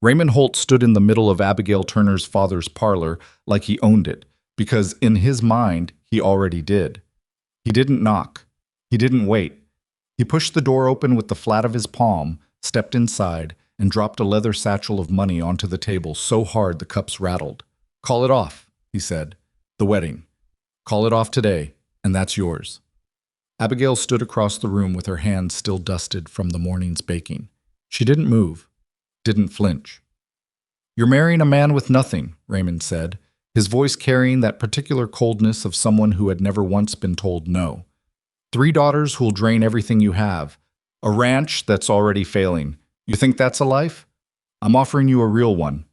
Raymond Holt stood in the middle of Abigail Turner's father's parlor like he owned it, because in his mind, he already did. He didn't knock. He didn't wait. He pushed the door open with the flat of his palm, stepped inside, and dropped a leather satchel of money onto the table so hard the cups rattled. "Call it off," he said. "The wedding. Call it off today, and that's yours." Abigail stood across the room with her hands still dusted from the morning's baking. She didn't move, didn't flinch. "You're marrying a man with nothing," Raymond said, his voice carrying that particular coldness of someone who had never once been told no. "3 daughters who'll drain everything you have. A ranch that's already failing. You think that's a life? I'm offering you a real one."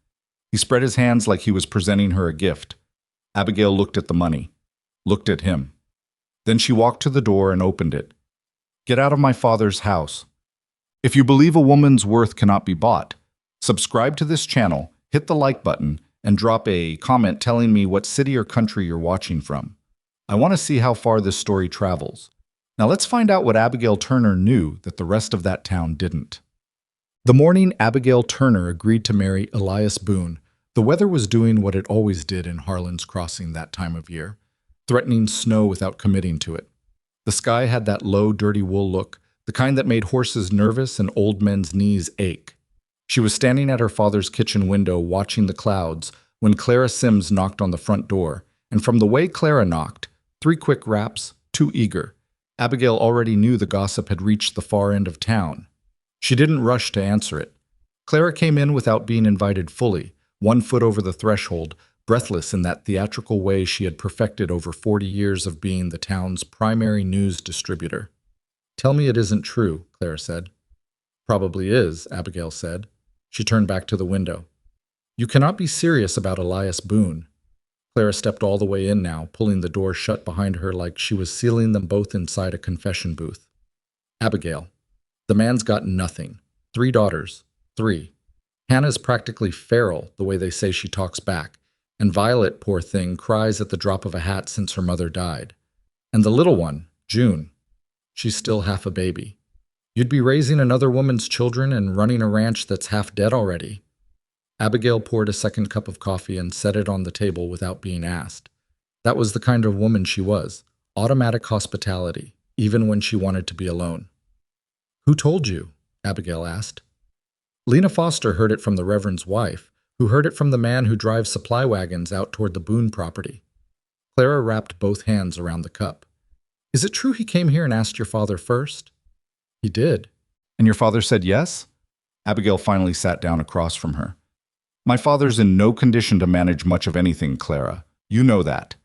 He spread his hands like he was presenting her a gift. Abigail looked at the money, looked at him. Then she walked to the door and opened it. "Get out of my father's house. If you believe a woman's worth cannot be bought, subscribe to this channel, hit the like button, and drop a comment telling me what city or country you're watching from. I want to see how far this story travels. Now let's find out what Abigail Turner knew that the rest of that town didn't." The morning Abigail Turner agreed to marry Elias Boone, the weather was doing what it always did in Harlan's Crossing that time of year, threatening snow without committing to it. The sky had that low, dirty wool look, the kind that made horses nervous and old men's knees ache. She was standing at her father's kitchen window watching the clouds when Clara Sims knocked on the front door, and from the way Clara knocked, 3 quick raps, 2 eager, Abigail already knew the gossip had reached the far end of town. She didn't rush to answer it. Clara came in without being invited fully, 1 foot over the threshold, breathless in that theatrical way she had perfected over 40 years of being the town's primary news distributor. "Tell me it isn't true," Clara said. "Probably is," Abigail said. She turned back to the window. "You cannot be serious about Elias Boone." Clara stepped all the way in now, pulling the door shut behind her like she was sealing them both inside a confession booth. "Abigail, the man's got nothing. 3 daughters. 3. Hannah's practically feral, the way they say she talks back. And Violet, poor thing, cries at the drop of a hat since her mother died. And the little one, June, she's still half a baby. You'd be raising another woman's children and running a ranch that's half dead already." Abigail poured a second cup of coffee and set it on the table without being asked. That was the kind of woman she was, automatic hospitality, even when she wanted to be alone. "Who told you?" Abigail asked. "Lena Foster heard it from the Reverend's wife, who heard it from the man who drives supply wagons out toward the Boone property." Clara wrapped both hands around the cup. "Is it true he came here and asked your father first?" "He did." "And your father said yes?" Abigail finally sat down across from her. "My father's in no condition to manage much of anything, Clara. You know that."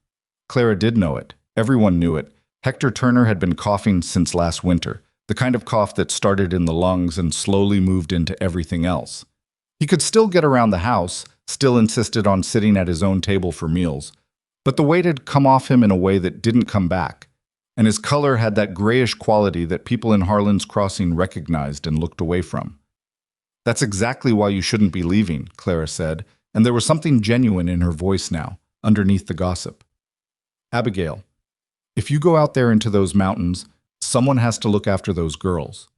Clara did know it. Everyone knew it. Hector Turner had been coughing since last winter, the kind of cough that started in the lungs and slowly moved into everything else. He could still get around the house, still insisted on sitting at his own table for meals, but the weight had come off him in a way that didn't come back, and his color had that grayish quality that people in Harlan's Crossing recognized and looked away from. "That's exactly why you shouldn't be leaving," Clara said, and there was something genuine in her voice now, underneath the gossip. "Abigail, if you go out there into those mountains, someone has to look after those girls.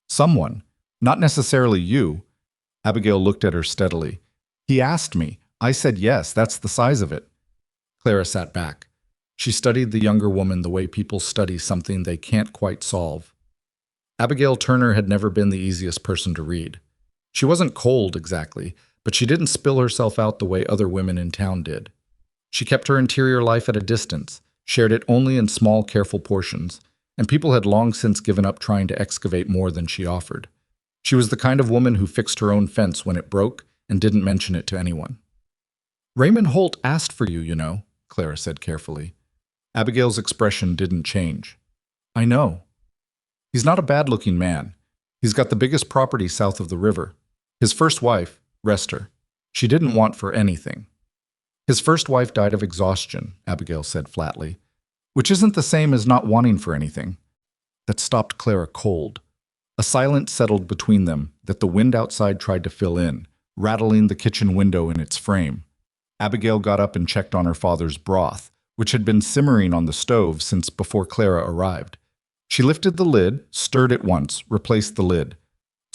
Someone, not necessarily you." Abigail looked at her steadily. "He asked me. I said yes, that's the size of it." Clara sat back. She studied the younger woman the way people study something they can't quite solve. Abigail Turner had never been the easiest person to read. She wasn't cold exactly, but she didn't spill herself out the way other women in town did. She kept her interior life at a distance, shared it only in small, careful portions, and people had long since given up trying to excavate more than she offered. She was the kind of woman who fixed her own fence when it broke and didn't mention it to anyone. "Raymond Holt asked for you, you know," Clara said carefully. Abigail's expression didn't change. "I know. He's not a bad-looking man. He's got the biggest property south of the river. His first wife, rest her, she didn't want for anything." "His first wife died of exhaustion," Abigail said flatly, "which isn't the same as not wanting for anything." That stopped Clara cold. A silence settled between them that the wind outside tried to fill in, rattling the kitchen window in its frame. Abigail got up and checked on her father's broth, which had been simmering on the stove since before Clara arrived. She lifted the lid, stirred it once, replaced the lid.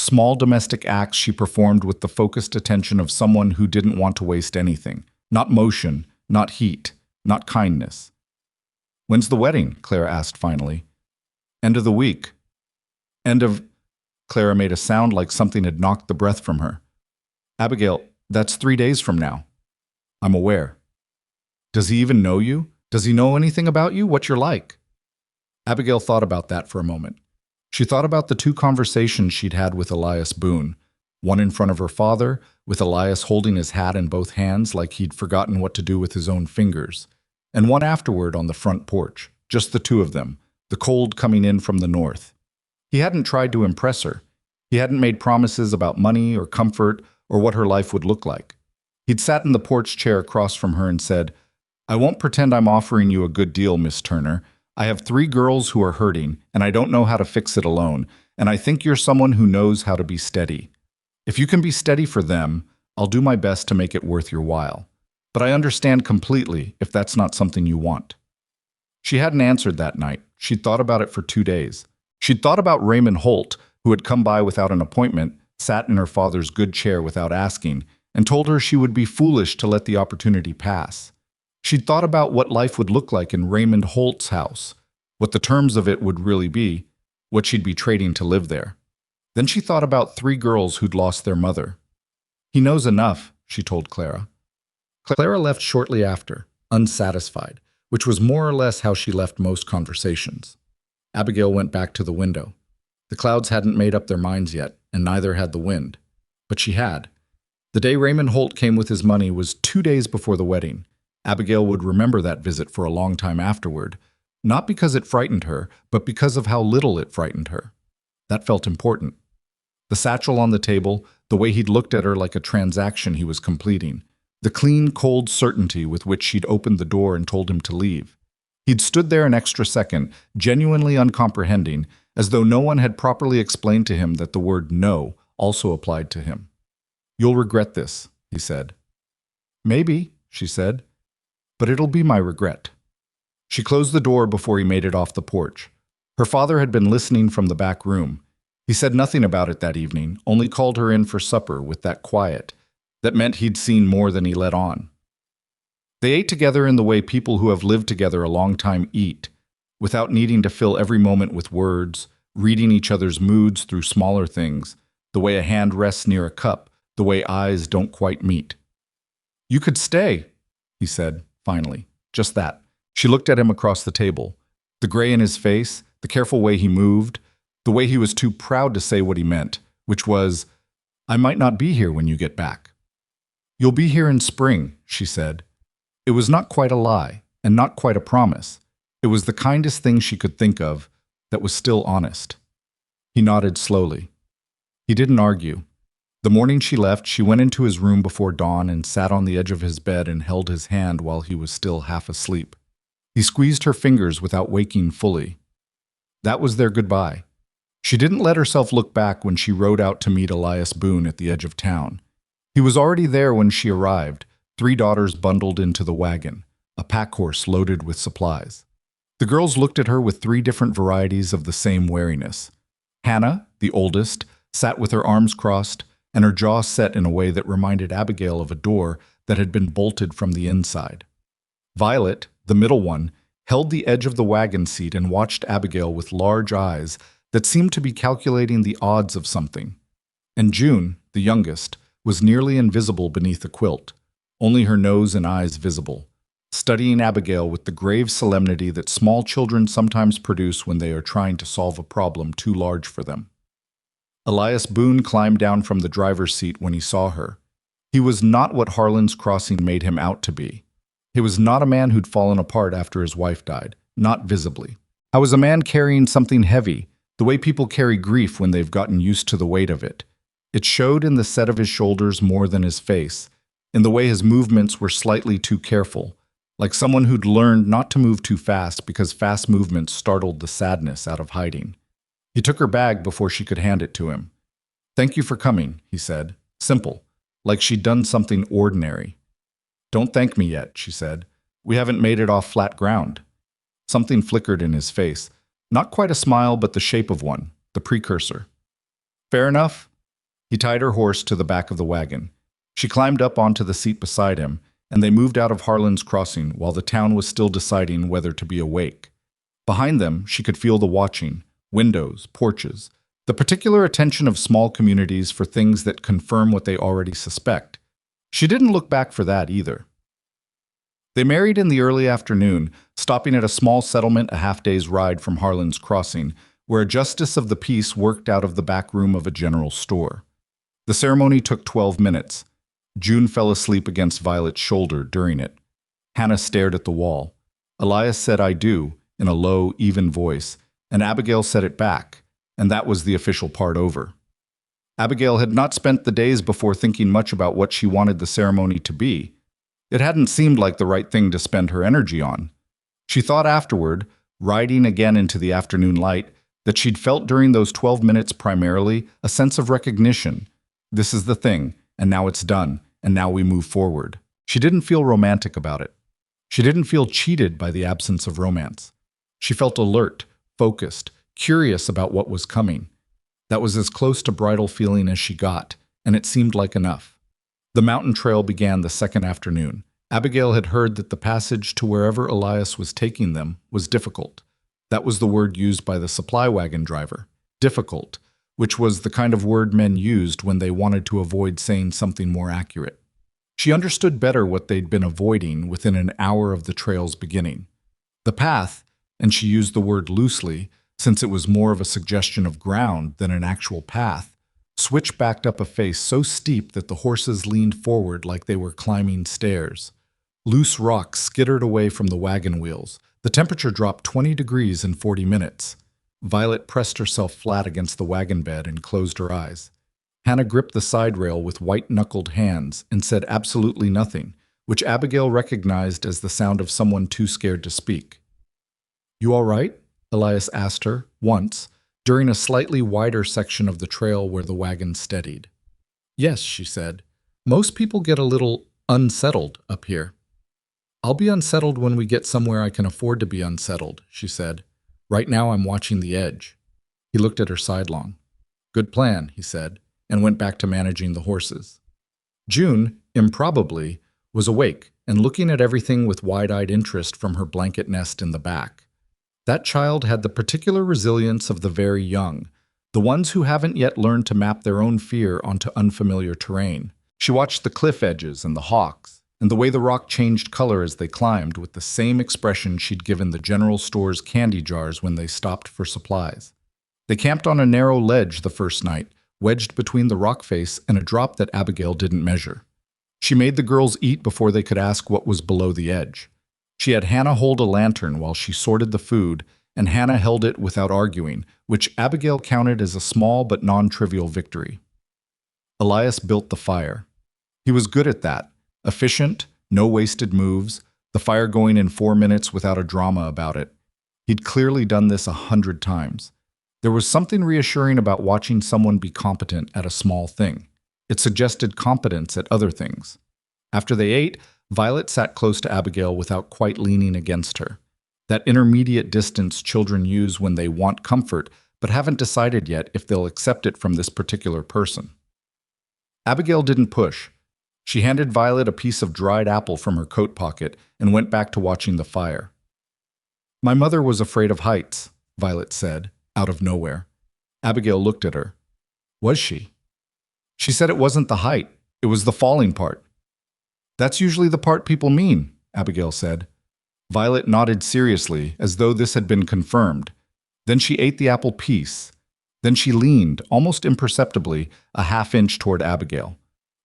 Small domestic acts she performed with the focused attention of someone who didn't want to waste anything. Not motion, not heat, not kindness. "When's the wedding?" Clara asked finally. "End of the week." "End of—" Clara made a sound like something had knocked the breath from her. "Abigail, that's 3 days from now." "I'm aware." "Does he even know you? Does he know anything about you, what you're like?" Abigail thought about that for a moment. She thought about the 2 conversations she'd had with Elias Boone, one in front of her father, with Elias holding his hat in both hands like he'd forgotten what to do with his own fingers, and one afterward on the front porch, just the 2 of them, the cold coming in from the north. He hadn't tried to impress her. He hadn't made promises about money or comfort or what her life would look like. He'd sat in the porch chair across from her and said, "I won't pretend I'm offering you a good deal, Miss Turner. I have 3 girls who are hurting, and I don't know how to fix it alone, and I think you're someone who knows how to be steady. If you can be steady for them, I'll do my best to make it worth your while. But I understand completely if that's not something you want." She hadn't answered that night. She'd thought about it for 2 days. She'd thought about Raymond Holt, who had come by without an appointment, sat in her father's good chair without asking, and told her she would be foolish to let the opportunity pass. She'd thought about what life would look like in Raymond Holt's house, what the terms of it would really be, what she'd be trading to live there. Then she thought about 3 girls who'd lost their mother. "He knows enough," she told Clara. Clara left shortly after, unsatisfied, which was more or less how she left most conversations. Abigail went back to the window. The clouds hadn't made up their minds yet, and neither had the wind. But she had. The day Raymond Holt came with his money was 2 days before the wedding. Abigail would remember that visit for a long time afterward, not because it frightened her, but because of how little it frightened her. That felt important. The satchel on the table, the way he'd looked at her like a transaction he was completing, the clean, cold certainty with which she'd opened the door and told him to leave. He'd stood there an extra second, genuinely uncomprehending, as though no one had properly explained to him that the word no also applied to him. "You'll regret this," he said. "Maybe," she said, "but it'll be my regret." She closed the door before he made it off the porch. Her father had been listening from the back room. He said nothing about it that evening, only called her in for supper with that quiet that meant he'd seen more than he let on. They ate together in the way people who have lived together a long time eat, without needing to fill every moment with words, reading each other's moods through smaller things, the way a hand rests near a cup, the way eyes don't quite meet. "You could stay," he said, finally. Just that. She looked at him across the table. The gray in his face, the careful way he moved, the way he was too proud to say what he meant, which was, "I might not be here when you get back." "You'll be here in spring," she said. It was not quite a lie, and not quite a promise. It was the kindest thing she could think of that was still honest. He nodded slowly. He didn't argue. The morning she left, she went into his room before dawn and sat on the edge of his bed and held his hand while he was still half asleep. He squeezed her fingers without waking fully. That was their goodbye. She didn't let herself look back when she rode out to meet Elias Boone at the edge of town. He was already there when she arrived, 3 daughters bundled into the wagon, a pack horse loaded with supplies. The girls looked at her with 3 different varieties of the same wariness. Hannah, the oldest, sat with her arms crossed and her jaw set in a way that reminded Abigail of a door that had been bolted from the inside. Violet, the middle one, held the edge of the wagon seat and watched Abigail with large eyes that seemed to be calculating the odds of something. And June, the youngest, was nearly invisible beneath the quilt, only her nose and eyes visible, studying Abigail with the grave solemnity that small children sometimes produce when they are trying to solve a problem too large for them. Elias Boone climbed down from the driver's seat when he saw her. He was not what Harlan's Crossing made him out to be. He was not a man who'd fallen apart after his wife died, not visibly. I was a man carrying something heavy, the way people carry grief when they've gotten used to the weight of it. It showed in the set of his shoulders more than his face, in the way his movements were slightly too careful, like someone who'd learned not to move too fast because fast movements startled the sadness out of hiding. He took her bag before she could hand it to him. "Thank you for coming," he said, simple, like she'd done something ordinary. "Don't thank me yet," she said. "We haven't made it off flat ground." Something flickered in his face. Not quite a smile, but the shape of one, the precursor. "Fair enough. He tied her horse to the back of the wagon. She climbed up onto the seat beside him, and they moved out of Harlan's Crossing while the town was still deciding whether to be awake. Behind them, she could feel the watching, windows, porches, the particular attention of small communities for things that confirm what they already suspect. She didn't look back for that either. They married in the early afternoon, stopping at a small settlement a half-day's ride from Harlan's Crossing, where a justice of the peace worked out of the back room of a general store. The ceremony took 12 minutes. June fell asleep against Violet's shoulder during it. Hannah stared at the wall. Elias said, "I do," in a low, even voice, and Abigail said it back, and that was the official part over. Abigail had not spent the days before thinking much about what she wanted the ceremony to be. It hadn't seemed like the right thing to spend her energy on. She thought afterward, riding again into the afternoon light, that she'd felt during those 12 minutes primarily a sense of recognition. This is the thing, and now it's done, and now we move forward. She didn't feel romantic about it. She didn't feel cheated by the absence of romance. She felt alert, focused, curious about what was coming. That was as close to bridal feeling as she got, and it seemed like enough. The mountain trail began the second afternoon. Abigail had heard that the passage to wherever Elias was taking them was difficult. That was the word used by the supply wagon driver. Difficult, which was the kind of word men used when they wanted to avoid saying something more accurate. She understood better what they'd been avoiding within an hour of the trail's beginning. The path, and she used the word loosely, since it was more of a suggestion of ground than an actual path, switch-backed up a face so steep that the horses leaned forward like they were climbing stairs. Loose rocks skittered away from the wagon wheels. The temperature dropped 20 degrees in 40 minutes. Violet pressed herself flat against the wagon bed and closed her eyes. Hannah gripped the side rail with white-knuckled hands and said absolutely nothing, which Abigail recognized as the sound of someone too scared to speak. "You all right?" Elias asked her, once, during a slightly wider section of the trail where the wagon steadied. "Yes," she said. "Most people get a little unsettled up here." "I'll be unsettled when we get somewhere I can afford to be unsettled," she said. "Right now I'm watching the edge." He looked at her sidelong. "Good plan," he said, and went back to managing the horses. June, improbably, was awake and looking at everything with wide-eyed interest from her blanket nest in the back. That child had the particular resilience of the very young, the ones who haven't yet learned to map their own fear onto unfamiliar terrain. She watched the cliff edges and the hawks, and the way the rock changed color as they climbed with the same expression she'd given the general store's candy jars when they stopped for supplies. They camped on a narrow ledge the first night, wedged between the rock face and a drop that Abigail didn't measure. She made the girls eat before they could ask what was below the edge. She had Hannah hold a lantern while she sorted the food, and Hannah held it without arguing, which Abigail counted as a small but non-trivial victory. Elias built the fire. He was good at that, efficient, no wasted moves, the fire going in 4 minutes without a drama about it. He'd clearly done this 100 times. There was something reassuring about watching someone be competent at a small thing. It suggested competence at other things. After they ate, Violet sat close to Abigail without quite leaning against her. That intermediate distance children use when they want comfort but haven't decided yet if they'll accept it from this particular person. Abigail didn't push. She handed Violet a piece of dried apple from her coat pocket and went back to watching the fire. "My mother was afraid of heights," Violet said, out of nowhere. Abigail looked at her. "Was she?" "She said it wasn't the height, it was the falling part." "That's usually the part people mean," Abigail said. Violet nodded seriously, as though this had been confirmed. Then she ate the apple piece. Then she leaned, almost imperceptibly, a half-inch toward Abigail.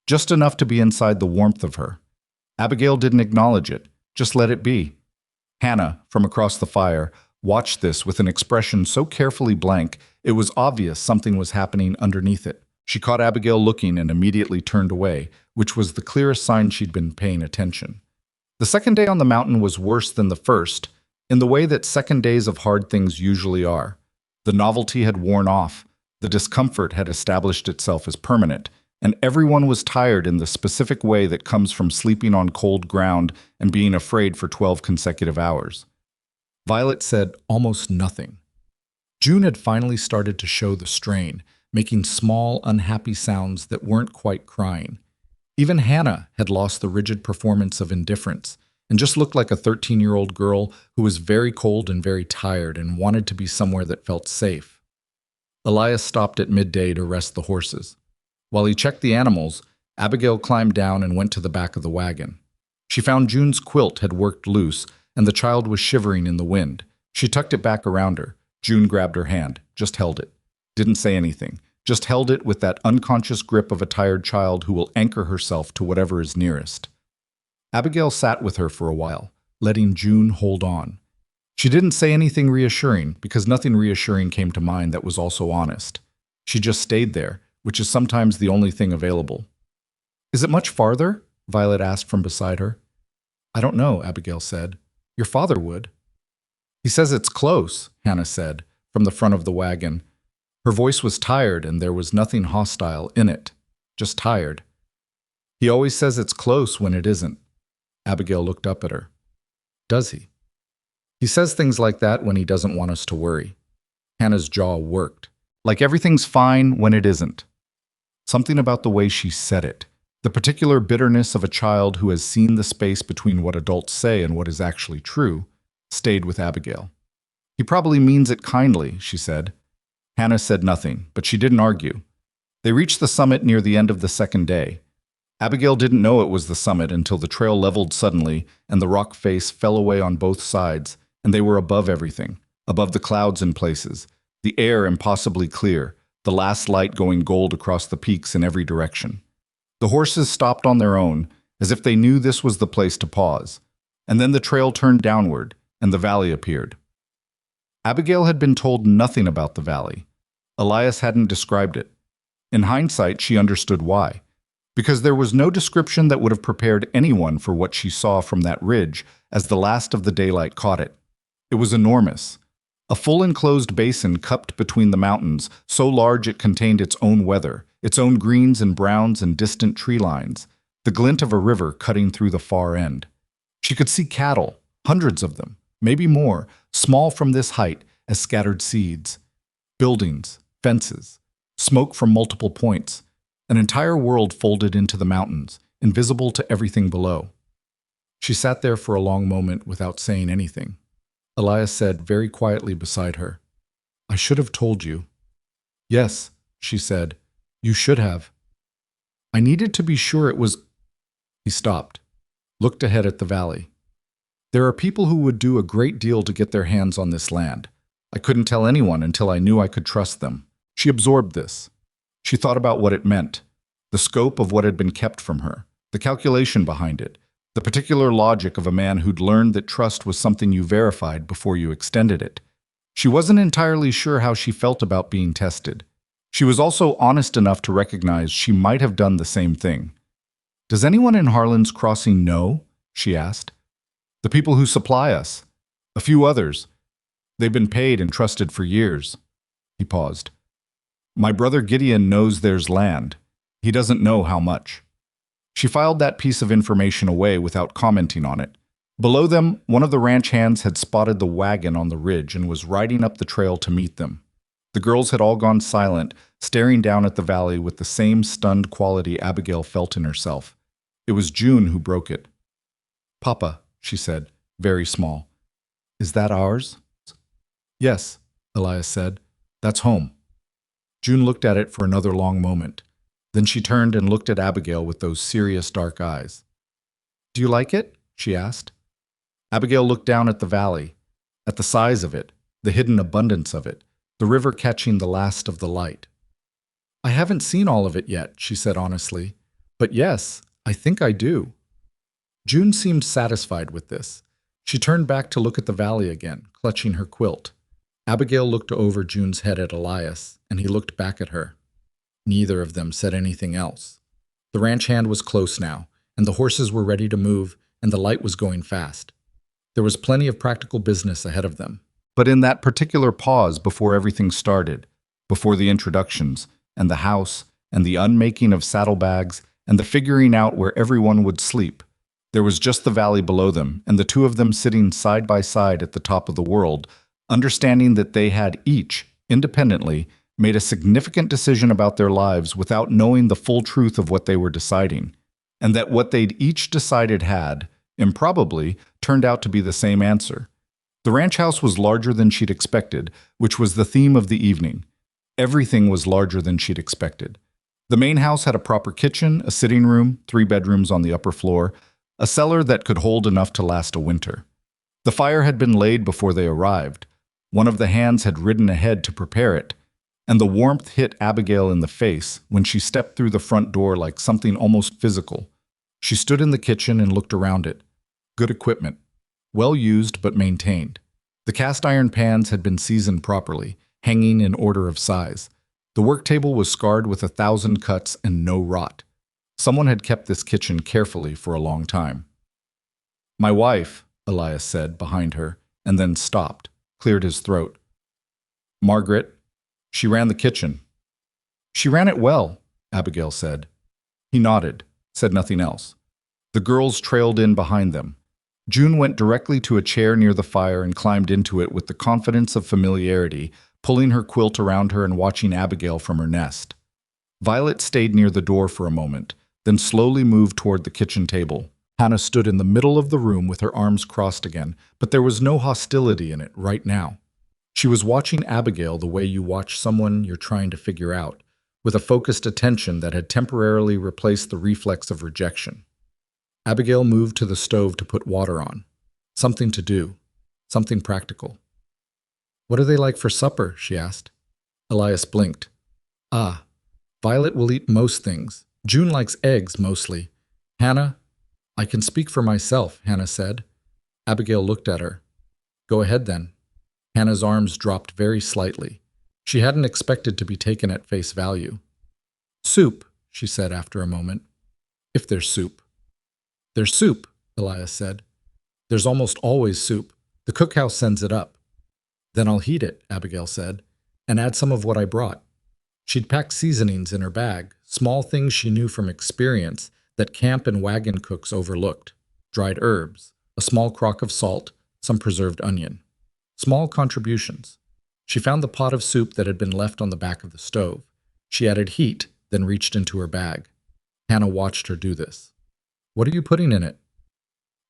Just enough to be inside the warmth of her. Abigail didn't acknowledge it, just let it be. Hannah, from across the fire, watched this with an expression so carefully blank, it was obvious something was happening underneath it. She caught Abigail looking and immediately turned away, which was the clearest sign she'd been paying attention. The second day on the mountain was worse than the first, in the way that second days of hard things usually are. The novelty had worn off, the discomfort had established itself as permanent, and everyone was tired in the specific way that comes from sleeping on cold ground and being afraid for 12 consecutive hours. Violet said almost nothing. June had finally started to show the strain, making small, unhappy sounds that weren't quite crying. Even Hannah had lost the rigid performance of indifference and just looked like a 13-year-old girl who was very cold and very tired and wanted to be somewhere that felt safe. Elias stopped at midday to rest the horses. While he checked the animals, Abigail climbed down and went to the back of the wagon. She found June's quilt had worked loose, and the child was shivering in the wind. She tucked it back around her. June grabbed her hand, just held it. Didn't say anything, just held it with that unconscious grip of a tired child who will anchor herself to whatever is nearest. Abigail sat with her for a while, letting June hold on. She didn't say anything reassuring, because nothing reassuring came to mind that was also honest. She just stayed there, which is sometimes the only thing available. "Is it much farther?" Violet asked from beside her. "I don't know," Abigail said. "Your father would." "He says it's close," Hannah said, from the front of the wagon. Her voice was tired, and there was nothing hostile in it, just tired. "He always says it's close when it isn't." Abigail looked up at her. "Does he?" "He says things like that when he doesn't want us to worry." Hannah's jaw worked. Like everything's fine when it isn't. Something about the way she said it, the particular bitterness of a child who has seen the space between what adults say and what is actually true, stayed with Abigail. "He probably means it kindly," she said. Hannah said nothing, but she didn't argue. They reached the summit near the end of the second day. Abigail didn't know it was the summit until the trail leveled suddenly and the rock face fell away on both sides, and they were above everything, above the clouds in places, the air impossibly clear, the last light going gold across the peaks in every direction. The horses stopped on their own, as if they knew this was the place to pause, and then the trail turned downward, and the valley appeared. Abigail had been told nothing about the valley. Elias hadn't described it. In hindsight, she understood why. Because there was no description that would have prepared anyone for what she saw from that ridge as the last of the daylight caught it. It was enormous. A full enclosed basin cupped between the mountains, so large it contained its own weather, its own greens and browns and distant tree lines, the glint of a river cutting through the far end. She could see cattle, hundreds of them, maybe more, small from this height as scattered seeds. Buildings, fences, smoke from multiple points, an entire world folded into the mountains, invisible to everything below. She sat there for a long moment without saying anything. Elias said very quietly beside her, "I should have told you." "Yes," she said, "you should have." "I needed to be sure it was—" He stopped, looked ahead at the valley. "There are people who would do a great deal to get their hands on this land. I couldn't tell anyone until I knew I could trust them." She absorbed this. She thought about what it meant, the scope of what had been kept from her, the calculation behind it, the particular logic of a man who'd learned that trust was something you verified before you extended it. She wasn't entirely sure how she felt about being tested. She was also honest enough to recognize she might have done the same thing. "Does anyone in Harlan's Crossing know?" she asked. "The people who supply us. A few others. They've been paid and trusted for years." He paused. "My brother Gideon knows there's land. He doesn't know how much." She filed that piece of information away without commenting on it. Below them, one of the ranch hands had spotted the wagon on the ridge and was riding up the trail to meet them. The girls had all gone silent, staring down at the valley with the same stunned quality Abigail felt in herself. It was June who broke it. "Papa," she said, very small. "Is that ours?" "Yes," Elias said. "That's home." June looked at it for another long moment. Then she turned and looked at Abigail with those serious dark eyes. "Do you like it?" she asked. Abigail looked down at the valley, at the size of it, the hidden abundance of it, the river catching the last of the light. "I haven't seen all of it yet," she said honestly. "But yes, I think I do." June seemed satisfied with this. She turned back to look at the valley again, clutching her quilt. Abigail looked over June's head at Elias, and he looked back at her. Neither of them said anything else. The ranch hand was close now, and the horses were ready to move, and the light was going fast. There was plenty of practical business ahead of them. But in that particular pause before everything started, before the introductions, and the house, and the unmaking of saddlebags, and the figuring out where everyone would sleep, there was just the valley below them, and the two of them sitting side by side at the top of the world, understanding that they had each, independently, made a significant decision about their lives without knowing the full truth of what they were deciding, and that what they'd each decided had, improbably, turned out to be the same answer. The ranch house was larger than she'd expected, which was the theme of the evening. Everything was larger than she'd expected. The main house had a proper kitchen, a sitting room, 3 bedrooms on the upper floor, a cellar that could hold enough to last a winter. The fire had been laid before they arrived. One of the hands had ridden ahead to prepare it, and the warmth hit Abigail in the face when she stepped through the front door like something almost physical. She stood in the kitchen and looked around it. Good equipment. Well used but maintained. The cast iron pans had been seasoned properly, hanging in order of size. The work table was scarred with 1,000 cuts and no rot. Someone had kept this kitchen carefully for a long time. "My wife," Elias said behind her, and then stopped, cleared his throat. "Margaret, she ran the kitchen." "She ran it well," Abigail said. He nodded, said nothing else. The girls trailed in behind them. June went directly to a chair near the fire and climbed into it with the confidence of familiarity, pulling her quilt around her and watching Abigail from her nest. Violet stayed near the door for a moment, then slowly moved toward the kitchen table. Hannah stood in the middle of the room with her arms crossed again, but there was no hostility in it right now. She was watching Abigail the way you watch someone you're trying to figure out, with a focused attention that had temporarily replaced the reflex of rejection. Abigail moved to the stove to put water on. Something to do. Something practical. "What are they like for supper?" she asked. Elias blinked. "Ah, Violet will eat most things. June likes eggs, mostly. Hannah—" "I can speak for myself," Hannah said. Abigail looked at her. "Go ahead, then." Hannah's arms dropped very slightly. She hadn't expected to be taken at face value. "Soup," she said after a moment. "If there's soup." "There's soup," Elias said. "There's almost always soup. The cookhouse sends it up." "Then I'll heat it," Abigail said, "and add some of what I brought." She'd packed seasonings in her bag, small things she knew from experience that camp and wagon cooks overlooked. Dried herbs, a small crock of salt, some preserved onion. Small contributions. She found the pot of soup that had been left on the back of the stove. She added heat, then reached into her bag. Hannah watched her do this. "What are you putting in it?"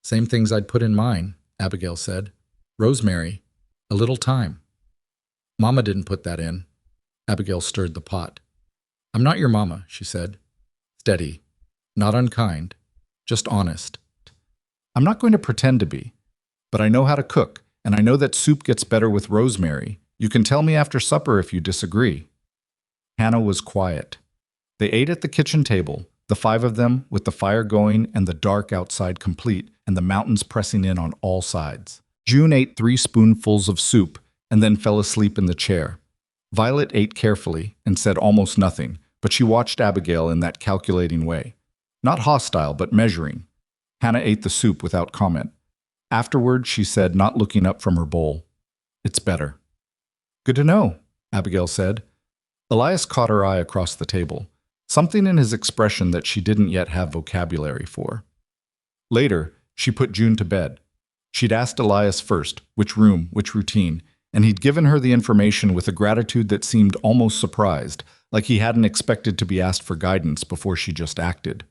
"Same things I'd put in mine," Abigail said. "Rosemary. A little thyme." "Mama didn't put that in." Abigail stirred the pot. "I'm not your mama," she said. Steady. Not unkind. Just honest. "I'm not going to pretend to be. But I know how to cook, and I know that soup gets better with rosemary. You can tell me after supper if you disagree." Hannah was quiet. They ate at the kitchen table, the 5 of them, with the fire going and the dark outside complete, and the mountains pressing in on all sides. June ate 3 spoonfuls of soup and then fell asleep in the chair. Violet ate carefully and said almost nothing, but she watched Abigail in that calculating way. Not hostile, but measuring. Hannah ate the soup without comment. Afterward, she said, not looking up from her bowl, "It's better." "Good to know," Abigail said. Elias caught her eye across the table, something in his expression that she didn't yet have vocabulary for. Later, she put June to bed. She'd asked Elias first, which room, which routine, and he'd given her the information with a gratitude that seemed almost surprised, like he hadn't expected to be asked for guidance before she just acted.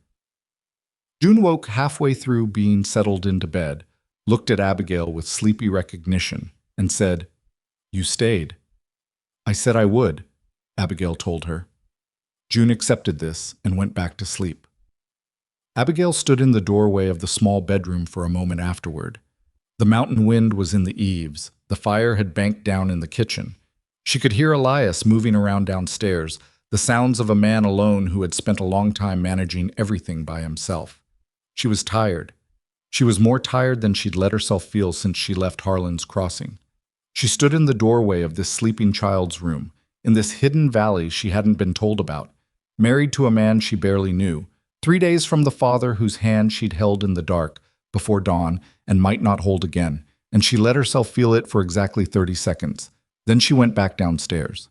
June woke halfway through being settled into bed, looked at Abigail with sleepy recognition, and said, "You stayed." "I said I would," Abigail told her. June accepted this and went back to sleep. Abigail stood in the doorway of the small bedroom for a moment afterward. The mountain wind was in the eaves. The fire had banked down in the kitchen. She could hear Elias moving around downstairs, the sounds of a man alone who had spent a long time managing everything by himself. She was tired. She was more tired than she'd let herself feel since she left Harlan's Crossing. She stood in the doorway of this sleeping child's room, in this hidden valley she hadn't been told about, married to a man she barely knew, 3 days from the father whose hand she'd held in the dark before dawn and might not hold again, and she let herself feel it for exactly 30 seconds. Then she went back downstairs.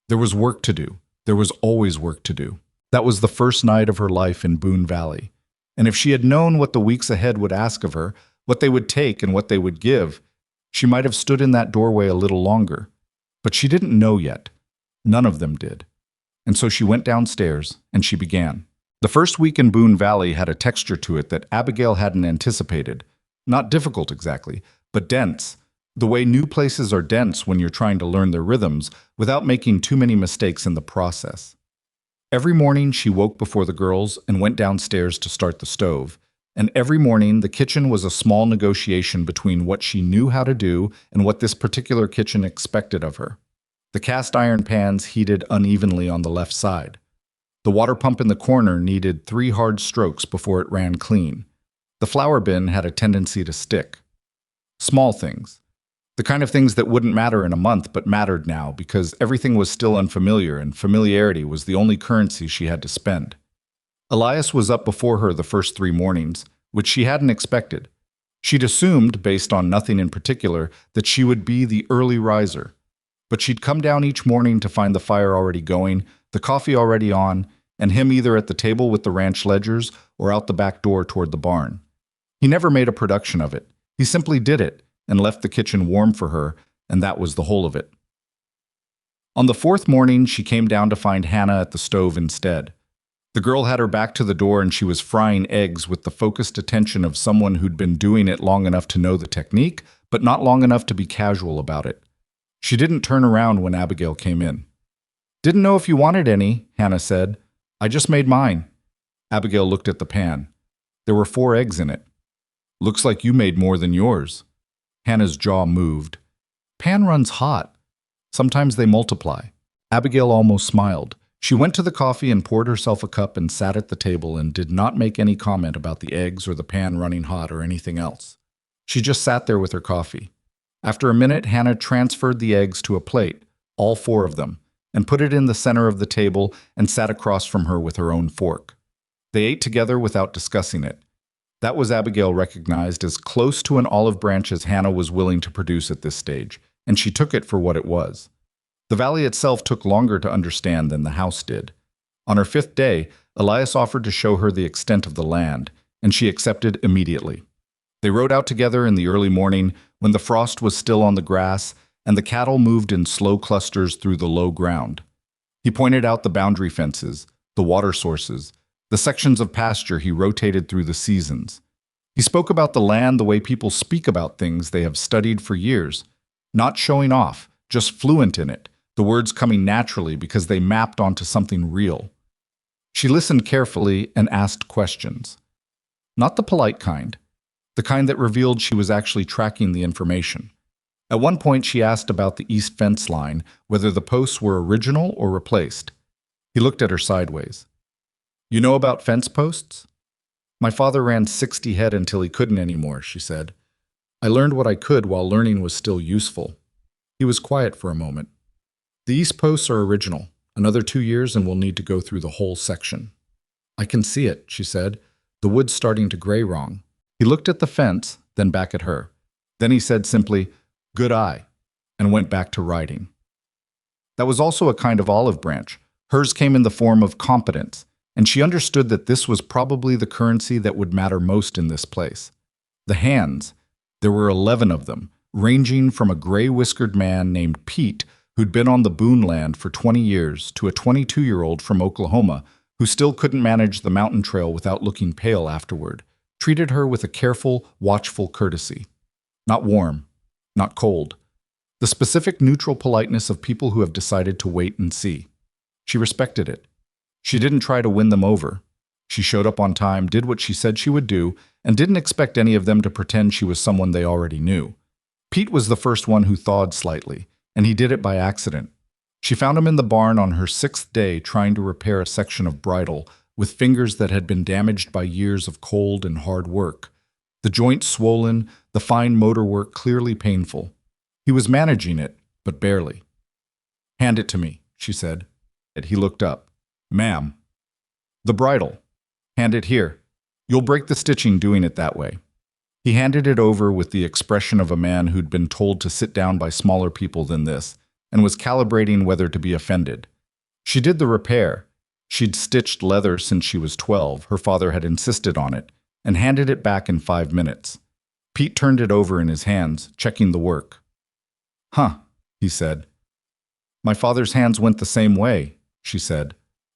There was work to do. There was always work to do. That was the first night of her life in Boone Valley. And if she had known what the weeks ahead would ask of her, what they would take and what they would give, she might have stood in that doorway a little longer. But she didn't know yet. None of them did. And so she went downstairs, and she began. The first week in Boone Valley had a texture to it that Abigail hadn't anticipated. Not difficult exactly, but dense. The way new places are dense when you're trying to learn their rhythms without making too many mistakes in the process. Every morning she woke before the girls and went downstairs to start the stove. And every morning the kitchen was a small negotiation between what she knew how to do and what this particular kitchen expected of her. The cast iron pans heated unevenly on the left side. The water pump in the corner needed 3 hard strokes before it ran clean. The flour bin had a tendency to stick. Small things. The kind of things that wouldn't matter in a month but mattered now because everything was still unfamiliar and familiarity was the only currency she had to spend. Elias was up before her the first 3 mornings, which she hadn't expected. She'd assumed, based on nothing in particular, that she would be the early riser. But she'd come down each morning to find the fire already going, the coffee already on, and him either at the table with the ranch ledgers or out the back door toward the barn. He never made a production of it. He simply did it and left the kitchen warm for her, and that was the whole of it. On the 4th morning, she came down to find Hannah at the stove instead. The girl had her back to the door and she was frying eggs with the focused attention of someone who'd been doing it long enough to know the technique, but not long enough to be casual about it. She didn't turn around when Abigail came in. "Didn't know if you wanted any," Hannah said. "I just made mine." Abigail looked at the pan. There were 4 eggs in it. "Looks like you made more than yours." Hannah's jaw moved. "Pan runs hot. Sometimes they multiply." Abigail almost smiled. She went to the coffee and poured herself a cup and sat at the table and did not make any comment about the eggs or the pan running hot or anything else. She just sat there with her coffee. After a minute, Hannah transferred the eggs to a plate, all 4 of them, and put it in the center of the table and sat across from her with her own fork. They ate together without discussing it. That was, Abigail recognized, as close to an olive branch as Hannah was willing to produce at this stage, and she took it for what it was. The valley itself took longer to understand than the house did. On her 5th day, Elias offered to show her the extent of the land, and she accepted immediately. They rode out together in the early morning when the frost was still on the grass and the cattle moved in slow clusters through the low ground. He pointed out the boundary fences, the water sources, the sections of pasture he rotated through the seasons. He spoke about the land the way people speak about things they have studied for years, not showing off, just fluent in it, the words coming naturally because they mapped onto something real. She listened carefully and asked questions. Not the polite kind, the kind that revealed she was actually tracking the information. At one point she asked about the east fence line, whether the posts were original or replaced. He looked at her sideways. "You know about fence posts?" "My father ran 60 head until he couldn't anymore," she said. "I learned what I could while learning was still useful." He was quiet for a moment. "The east posts are original. Another 2 years and we'll need to go through the whole section." "I can see it," she said. "The wood's starting to gray wrong." He looked at the fence, then back at her. Then he said simply, "Good eye," and went back to writing. That was also a kind of olive branch. Hers came in the form of competence, and she understood that this was probably the currency that would matter most in this place. The hands. There were 11 of them, ranging from a gray-whiskered man named Pete, who'd been on the Boone land for 20 years, to a 22-year-old from Oklahoma who still couldn't manage the mountain trail without looking pale afterward, treated her with a careful, watchful courtesy. Not warm, not cold. The specific neutral politeness of people who have decided to wait and see. She respected it. She didn't try to win them over. She showed up on time, did what she said she would do, and didn't expect any of them to pretend she was someone they already knew. Pete was the first one who thawed slightly, and he did it by accident. She found him in the barn on her 6th day trying to repair a section of bridle with fingers that had been damaged by years of cold and hard work. The joint swollen, the fine motor work clearly painful. He was managing it, but barely. "Hand it to me," she said. He looked up. "Ma'am." "The bridle. Hand it here. You'll break the stitching doing it that way." He handed it over with the expression of a man who'd been told to sit down by smaller people than this, and was calibrating whether to be offended. She did the repair. She'd stitched leather since she was 12, her father had insisted on it, and handed it back in 5 minutes. Pete turned it over in his hands, checking the work. "Huh," he said. My father's hands went the same way, she said.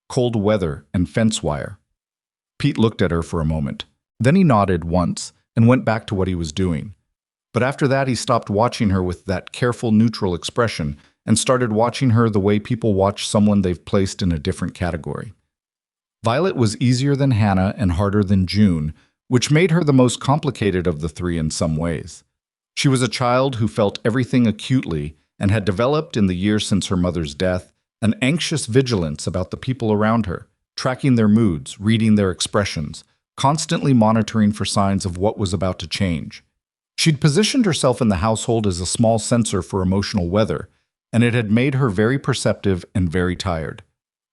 Cold weather and fence wire. Pete looked at her for a moment. Then he nodded once and went back to what he was doing. But after that, he stopped watching her with that careful, neutral expression and started watching her the way people watch someone they've placed in a different category. Violet was easier than Hannah and harder than June, which made her the most complicated of the three in some ways. She was a child who felt everything acutely and had developed in the years since her mother's death an anxious vigilance about the people around her, tracking their moods, reading their expressions, constantly monitoring for signs of what was about to change. She'd positioned herself in the household as a small sensor for emotional weather, and it had made her very perceptive and very tired.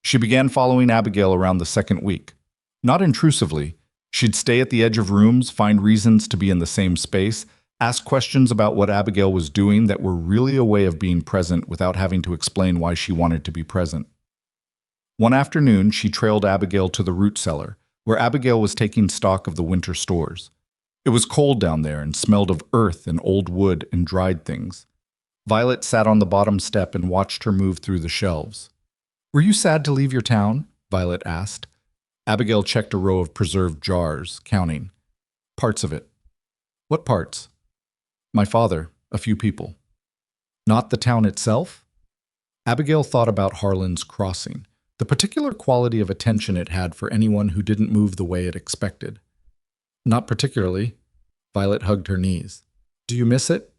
She began following Abigail around the second week. Not intrusively, she'd stay at the edge of rooms, find reasons to be in the same space, ask questions about what Abigail was doing that were really a way of being present without having to explain why she wanted to be present. One afternoon, she trailed Abigail to the root cellar, where Abigail was taking stock of the winter stores. It was cold down there and smelled of earth and old wood and dried things. Violet sat on the bottom step and watched her move through the shelves. "Were you sad to leave your town?" Violet asked. Abigail checked a row of preserved jars, counting. "Parts of it." "What parts?" "My father, a few people." "Not the town itself?" Abigail thought about Harlan's Crossing, the particular quality of attention it had for anyone who didn't move the way it expected. "Not particularly." Violet hugged her knees. "Do you miss it?"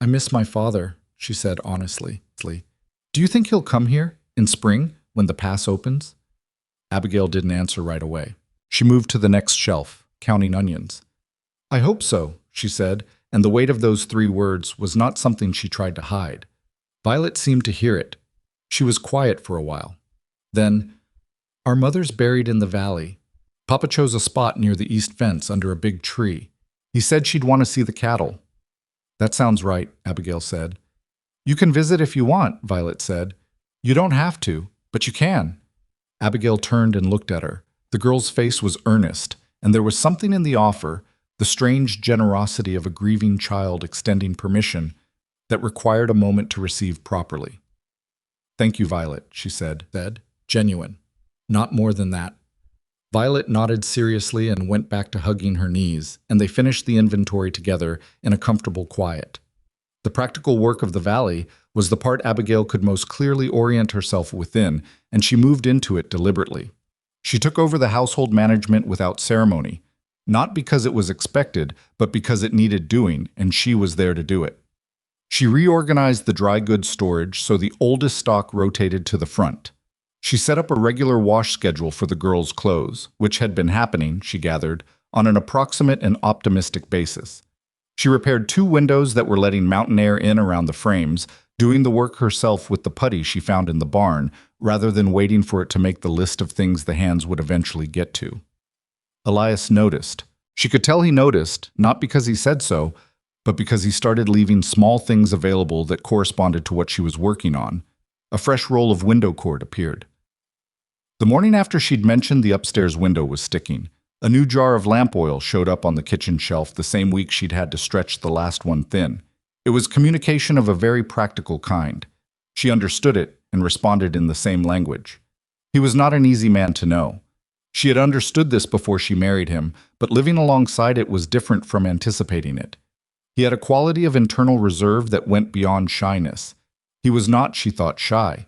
"I miss my father," she said honestly. "Do you think he'll come here, in spring, when the pass opens?" Abigail didn't answer right away. She moved to the next shelf, counting onions. "I hope so," she said, and the weight of those 3 words was not something she tried to hide. Violet seemed to hear it. She was quiet for a while. Then, "Our mother's buried in the valley. Papa chose a spot near the east fence under a big tree. He said she'd want to see the cattle." "That sounds right," Abigail said. "You can visit if you want," Violet said. "You don't have to, but you can." Abigail turned and looked at her. The girl's face was earnest, and there was something in the offer, the strange generosity of a grieving child extending permission, that required a moment to receive properly. "Thank you, Violet," she said. "Genuine. Not more than that." Violet nodded seriously and went back to hugging her knees, and they finished the inventory together in a comfortable quiet. The practical work of the valley was the part Abigail could most clearly orient herself within, and she moved into it deliberately. She took over the household management without ceremony, not because it was expected, but because it needed doing, and she was there to do it. She reorganized the dry goods storage so the oldest stock rotated to the front. She set up a regular wash schedule for the girls' clothes, which had been happening, she gathered, on an approximate and optimistic basis. She repaired 2 windows that were letting mountain air in around the frames, doing the work herself with the putty she found in the barn, rather than waiting for it to make the list of things the hands would eventually get to. Elias noticed. She could tell he noticed, not because he said so, but because he started leaving small things available that corresponded to what she was working on. A fresh roll of window cord appeared. The morning after she'd mentioned the upstairs window was sticking, a new jar of lamp oil showed up on the kitchen shelf the same week she'd had to stretch the last one thin. It was communication of a very practical kind. She understood it and responded in the same language. He was not an easy man to know. She had understood this before she married him, but living alongside it was different from anticipating it. He had a quality of internal reserve that went beyond shyness. He was not, she thought, shy.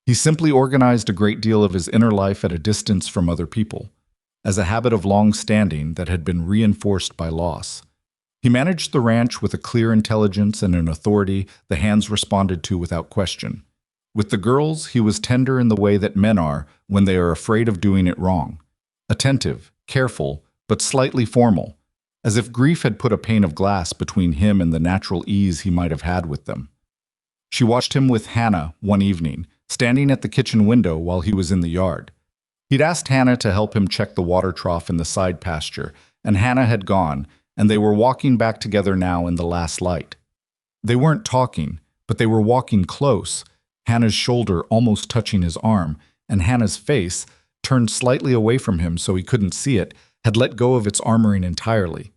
He simply organized a great deal of his inner life at a distance from other people, as a habit of long standing that had been reinforced by loss. He managed the ranch with a clear intelligence and an authority the hands responded to without question. With the girls, he was tender in the way that men are when they are afraid of doing it wrong. Attentive, careful, but slightly formal, as if grief had put a pane of glass between him and the natural ease he might have had with them. She watched him with Hannah one evening, standing at the kitchen window while he was in the yard. He'd asked Hannah to help him check the water trough in the side pasture, and Hannah had gone, and they were walking back together now in the last light. They weren't talking, but they were walking close, Hannah's shoulder almost touching his arm, and Hannah's face, turned slightly away from him so he couldn't see it, had let go of its armoring entirely.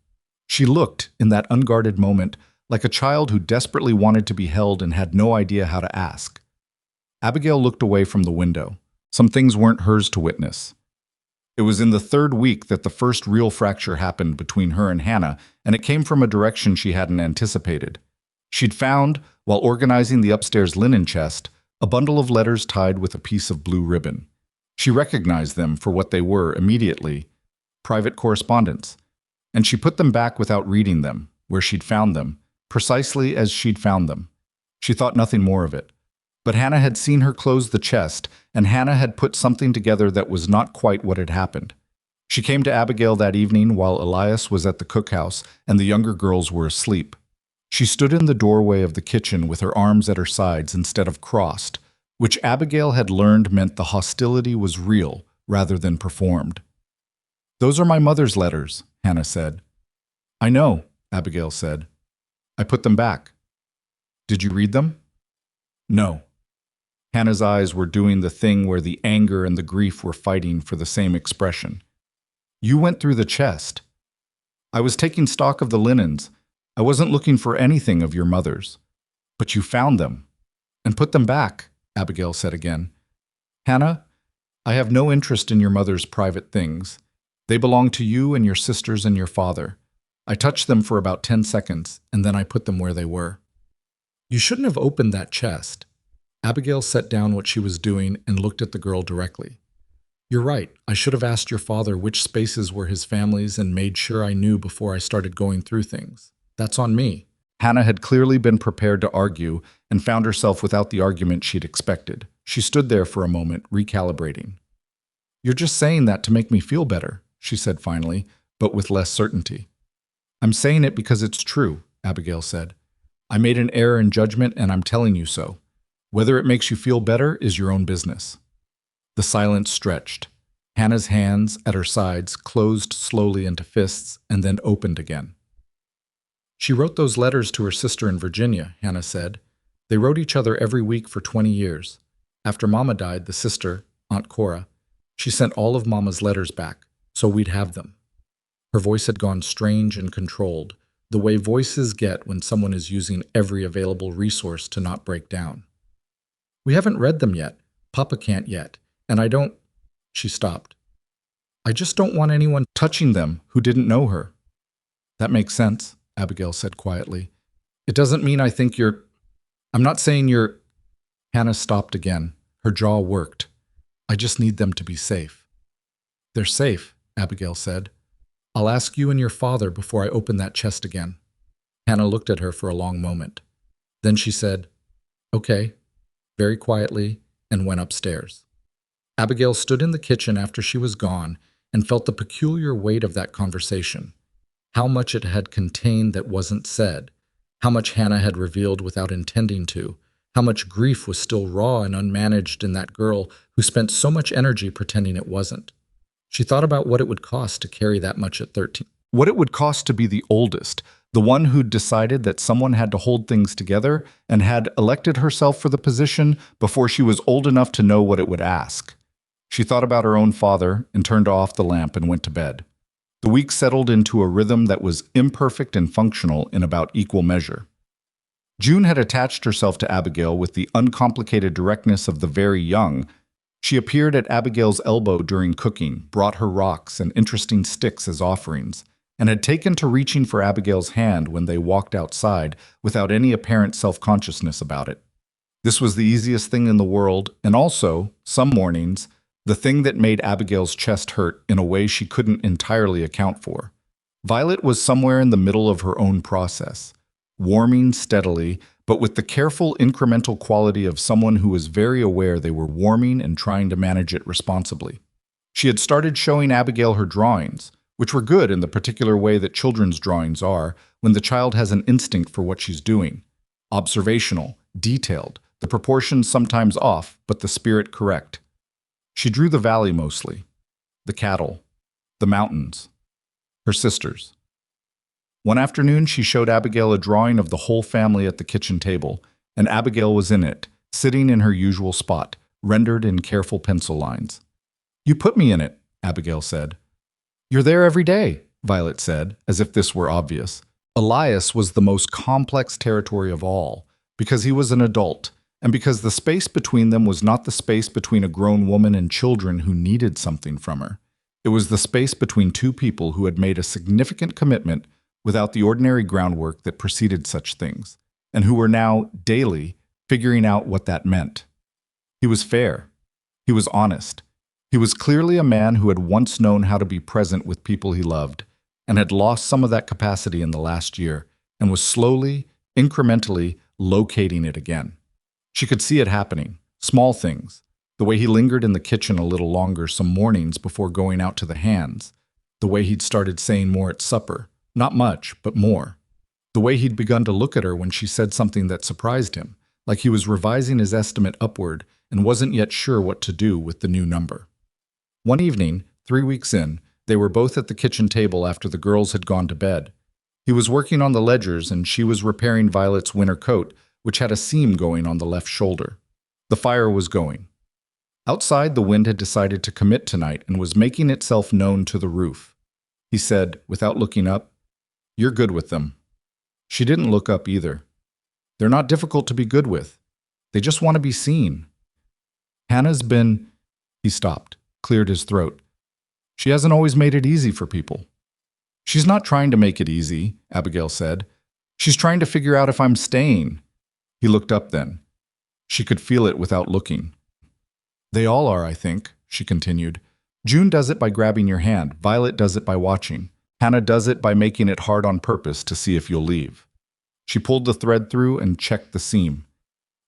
She looked, in that unguarded moment, like a child who desperately wanted to be held and had no idea how to ask. Abigail looked away from the window. Some things weren't hers to witness. It was in the third week that the first real fracture happened between her and Hannah, and it came from a direction she hadn't anticipated. She'd found, while organizing the upstairs linen chest, a bundle of letters tied with a piece of blue ribbon. She recognized them for what they were immediately: private correspondence. And she put them back without reading them, where she'd found them, precisely as she'd found them. She thought nothing more of it. But Hannah had seen her close the chest, and Hannah had put something together that was not quite what had happened. She came to Abigail that evening while Elias was at the cookhouse and the younger girls were asleep. She stood in the doorway of the kitchen with her arms at her sides instead of crossed, which Abigail had learned meant the hostility was real rather than performed. "Those are my mother's letters," Hannah said. "I know," Abigail said. "I put them back." "Did you read them?" "No." Hannah's eyes were doing the thing where the anger and the grief were fighting for the same expression. "You went through the chest." "I was taking stock of the linens. I wasn't looking for anything of your mother's." "But you found them and put them back," Abigail said again. "Hannah, I have no interest in your mother's private things. They belong to you and your sisters and your father. I touched them for about 10 seconds, and then I put them where they were." "You shouldn't have opened that chest." Abigail set down what she was doing and looked at the girl directly. "You're right. I should have asked your father which spaces were his family's and made sure I knew before I started going through things. That's on me." Hannah had clearly been prepared to argue and found herself without the argument she'd expected. She stood there for a moment, recalibrating. "You're just saying that to make me feel better," she said finally, but with less certainty. "I'm saying it because it's true," Abigail said. "I made an error in judgment and I'm telling you so. Whether it makes you feel better is your own business." The silence stretched. Hannah's hands at her sides closed slowly into fists and then opened again. "She wrote those letters to her sister in Virginia," Hannah said. "They wrote each other every week for 20 years. After Mama died, the sister, Aunt Cora, she sent all of Mama's letters back, so we'd have them." Her voice had gone strange and controlled, the way voices get when someone is using every available resource to not break down. "We haven't read them yet. Papa can't yet. And I don't—" She stopped. "I just don't want anyone touching them who didn't know her." "That makes sense," Abigail said quietly. "It doesn't mean I think I'm not saying you're—" Hannah stopped again. Her jaw worked. "I just need them to be safe." "They're safe," Abigail said. "I'll ask you and your father before I open that chest again." Hannah looked at her for a long moment. Then she said, "Okay," very quietly, and went upstairs. Abigail stood in the kitchen after she was gone and felt the peculiar weight of that conversation. How much it had contained that wasn't said, how much Hannah had revealed without intending to, how much grief was still raw and unmanaged in that girl who spent so much energy pretending it wasn't. She thought about what it would cost to carry that much at 13. What it would cost to be the oldest, the one who'd decided that someone had to hold things together and had elected herself for the position before she was old enough to know what it would ask. She thought about her own father and turned off the lamp and went to bed. The week settled into a rhythm that was imperfect and functional in about equal measure. June had attached herself to Abigail with the uncomplicated directness of the very young. She appeared at Abigail's elbow during cooking, brought her rocks and interesting sticks as offerings, and had taken to reaching for Abigail's hand when they walked outside without any apparent self-consciousness about it. This was the easiest thing in the world, and also, some mornings, the thing that made Abigail's chest hurt in a way she couldn't entirely account for. Violet was somewhere in the middle of her own process, warming steadily, but with the careful incremental quality of someone who was very aware they were warming and trying to manage it responsibly. She had started showing Abigail her drawings, which were good in the particular way that children's drawings are when the child has an instinct for what she's doing. Observational, detailed, the proportions sometimes off, but the spirit correct. She drew the valley mostly, the cattle, the mountains, her sisters. One afternoon, she showed Abigail a drawing of the whole family at the kitchen table, and Abigail was in it, sitting in her usual spot, rendered in careful pencil lines. "You put me in it," Abigail said. "You're there every day," Violet said, as if this were obvious. Elias was the most complex territory of all, because he was an adult, and because the space between them was not the space between a grown woman and children who needed something from her. It was the space between two people who had made a significant commitment without the ordinary groundwork that preceded such things, and who were now, daily, figuring out what that meant. He was fair. He was honest. He was clearly a man who had once known how to be present with people he loved, and had lost some of that capacity in the last year, and was slowly, incrementally locating it again. She could see it happening, small things, the way he lingered in the kitchen a little longer some mornings before going out to the hands, the way he'd started saying more at supper, not much, but more, the way he'd begun to look at her when she said something that surprised him, like he was revising his estimate upward and wasn't yet sure what to do with the new number. One evening, 3 weeks in, they were both at the kitchen table after the girls had gone to bed. He was working on the ledgers and she was repairing Violet's winter coat, which had a seam going on the left shoulder. The fire was going. Outside, the wind had decided to commit tonight and was making itself known to the roof. He said, without looking up, "You're good with them." She didn't look up either. "They're not difficult to be good with. They just want to be seen." Hannah's been... He stopped, cleared his throat. "She hasn't always made it easy for people." "She's not trying to make it easy," Abigail said. "She's trying to figure out if I'm staying." He looked up then. She could feel it without looking. "They all are, I think," she continued. "June does it by grabbing your hand. Violet does it by watching. Hannah does it by making it hard on purpose to see if you'll leave." She pulled the thread through and checked the seam.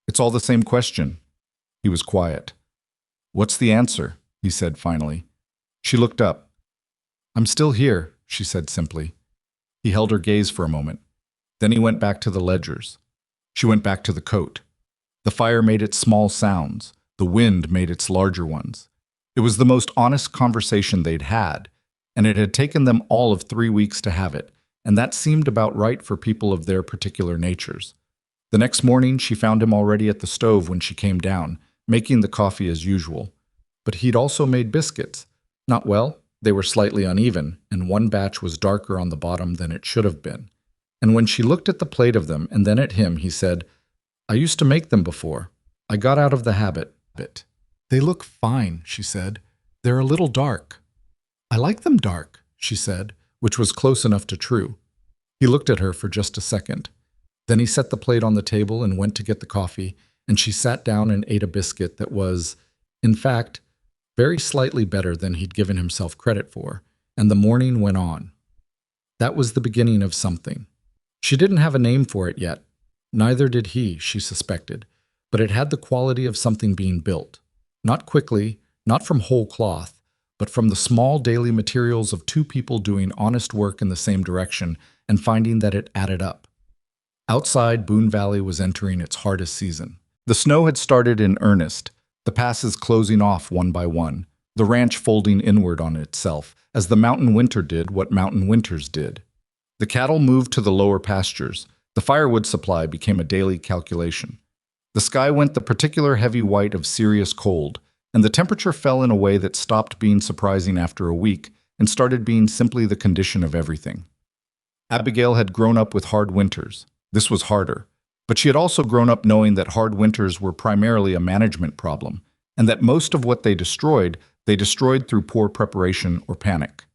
"It's all the same question." He was quiet. "What's the answer?" he said finally. She looked up. "I'm still here," she said simply. He held her gaze for a moment. Then he went back to the ledgers. She went back to the coat. The fire made its small sounds. The wind made its larger ones. It was the most honest conversation they'd had, and it had taken them all of 3 weeks to have it, and that seemed about right for people of their particular natures. The next morning, she found him already at the stove when she came down, making the coffee as usual. But he'd also made biscuits. Not well, they were slightly uneven, and one batch was darker on the bottom than it should have been. And when she looked at the plate of them and then at him, he said, "I used to make them before. I got out of the habit. "They look fine," she said. "They're a little dark." "I like them dark," she said, which was close enough to true. He looked at her for just a second. Then he set the plate on the table and went to get the coffee, and she sat down and ate a biscuit that was, in fact, very slightly better than he'd given himself credit for, and the morning went on. That was the beginning of something. She didn't have a name for it yet. Neither did he, she suspected, but it had the quality of something being built. Not quickly, not from whole cloth, but from the small daily materials of two people doing honest work in the same direction and finding that it added up. Outside, Boone Valley was entering its hardest season. The snow had started in earnest, the passes closing off one by one, the ranch folding inward on itself, as the mountain winter did what mountain winters did. The cattle moved to the lower pastures. The firewood supply became a daily calculation. The sky went the particular heavy white of serious cold, and the temperature fell in a way that stopped being surprising after a week and started being simply the condition of everything. Abigail had grown up with hard winters. This was harder. But she had also grown up knowing that hard winters were primarily a management problem, and that most of what they destroyed through poor preparation or panic.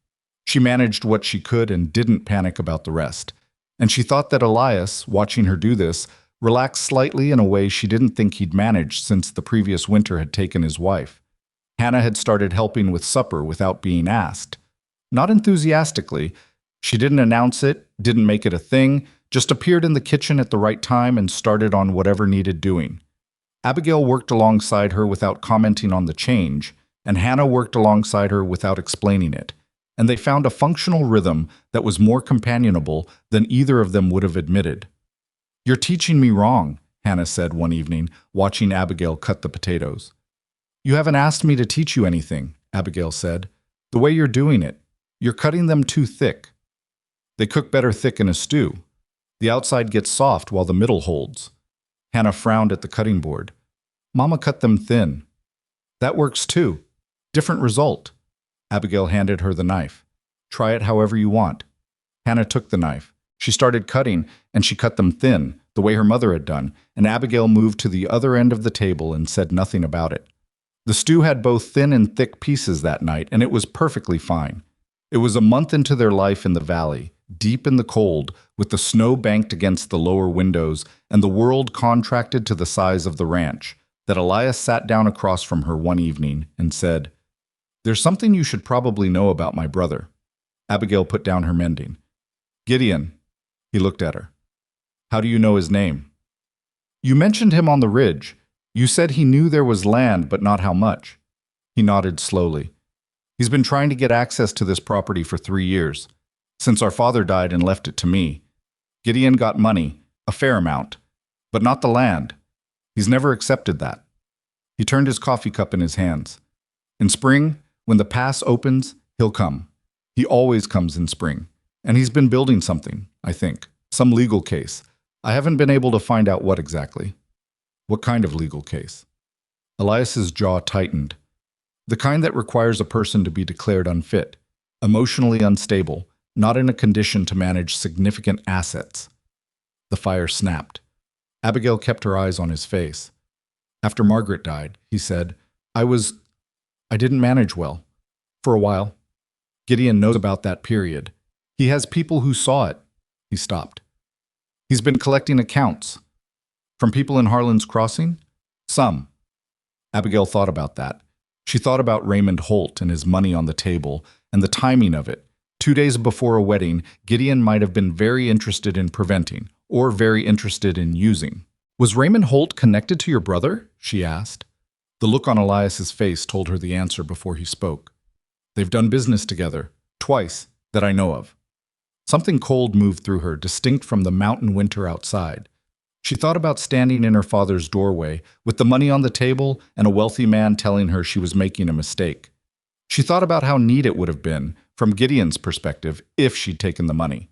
She managed what she could and didn't panic about the rest. And she thought that Elias, watching her do this, relaxed slightly in a way she didn't think he'd managed since the previous winter had taken his wife. Hannah had started helping with supper without being asked. Not enthusiastically. She didn't announce it, didn't make it a thing, just appeared in the kitchen at the right time and started on whatever needed doing. Abigail worked alongside her without commenting on the change, and Hannah worked alongside her without explaining it, and they found a functional rhythm that was more companionable than either of them would have admitted. "You're teaching me wrong," Hannah said one evening, watching Abigail cut the potatoes. "You haven't asked me to teach you anything," Abigail said. "The way you're doing it, you're cutting them too thick. They cook better thick in a stew. The outside gets soft while the middle holds." Hannah frowned at the cutting board. "Mama cut them thin." "That works too. Different result." Abigail handed her the knife. "Try it however you want." Hannah took the knife. She started cutting, and she cut them thin, the way her mother had done, and Abigail moved to the other end of the table and said nothing about it. The stew had both thin and thick pieces that night, and it was perfectly fine. It was a month into their life in the valley, deep in the cold, with the snow banked against the lower windows and the world contracted to the size of the ranch, that Elias sat down across from her one evening and said, "There's something you should probably know about my brother." Abigail put down her mending. "Gideon." He looked at her. "How do you know his name?" "You mentioned him on the ridge. You said he knew there was land, but not how much." He nodded slowly. "He's been trying to get access to this property for 3 years, since our father died and left it to me. Gideon got money, a fair amount, but not the land. He's never accepted that." He turned his coffee cup in his hands. "In spring, when the pass opens, he'll come. He always comes in spring. And he's been building something, I think. Some legal case. I haven't been able to find out what exactly." "What kind of legal case?" Elias's jaw tightened. "The kind that requires a person to be declared unfit, emotionally unstable, not in a condition to manage significant assets." The fire snapped. Abigail kept her eyes on his face. "After Margaret died," he said, I didn't manage well. For a while. Gideon knows about that period. He has people who saw it." He stopped. "He's been collecting accounts. From people in Harlan's Crossing? Some." Abigail thought about that. She thought about Raymond Holt and his money on the table, and the timing of it. 2 days before a wedding, Gideon might have been very interested in preventing, or very interested in using. "Was Raymond Holt connected to your brother?" she asked. The look on Elias's face told her the answer before he spoke. "They've done business together, twice, that I know of." Something cold moved through her, distinct from the mountain winter outside. She thought about standing in her father's doorway, with the money on the table and a wealthy man telling her she was making a mistake. She thought about how neat it would have been, from Gideon's perspective, if she'd taken the money.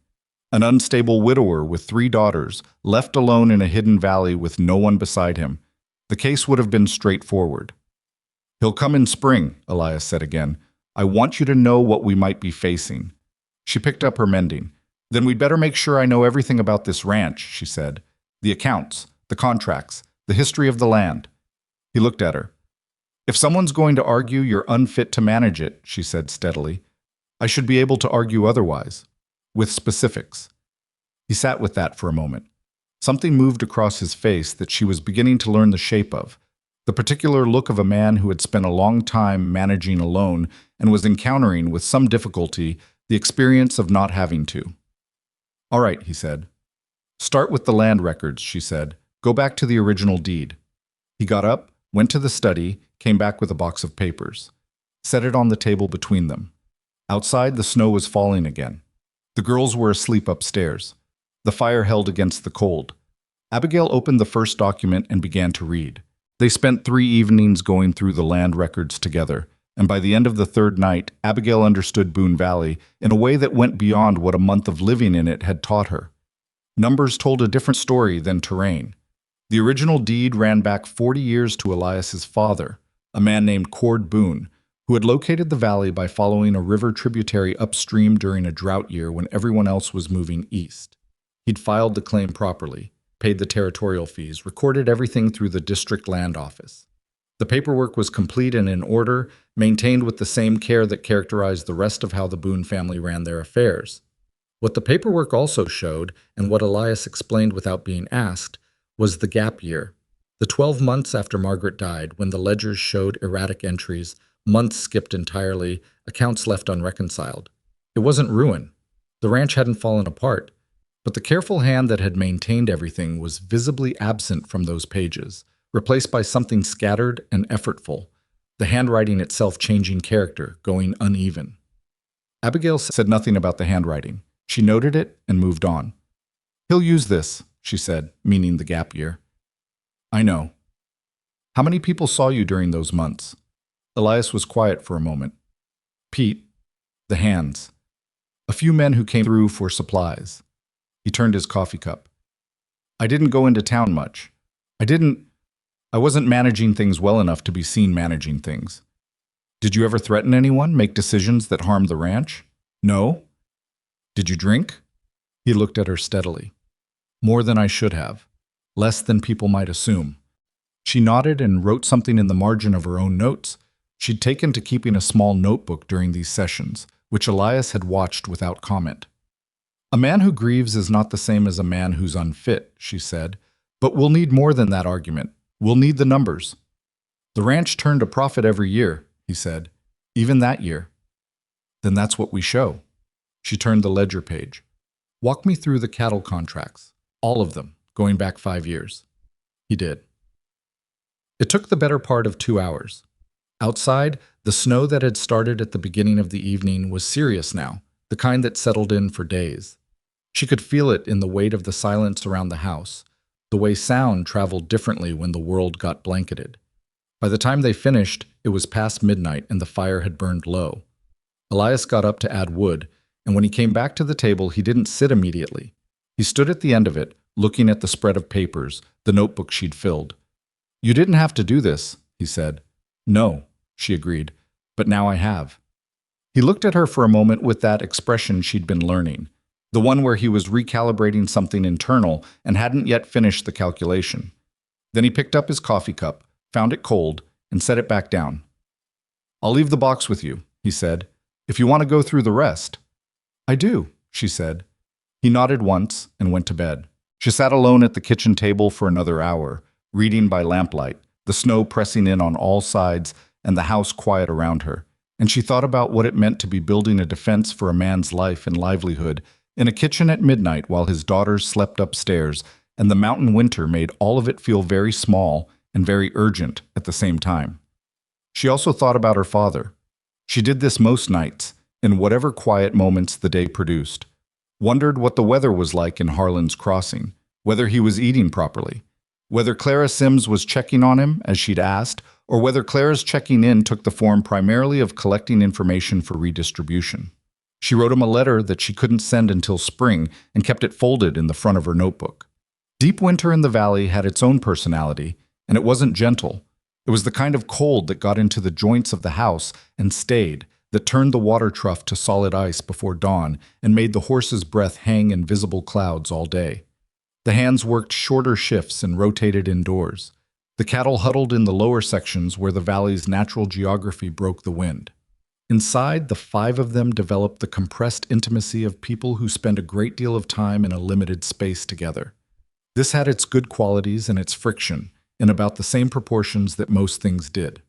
An unstable widower with 3 daughters, left alone in a hidden valley with no one beside him. The case would have been straightforward. "He'll come in spring," Elias said again. "I want you to know what we might be facing." She picked up her mending. "Then we'd better make sure I know everything about this ranch," she said. "The accounts, the contracts, the history of the land." He looked at her. "If someone's going to argue you're unfit to manage it," she said steadily, "I should be able to argue otherwise, with specifics." He sat with that for a moment. Something moved across his face that she was beginning to learn the shape of, the particular look of a man who had spent a long time managing alone and was encountering, with some difficulty, the experience of not having to. "All right," he said. "Start with the land records," she said. "Go back to the original deed." He got up, went to the study, came back with a box of papers. Set it on the table between them. Outside, the snow was falling again. The girls were asleep upstairs. The fire held against the cold. Abigail opened the first document and began to read. They spent 3 evenings going through the land records together, and by the end of the 3rd night, Abigail understood Boone Valley in a way that went beyond what a month of living in it had taught her. Numbers told a different story than terrain. The original deed ran back 40 years to Elias's father, a man named Cord Boone, who had located the valley by following a river tributary upstream during a drought year when everyone else was moving east. He'd filed the claim properly, paid the territorial fees, recorded everything through the district land office. The paperwork was complete and in order, maintained with the same care that characterized the rest of how the Boone family ran their affairs. What the paperwork also showed, and what Elias explained without being asked, was the gap year. The 12 months after Margaret died, when the ledgers showed erratic entries, months skipped entirely, accounts left unreconciled. It wasn't ruin. The ranch hadn't fallen apart. But the careful hand that had maintained everything was visibly absent from those pages, replaced by something scattered and effortful, the handwriting itself changing character, going uneven. Abigail said nothing about the handwriting. She noted it and moved on. "He'll use this," she said, meaning the gap year. "I know. How many people saw you during those months?" Elias was quiet for a moment. "Pete, the hands. A few men who came through for supplies." He turned his coffee cup. "I didn't go into town much. I wasn't managing things well enough to be seen managing things." "Did you ever threaten anyone, make decisions that harmed the ranch?" "No." "Did you drink?" He looked at her steadily. "More than I should have." less than people might assume. She nodded and wrote something in the margin of her own notes. She'd taken to keeping a small notebook during these sessions, which Elias had watched without comment. A man who grieves is not the same as a man who's unfit, she said. But we'll need more than that argument. We'll need the numbers. The ranch turned a profit every year, he said. Even that year. Then that's what we show. She turned the ledger page. Walk me through the cattle contracts. All of them, going back 5 years. He did. It took the better part of 2 hours. Outside, the snow that had started at the beginning of the evening was serious now, the kind that settled in for days. She could feel it in the weight of the silence around the house, the way sound traveled differently when the world got blanketed. By the time they finished, it was past midnight and the fire had burned low. Elias got up to add wood, and when he came back to the table, he didn't sit immediately. He stood at the end of it, looking at the spread of papers, the notebook she'd filled. You didn't have to do this, he said. No, she agreed, but now I have. He looked at her for a moment with that expression she'd been learning, the one where he was recalibrating something internal and hadn't yet finished the calculation. Then he picked up his coffee cup, found it cold, and set it back down. I'll leave the box with you, he said, if you want to go through the rest. I do, she said. He nodded once and went to bed. She sat alone at the kitchen table for another hour, reading by lamplight, the snow pressing in on all sides and the house quiet around her. And she thought about what it meant to be building a defense for a man's life and livelihood in a kitchen at midnight while his daughters slept upstairs, and the mountain winter made all of it feel very small and very urgent at the same time. She also thought about her father. She did this most nights, in whatever quiet moments the day produced. Wondered what the weather was like in Harlan's Crossing, whether he was eating properly, whether Clara Sims was checking on him, as she'd asked, or whether Clara's checking in took the form primarily of collecting information for redistribution. She wrote him a letter that she couldn't send until spring and kept it folded in the front of her notebook. Deep winter in the valley had its own personality, and it wasn't gentle. It was the kind of cold that got into the joints of the house and stayed, that turned the water trough to solid ice before dawn and made the horse's breath hang in visible clouds all day. The hands worked shorter shifts and rotated indoors. The cattle huddled in the lower sections where the valley's natural geography broke the wind. Inside, the 5 of them developed the compressed intimacy of people who spend a great deal of time in a limited space together. This had its good qualities and its friction, in about the same proportions that most things did.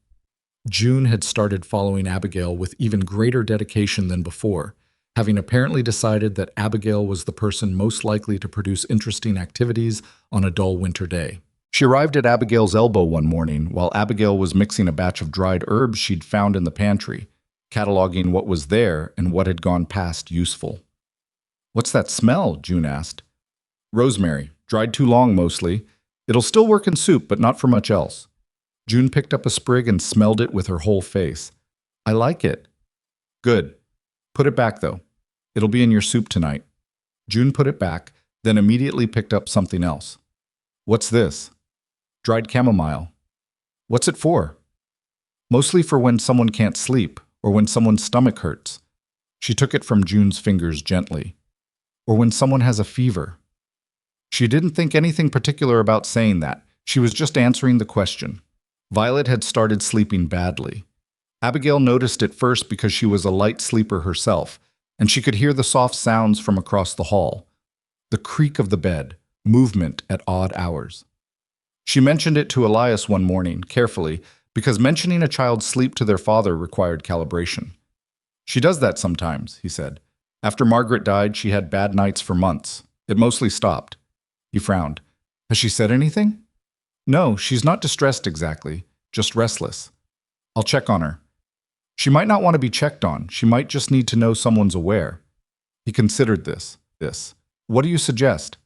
June had started following Abigail with even greater dedication than before, having apparently decided that Abigail was the person most likely to produce interesting activities on a dull winter day. She arrived at Abigail's elbow one morning while Abigail was mixing a batch of dried herbs she'd found in the pantry, cataloging what was there and what had gone past useful. What's that smell? June asked. Rosemary, dried too long mostly. It'll still work in soup, but not for much else. June picked up a sprig and smelled it with her whole face. I like it. Good. Put it back, though. It'll be in your soup tonight. June put it back, then immediately picked up something else. What's this? Dried chamomile. What's it for? Mostly for when someone can't sleep, or when someone's stomach hurts. She took it from June's fingers gently. Or when someone has a fever. She didn't think anything particular about saying that. She was just answering the question. Violet had started sleeping badly. Abigail noticed it first because she was a light sleeper herself, and she could hear the soft sounds from across the hall. The creak of the bed, movement at odd hours. She mentioned it to Elias one morning, carefully, because mentioning a child's sleep to their father required calibration. She does that sometimes, he said. After Margaret died, she had bad nights for months. It mostly stopped. He frowned. Has she said anything? No, she's not distressed exactly, just restless. I'll check on her. She might not want to be checked on. She might just need to know someone's aware. He considered this. What do you suggest?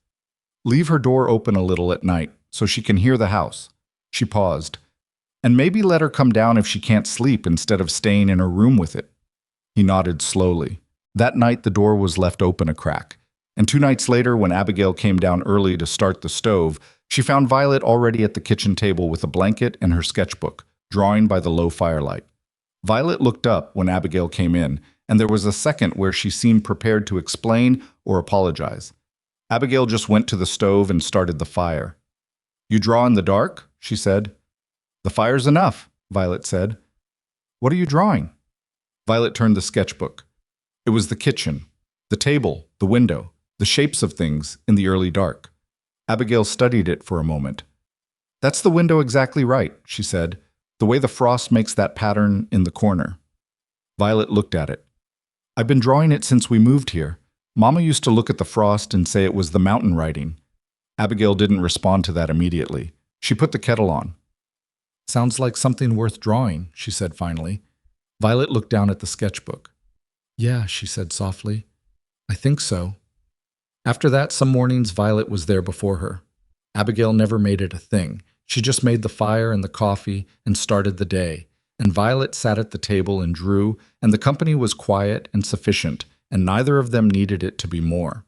Leave her door open a little at night so she can hear the house. She paused. And maybe let her come down if she can't sleep instead of staying in her room with it. He nodded slowly. That night the door was left open a crack. And 2 nights later, when Abigail came down early to start the stove, she found Violet already at the kitchen table with a blanket and her sketchbook, drawing by the low firelight. Violet looked up when Abigail came in, and there was a second where she seemed prepared to explain or apologize. Abigail just went to the stove and started the fire. You draw in the dark? She said. The fire's enough, Violet said. What are you drawing? Violet turned the sketchbook. It was the kitchen, the table, the window, the shapes of things in the early dark. Abigail studied it for a moment. That's the window exactly right, she said, the way the frost makes that pattern in the corner. Violet looked at it. I've been drawing it since we moved here. Mama used to look at the frost and say it was the mountain writing. Abigail didn't respond to that immediately. She put the kettle on. Sounds like something worth drawing, she said finally. Violet looked down at the sketchbook. Yeah, she said softly. I think so. After that, some mornings Violet was there before her. Abigail never made it a thing. She just made the fire and the coffee and started the day. And Violet sat at the table and drew, and the company was quiet and sufficient, and neither of them needed it to be more.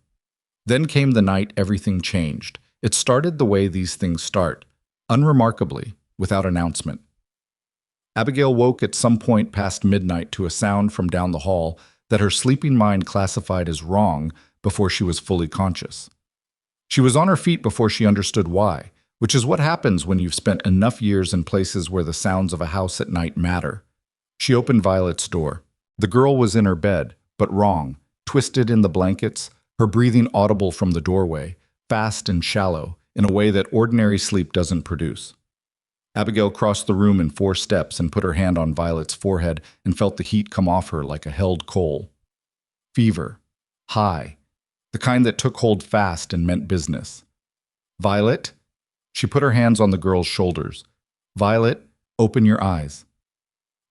Then came the night everything changed. It started the way these things start, unremarkably, without announcement. Abigail woke at some point past midnight to a sound from down the hall that her sleeping mind classified as wrong before she was fully conscious. She was on her feet before she understood why, which is what happens when you've spent enough years in places where the sounds of a house at night matter. She opened Violet's door. The girl was in her bed, but wrong, twisted in the blankets, her breathing audible from the doorway, fast and shallow, in a way that ordinary sleep doesn't produce. Abigail crossed the room in 4 steps and put her hand on Violet's forehead and felt the heat come off her like a held coal. Fever. High. The kind that took hold fast and meant business. Violet? She put her hands on the girl's shoulders. Violet, open your eyes.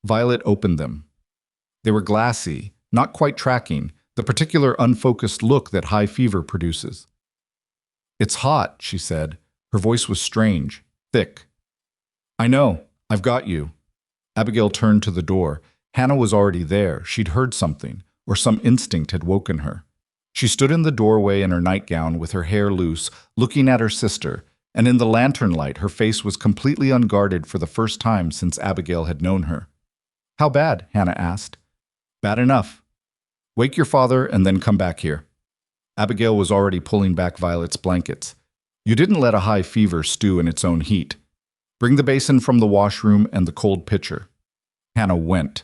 Violet opened them. They were glassy, not quite tracking, the particular unfocused look that high fever produces. It's hot, she said. Her voice was strange, thick. I know. I've got you. Abigail turned to the door. Hannah was already there. She'd heard something, or some instinct had woken her. She stood in the doorway in her nightgown with her hair loose, looking at her sister, and in the lantern light her face was completely unguarded for the first time since Abigail had known her. How bad? Hannah asked. Bad enough. Wake your father and then come back here. Abigail was already pulling back Violet's blankets. You didn't let a high fever stew in its own heat. Bring the basin from the washroom and the cold pitcher. Hannah went.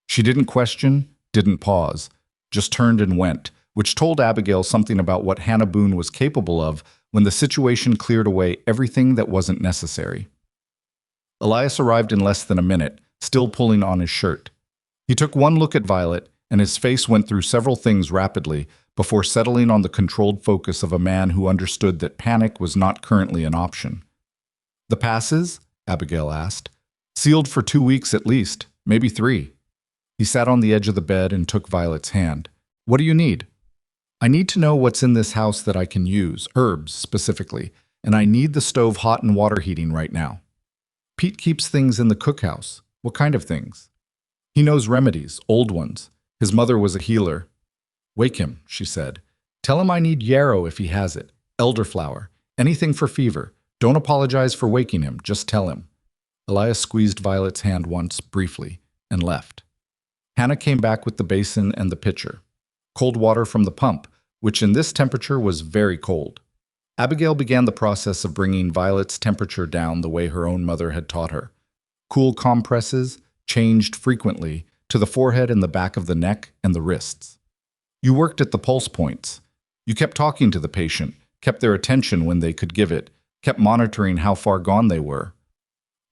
She didn't question, didn't pause, just turned and went, which told Abigail something about what Hannah Boone was capable of when the situation cleared away everything that wasn't necessary. Elias arrived in less than a minute, still pulling on his shirt. He took one look at Violet, and his face went through several things rapidly before settling on the controlled focus of a man who understood that panic was not currently an option. The passes? Abigail asked. Sealed for 2 weeks at least, maybe 3. He sat on the edge of the bed and took Violet's hand. What do you need? I need to know what's in this house that I can use, herbs specifically, and I need the stove hot and water heating right now. Pete keeps things in the cookhouse. What kind of things? He knows remedies, old ones. His mother was a healer. Wake him, she said. Tell him I need yarrow if he has it, elderflower, anything for fever. Don't apologize for waking him, just tell him. Elias squeezed Violet's hand once, briefly, and left. Hannah came back with the basin and the pitcher. Cold water from the pump, which in this temperature was very cold. Abigail began the process of bringing Violet's temperature down the way her own mother had taught her. Cool compresses, changed frequently, to the forehead and the back of the neck and the wrists. You worked at the pulse points. You kept talking to the patient, kept their attention when they could give it, kept monitoring how far gone they were.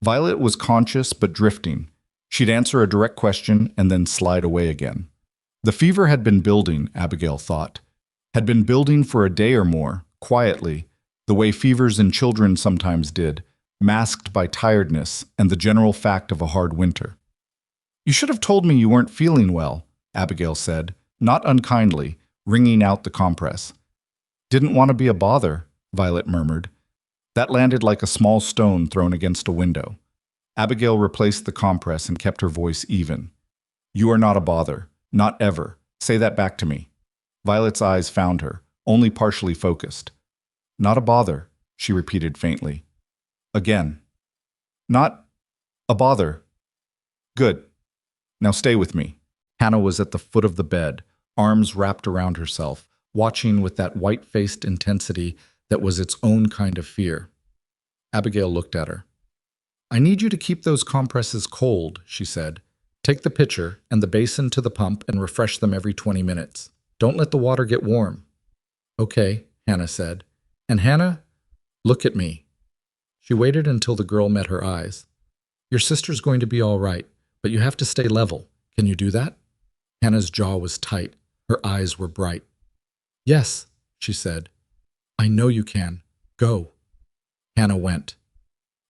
Violet was conscious but drifting. She'd answer a direct question and then slide away again. The fever had been building, Abigail thought. Had been building for a day or more, quietly, the way fevers in children sometimes did, masked by tiredness and the general fact of a hard winter. You should have told me you weren't feeling well, Abigail said, not unkindly, wringing out the compress. Didn't want to be a bother, Violet murmured. That landed like a small stone thrown against a window. Abigail replaced the compress and kept her voice even. You are not a bother. Not ever. Say that back to me. Violet's eyes found her, only partially focused. Not a bother, she repeated faintly. Again. Not a bother. Good. Now stay with me. Hannah was at the foot of the bed, arms wrapped around herself, watching with that white-faced intensity that was its own kind of fear. Abigail looked at her. I need you to keep those compresses cold, she said. Take the pitcher and the basin to the pump and refresh them every 20 minutes. Don't let the water get warm. Okay, Hannah said. And Hannah, look at me. She waited until the girl met her eyes. Your sister's going to be all right, but you have to stay level. Can you do that? Hannah's jaw was tight. Her eyes were bright. Yes, she said. I know you can. Go. Hannah went.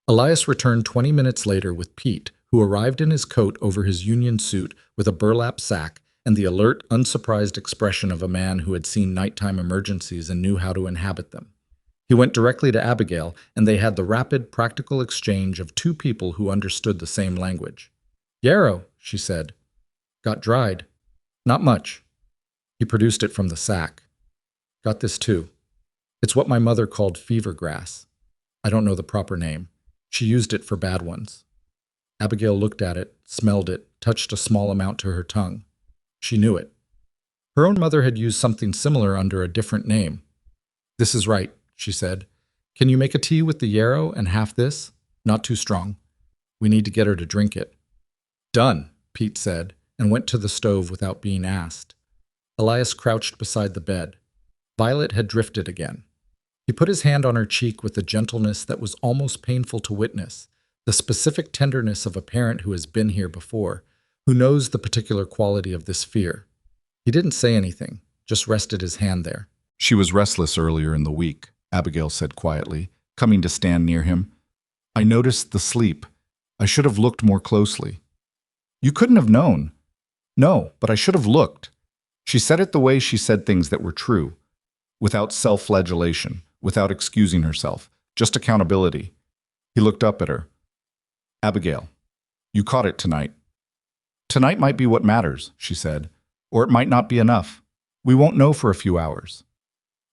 Elias returned 20 minutes later with Pete, who arrived in his coat over his union suit with a burlap sack and the alert, unsurprised expression of a man who had seen nighttime emergencies and knew how to inhabit them. He went directly to Abigail, and they had the rapid, practical exchange of two people who understood the same language. Yarrow, she said. Got dried. Not much. He produced it from the sack. Got this too. It's what my mother called fever grass. I don't know the proper name. She used it for bad ones. Abigail looked at it, smelled it, touched a small amount to her tongue. She knew it. Her own mother had used something similar under a different name. This is right, she said. Can you make a tea with the yarrow and half this? Not too strong. We need to get her to drink it. Done, Pete said, and went to the stove without being asked. Elias crouched beside the bed. Violet had drifted again. He put his hand on her cheek with a gentleness that was almost painful to witness, the specific tenderness of a parent who has been here before, who knows the particular quality of this fear. He didn't say anything, just rested his hand there. She was restless earlier in the week, Abigail said quietly, coming to stand near him. I noticed the sleep. I should have looked more closely. You couldn't have known. No, but I should have looked. She said it the way she said things that were true, without self-flagellation, without excusing herself, just accountability. He looked up at her. Abigail, you caught it tonight. Tonight might be what matters, she said, or it might not be enough. We won't know for a few hours.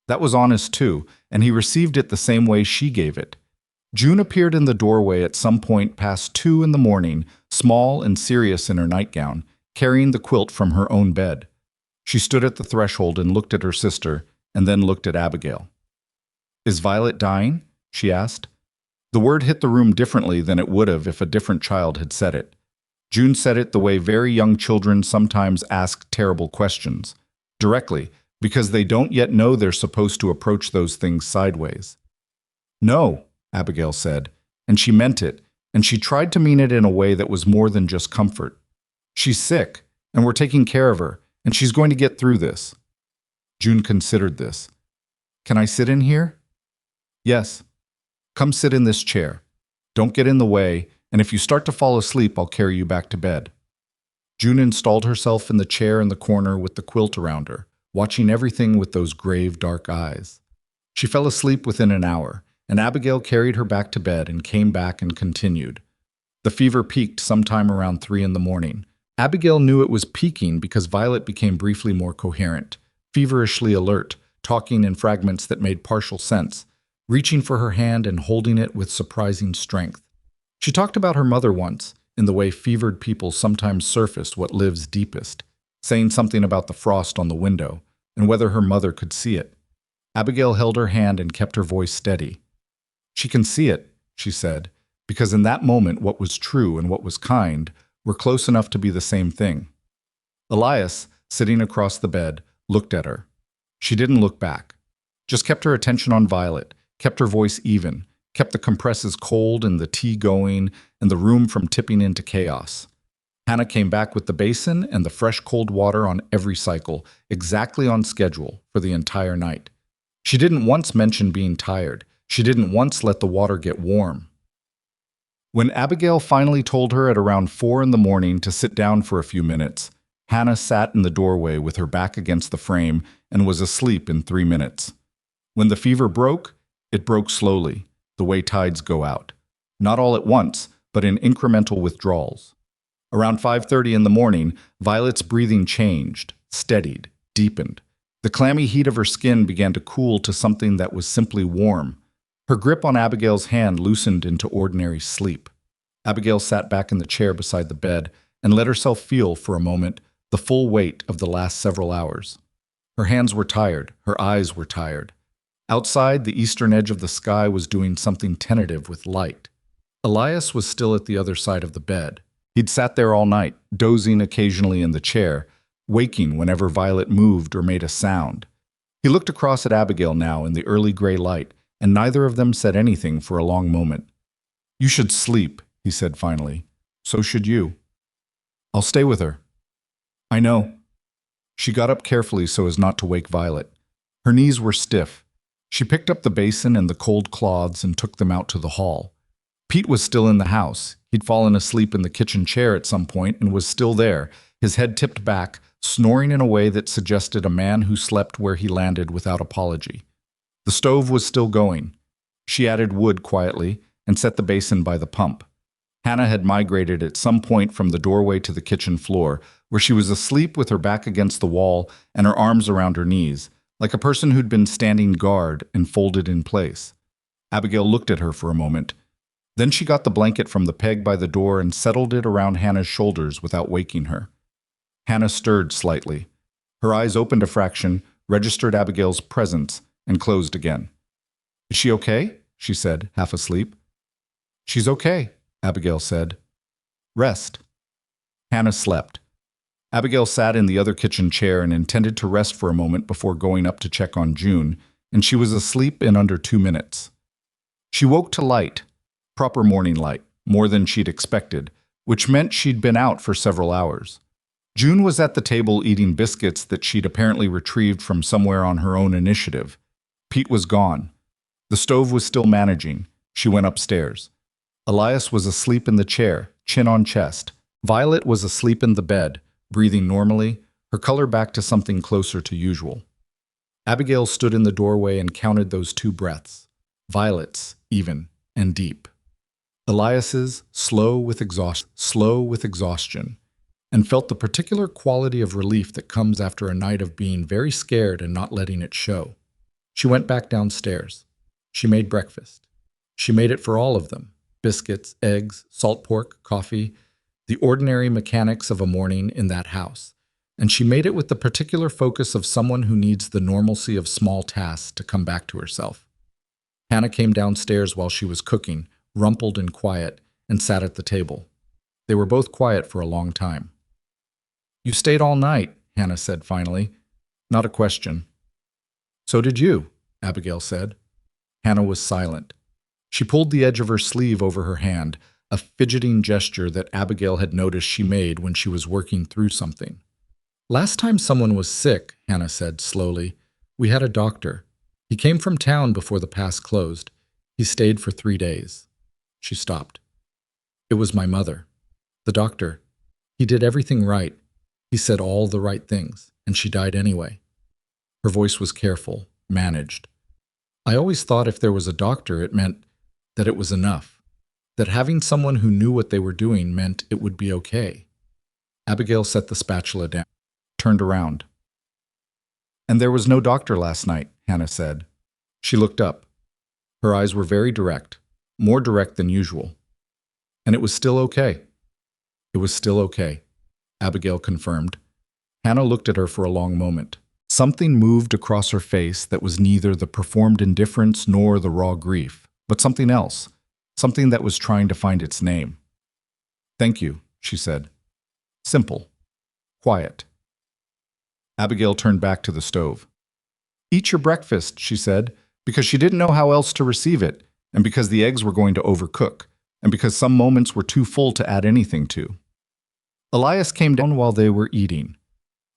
That was honest too, and he received it the same way she gave it. June appeared in the doorway at some point past 2 in the morning, small and serious in her nightgown, carrying the quilt from her own bed. She stood at the threshold and looked at her sister, and then looked at Abigail. Is Violet dying? She asked. The word hit the room differently than it would have if a different child had said it. June said it the way very young children sometimes ask terrible questions, directly, because they don't yet know they're supposed to approach those things sideways. No, Abigail said, and she meant it, and she tried to mean it in a way that was more than just comfort. She's sick, and we're taking care of her, and she's going to get through this. June considered this. Can I sit in here? Yes. Come sit in this chair. Don't get in the way, and if you start to fall asleep, I'll carry you back to bed. June installed herself in the chair in the corner with the quilt around her, watching everything with those grave, dark eyes. She fell asleep within an hour, and Abigail carried her back to bed and came back and continued. The fever peaked sometime around 3 in the morning. Abigail knew it was peaking because Violet became briefly more coherent, feverishly alert, talking in fragments that made partial sense, reaching for her hand and holding it with surprising strength. She talked about her mother once, in the way fevered people sometimes surfaced what lives deepest, saying something about the frost on the window, and whether her mother could see it. Abigail held her hand and kept her voice steady. She can see it, she said, because in that moment what was true and what was kind were close enough to be the same thing. Elias, sitting across the bed, looked at her. She didn't look back, just kept her attention on Violet, kept her voice even, kept the compresses cold and the tea going and the room from tipping into chaos. Hannah came back with the basin and the fresh cold water on every cycle, exactly on schedule for the entire night. She didn't once mention being tired. She didn't once let the water get warm. When Abigail finally told her at around 4 in the morning to sit down for a few minutes, Hannah sat in the doorway with her back against the frame and was asleep in 3 minutes. When the fever broke, it broke slowly, the way tides go out. Not all at once, but in incremental withdrawals. Around 5:30 in the morning, Violet's breathing changed, steadied, deepened. The clammy heat of her skin began to cool to something that was simply warm. Her grip on Abigail's hand loosened into ordinary sleep. Abigail sat back in the chair beside the bed and let herself feel, for a moment, the full weight of the last several hours. Her hands were tired, her eyes were tired. Outside, the eastern edge of the sky was doing something tentative with light. Elias was still at the other side of the bed. He'd sat there all night, dozing occasionally in the chair, waking whenever Violet moved or made a sound. He looked across at Abigail now in the early gray light, and neither of them said anything for a long moment. "You should sleep," he said finally. "So should you." "I'll stay with her." "I know." She got up carefully so as not to wake Violet. Her knees were stiff. She picked up the basin and the cold cloths and took them out to the hall. Pete was still in the house. He'd fallen asleep in the kitchen chair at some point and was still there, his head tipped back, snoring in a way that suggested a man who slept where he landed without apology. The stove was still going. She added wood quietly and set the basin by the pump. Hannah had migrated at some point from the doorway to the kitchen floor, where she was asleep with her back against the wall and her arms around her knees, like a person who'd been standing guard and folded in place. Abigail looked at her for a moment. Then she got the blanket from the peg by the door and settled it around Hannah's shoulders without waking her. Hannah stirred slightly. Her eyes opened a fraction, registered Abigail's presence, and closed again. "Is she okay?" she said, half asleep. "She's okay," Abigail said. "Rest." Hannah slept. Abigail sat in the other kitchen chair and intended to rest for a moment before going up to check on June, and she was asleep in under 2 minutes. She woke to light, proper morning light, more than she'd expected, which meant she'd been out for several hours. June was at the table eating biscuits that she'd apparently retrieved from somewhere on her own initiative. Pete was gone. The stove was still managing. She went upstairs. Elias was asleep in the chair, chin on chest. Violet was asleep in the bed, breathing normally, her color back to something closer to usual. Abigail stood in the doorway and counted those 2 breaths, Violet's, even, and deep. Elias's, slow with exhaustion, and felt the particular quality of relief that comes after a night of being very scared and not letting it show. She went back downstairs. She made breakfast. She made it for all of them. Biscuits, eggs, salt pork, coffee, the ordinary mechanics of a morning in that house. And she made it with the particular focus of someone who needs the normalcy of small tasks to come back to herself. Hannah came downstairs while she was cooking, rumpled and quiet, and sat at the table. They were both quiet for a long time. "You stayed all night," Hannah said finally. Not a question. "So did you," Abigail said. Hannah was silent. She pulled the edge of her sleeve over her hand, a fidgeting gesture that Abigail had noticed she made when she was working through something. "Last time someone was sick," Hannah said slowly, "we had a doctor. He came from town before the pass closed. He stayed for 3 days. She stopped. "It was my mother. The doctor. He did everything right. He said all the right things, and she died anyway." Her voice was careful, managed. "I always thought if there was a doctor, it meant that it was enough. That having someone who knew what they were doing meant it would be okay." Abigail set the spatula down, turned around. "And there was no doctor last night," Hannah said. She looked up. Her eyes were very direct, more direct than usual. "And it was still okay." "It was still okay," Abigail confirmed. Hannah looked at her for a long moment. Something moved across her face that was neither the performed indifference nor the raw grief, but something else, something that was trying to find its name. "Thank you," she said. Simple. Quiet. Abigail turned back to the stove. "Eat your breakfast," she said, because she didn't know how else to receive it, and because the eggs were going to overcook, and because some moments were too full to add anything to. Elias came down while they were eating.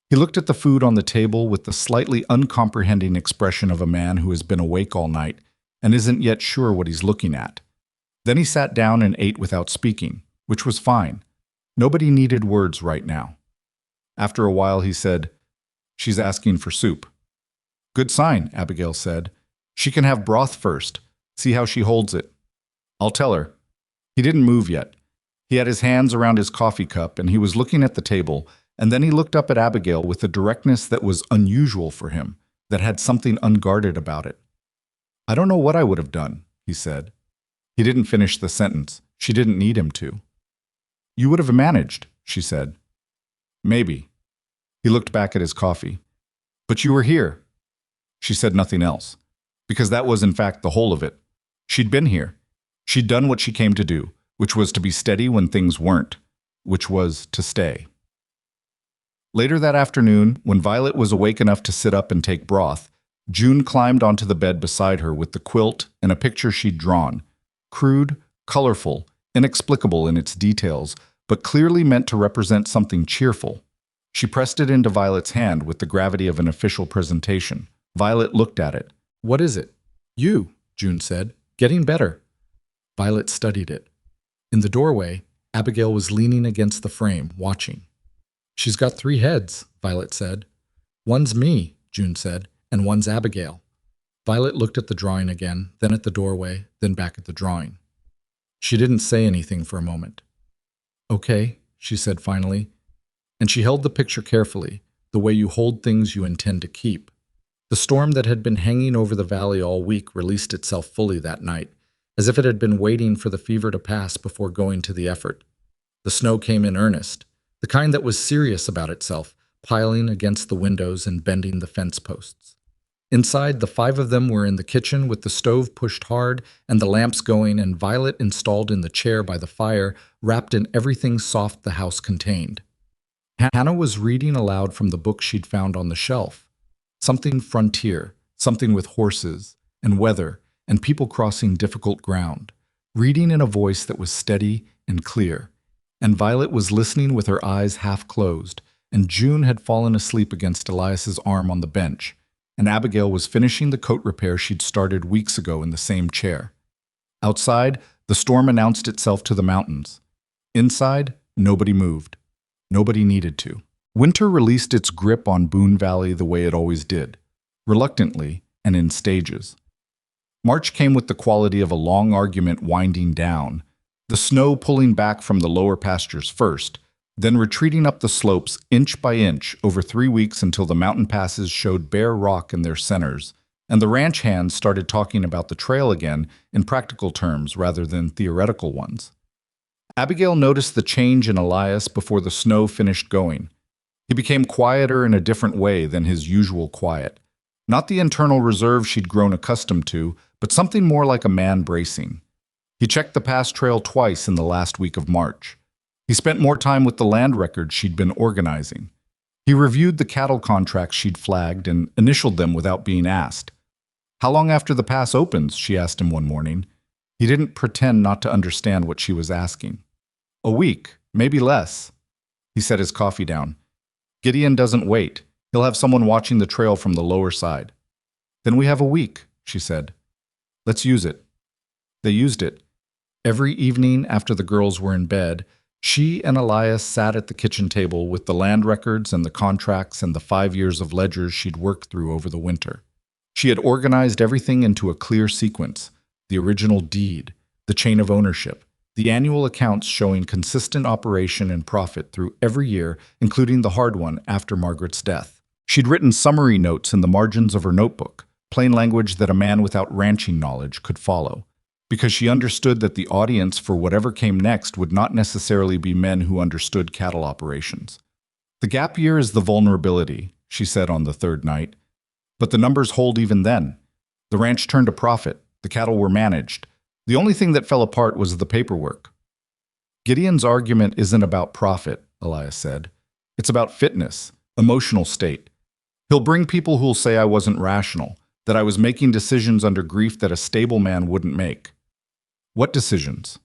He looked at the food on the table with the slightly uncomprehending expression of a man who has been awake all night and isn't yet sure what he's looking at. Then he sat down and ate without speaking, which was fine. Nobody needed words right now. After a while he said, "She's asking for soup." "Good sign," Abigail said. "She can have broth first. See how she holds it." "I'll tell her." He didn't move yet. He had his hands around his coffee cup and he was looking at the table, and then he looked up at Abigail with a directness that was unusual for him, that had something unguarded about it. "I don't know what I would have done," he said. He didn't finish the sentence. She didn't need him to. "You would have managed," she said. "Maybe." He looked back at his coffee. "But you were here." She said nothing else. because that was in fact the whole of it. She'd been here. She'd done what she came to do, which was to be steady when things weren't, which was to stay. Later that afternoon, when Violet was awake enough to sit up and take broth, June climbed onto the bed beside her with the quilt and a picture she'd drawn. Crude, colorful, inexplicable in its details, but clearly meant to represent something cheerful. She pressed it into Violet's hand with the gravity of an official presentation. Violet looked at it. "What is it?" "You," June said. "Getting better." Violet studied it. In the doorway, Abigail was leaning against the frame, watching. "She's got 3 heads," Violet said. "One's me," June said, "and one's Abigail." Violet looked at the drawing again, then at the doorway, then back at the drawing. She didn't say anything for a moment. "Okay," she said finally, and she held the picture carefully, the way you hold things you intend to keep. The storm that had been hanging over the valley all week released itself fully that night, as if it had been waiting for the fever to pass before going to the effort. The snow came in earnest, the kind that was serious about itself, piling against the windows and bending the fence posts. Inside, the 5 of them were in the kitchen with the stove pushed hard and the lamps going, and Violet installed in the chair by the fire, wrapped in everything soft the house contained. Hannah was reading aloud from the book she'd found on the shelf. Something frontier, something with horses and weather and people crossing difficult ground, reading in a voice that was steady and clear. And Violet was listening with her eyes half closed, and June had fallen asleep against Elias's arm on the bench, and Abigail was finishing the coat repair she'd started weeks ago in the same chair. Outside, the storm announced itself to the mountains. Inside, nobody moved. Nobody needed to. Winter released its grip on Boone Valley the way it always did, reluctantly and in stages. March came with the quality of a long argument winding down, the snow pulling back from the lower pastures first, then retreating up the slopes inch by inch over 3 weeks until the mountain passes showed bare rock in their centers, and the ranch hands started talking about the trail again in practical terms rather than theoretical ones. Abigail noticed the change in Elias before the snow finished going. He became quieter in a different way than his usual quiet. Not the internal reserve she'd grown accustomed to, but something more like a man bracing. He checked the pass trail twice in the last week of March. He spent more time with the land records she'd been organizing. He reviewed the cattle contracts she'd flagged and initialed them without being asked. "How long after the pass opens?" she asked him one morning. He didn't pretend not to understand what she was asking. "A week, maybe less." He set his coffee down. "Gideon doesn't wait. He'll have someone watching the trail from the lower side." "Then we have a week," she said. "Let's use it." They used it. Every evening after the girls were in bed, she and Elias sat at the kitchen table with the land records and the contracts and the 5 years of ledgers she'd worked through over the winter. She had organized everything into a clear sequence: the original deed, the chain of ownership, the annual accounts showing consistent operation and profit through every year, including the hard one after Margaret's death. She'd written summary notes in the margins of her notebook, plain language that a man without ranching knowledge could follow, because she understood that the audience for whatever came next would not necessarily be men who understood cattle operations. "The gap year is the vulnerability," she said on the 3rd night. "But the numbers hold even then. The ranch turned a profit. The cattle were managed. The only thing that fell apart was the paperwork." "Gideon's argument isn't about profit," Elias said. "It's about fitness, emotional state. He'll bring people who'll say I wasn't rational, that I was making decisions under grief that a stable man wouldn't make." "What decisions?"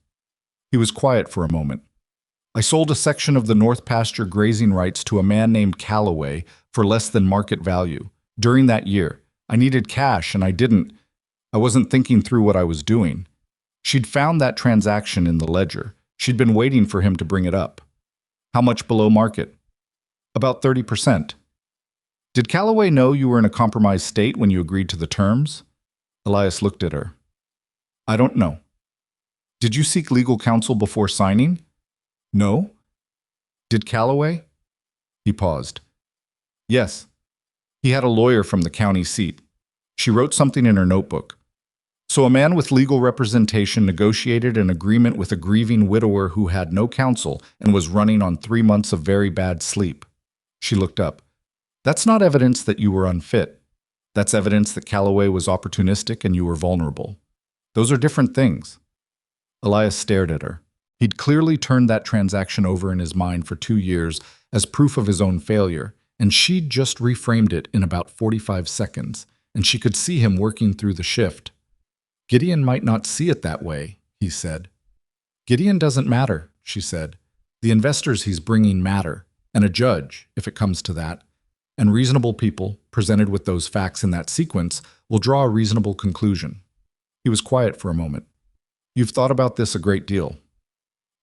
He was quiet for a moment. "I sold a section of the North Pasture grazing rights to a man named Cowboy for less than market value. During that year, I needed cash and I wasn't thinking through what I was doing. She'd found that transaction in the ledger. She'd been waiting for him to bring it up." "How much below market?" "About 30%. "Did Calloway know you were in a compromised state when you agreed to the terms?" Elias looked at her. "I don't know." "Did you seek legal counsel before signing?" "No." "Did Calloway?" He paused. "Yes. He had a lawyer from the county seat." She wrote something in her notebook. "So a man with legal representation negotiated an agreement with a grieving widower who had no counsel and was running on 3 months of very bad sleep." She looked up. "That's not evidence that you were unfit." That's evidence that Calloway was opportunistic and you were vulnerable. Those are different things. Elias stared at her. He'd clearly turned that transaction over in his mind for 2 years as proof of his own failure, and she'd just reframed it in about 45 seconds, and she could see him working through the shift. Gideon might not see it that way, he said. Gideon doesn't matter, she said. The investors he's bringing matter, and a judge, if it comes to that. And reasonable people, presented with those facts in that sequence, will draw a reasonable conclusion. He was quiet for a moment. You've thought about this a great deal.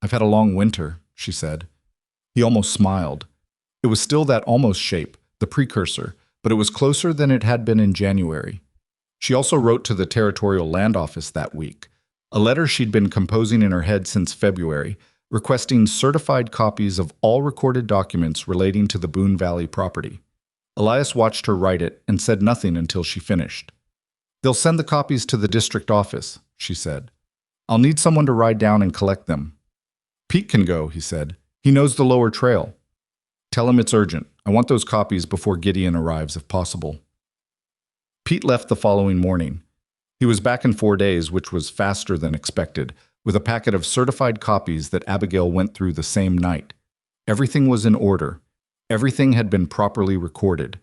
I've had a long winter, she said. He almost smiled. It was still that almost shape, the precursor, but it was closer than it had been in January. She also wrote to the Territorial Land Office that week, a letter she'd been composing in her head since February, requesting certified copies of all recorded documents relating to the Boone Valley property. Elias watched her write it and said nothing until she finished. They'll send the copies to the district office, she said. I'll need someone to ride down and collect them. Pete can go, he said. He knows the lower trail. Tell him it's urgent. I want those copies before Gideon arrives, if possible. Pete left the following morning. He was back in 4 days, which was faster than expected, with a packet of certified copies that Abigail went through the same night. Everything was in order. Everything had been properly recorded.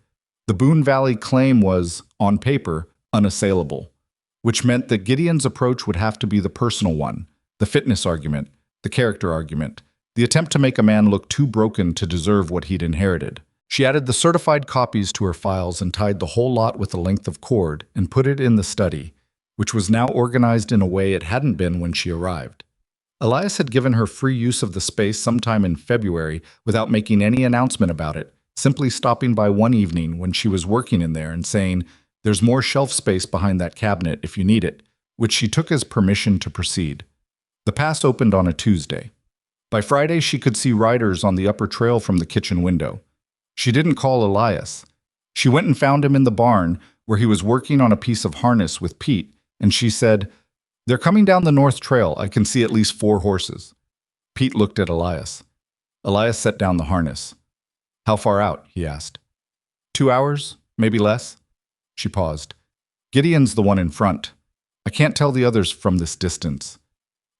The Boone Valley claim was, on paper, unassailable, which meant that Gideon's approach would have to be the personal one, the fitness argument, the character argument, the attempt to make a man look too broken to deserve what he'd inherited. She added the certified copies to her files and tied the whole lot with a length of cord and put it in the study, which was now organized in a way it hadn't been when she arrived. Elias had given her free use of the space sometime in February without making any announcement about it, simply stopping by one evening when she was working in there and saying, "There's more shelf space behind that cabinet if you need it," which she took as permission to proceed. The pass opened on a Tuesday. By Friday, she could see riders on the upper trail from the kitchen window. She didn't call Elias. She went and found him in the barn, where he was working on a piece of harness with Pete, and she said, "They're coming down the north trail. I can see at least 4 horses." Pete looked at Elias. Elias set down the harness. "How far out?" he asked. 2 hours, maybe less. She paused. "Gideon's the one in front. I can't tell the others from this distance."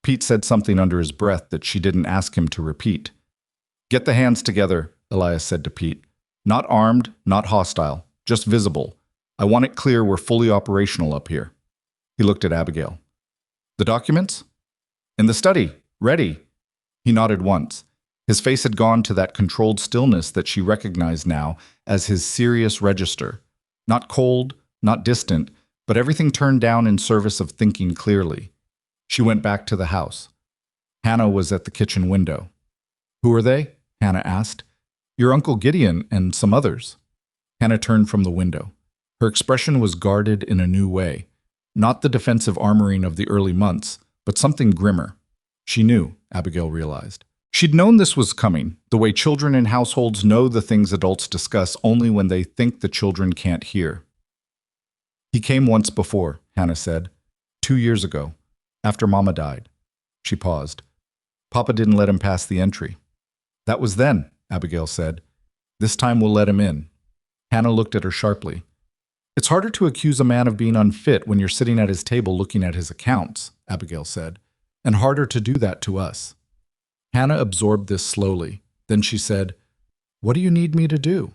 Pete said something under his breath that she didn't ask him to repeat. "Get the hands together," Elias said to Pete. "Not armed, not hostile, just visible. I want it clear we're fully operational up here." He looked at Abigail. "The documents?" "In the study. Ready." He nodded once. His face had gone to that controlled stillness that she recognized now as his serious register. Not cold, not distant, but everything turned down in service of thinking clearly. She went back to the house. Hannah was at the kitchen window. "Who are they?" Hannah asked. "Your Uncle Gideon and some others." Hannah turned from the window. Her expression was guarded in a new way. Not the defensive armoring of the early months, but something grimmer. She knew, Abigail realized. She'd known this was coming, the way children in households know the things adults discuss only when they think the children can't hear. "He came once before," Hannah said. 2 years ago, after Mama died." She paused. "Papa didn't let him pass the entry." "That was then," Abigail said. "This time we'll let him in." Hannah looked at her sharply. "It's harder to accuse a man of being unfit when you're sitting at his table looking at his accounts," Abigail said, "and harder to do that to us." Hannah absorbed this slowly. Then she said, "What do you need me to do?"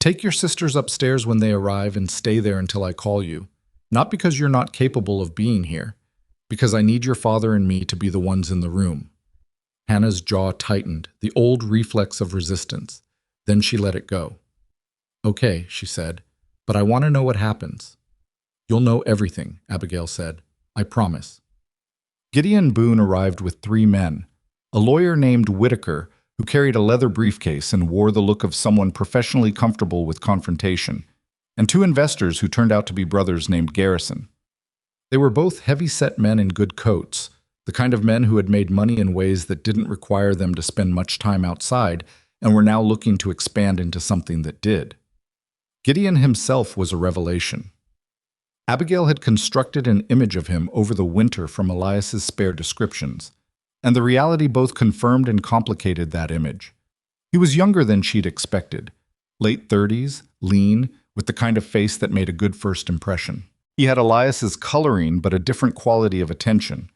"Take your sisters upstairs when they arrive and stay there until I call you. Not because you're not capable of being here, because I need your father and me to be the ones in the room." Hannah's jaw tightened, the old reflex of resistance. Then she let it go. "Okay," she said, "but I want to know what happens." "You'll know everything," Abigail said. "I promise." Gideon Boone arrived with 3 men. A lawyer named Whitaker, who carried a leather briefcase and wore the look of someone professionally comfortable with confrontation, and 2 investors who turned out to be brothers named Garrison. They were both heavy-set men in good coats, the kind of men who had made money in ways that didn't require them to spend much time outside and were now looking to expand into something that did. Gideon himself was a revelation. Abigail had constructed an image of him over the winter from Elias's spare descriptions, and the reality both confirmed and complicated that image. He was younger than she'd expected, late 30s, lean, with the kind of face that made a good first impression. He had Elias's coloring, but a different quality of attention.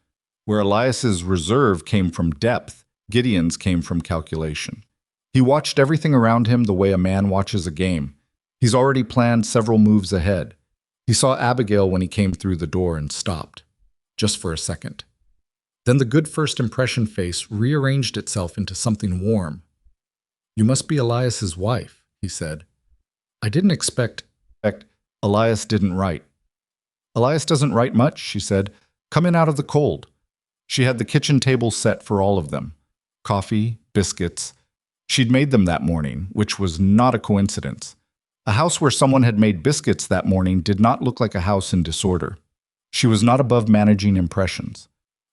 Where Elias's reserve came from depth, Gideon's came from calculation. He watched everything around him the way a man watches a game. He's already planned several moves ahead. He saw Abigail when he came through the door and stopped, just for a second. Then the good first impression face rearranged itself into something warm. "You must be Elias's wife," he said. "I didn't expect." Elias didn't write. "Elias doesn't write much," she said. "Come in out of the cold." She had the kitchen table set for all of them. Coffee, biscuits. She'd made them that morning, which was not a coincidence. A house where someone had made biscuits that morning did not look like a house in disorder. She was not above managing impressions.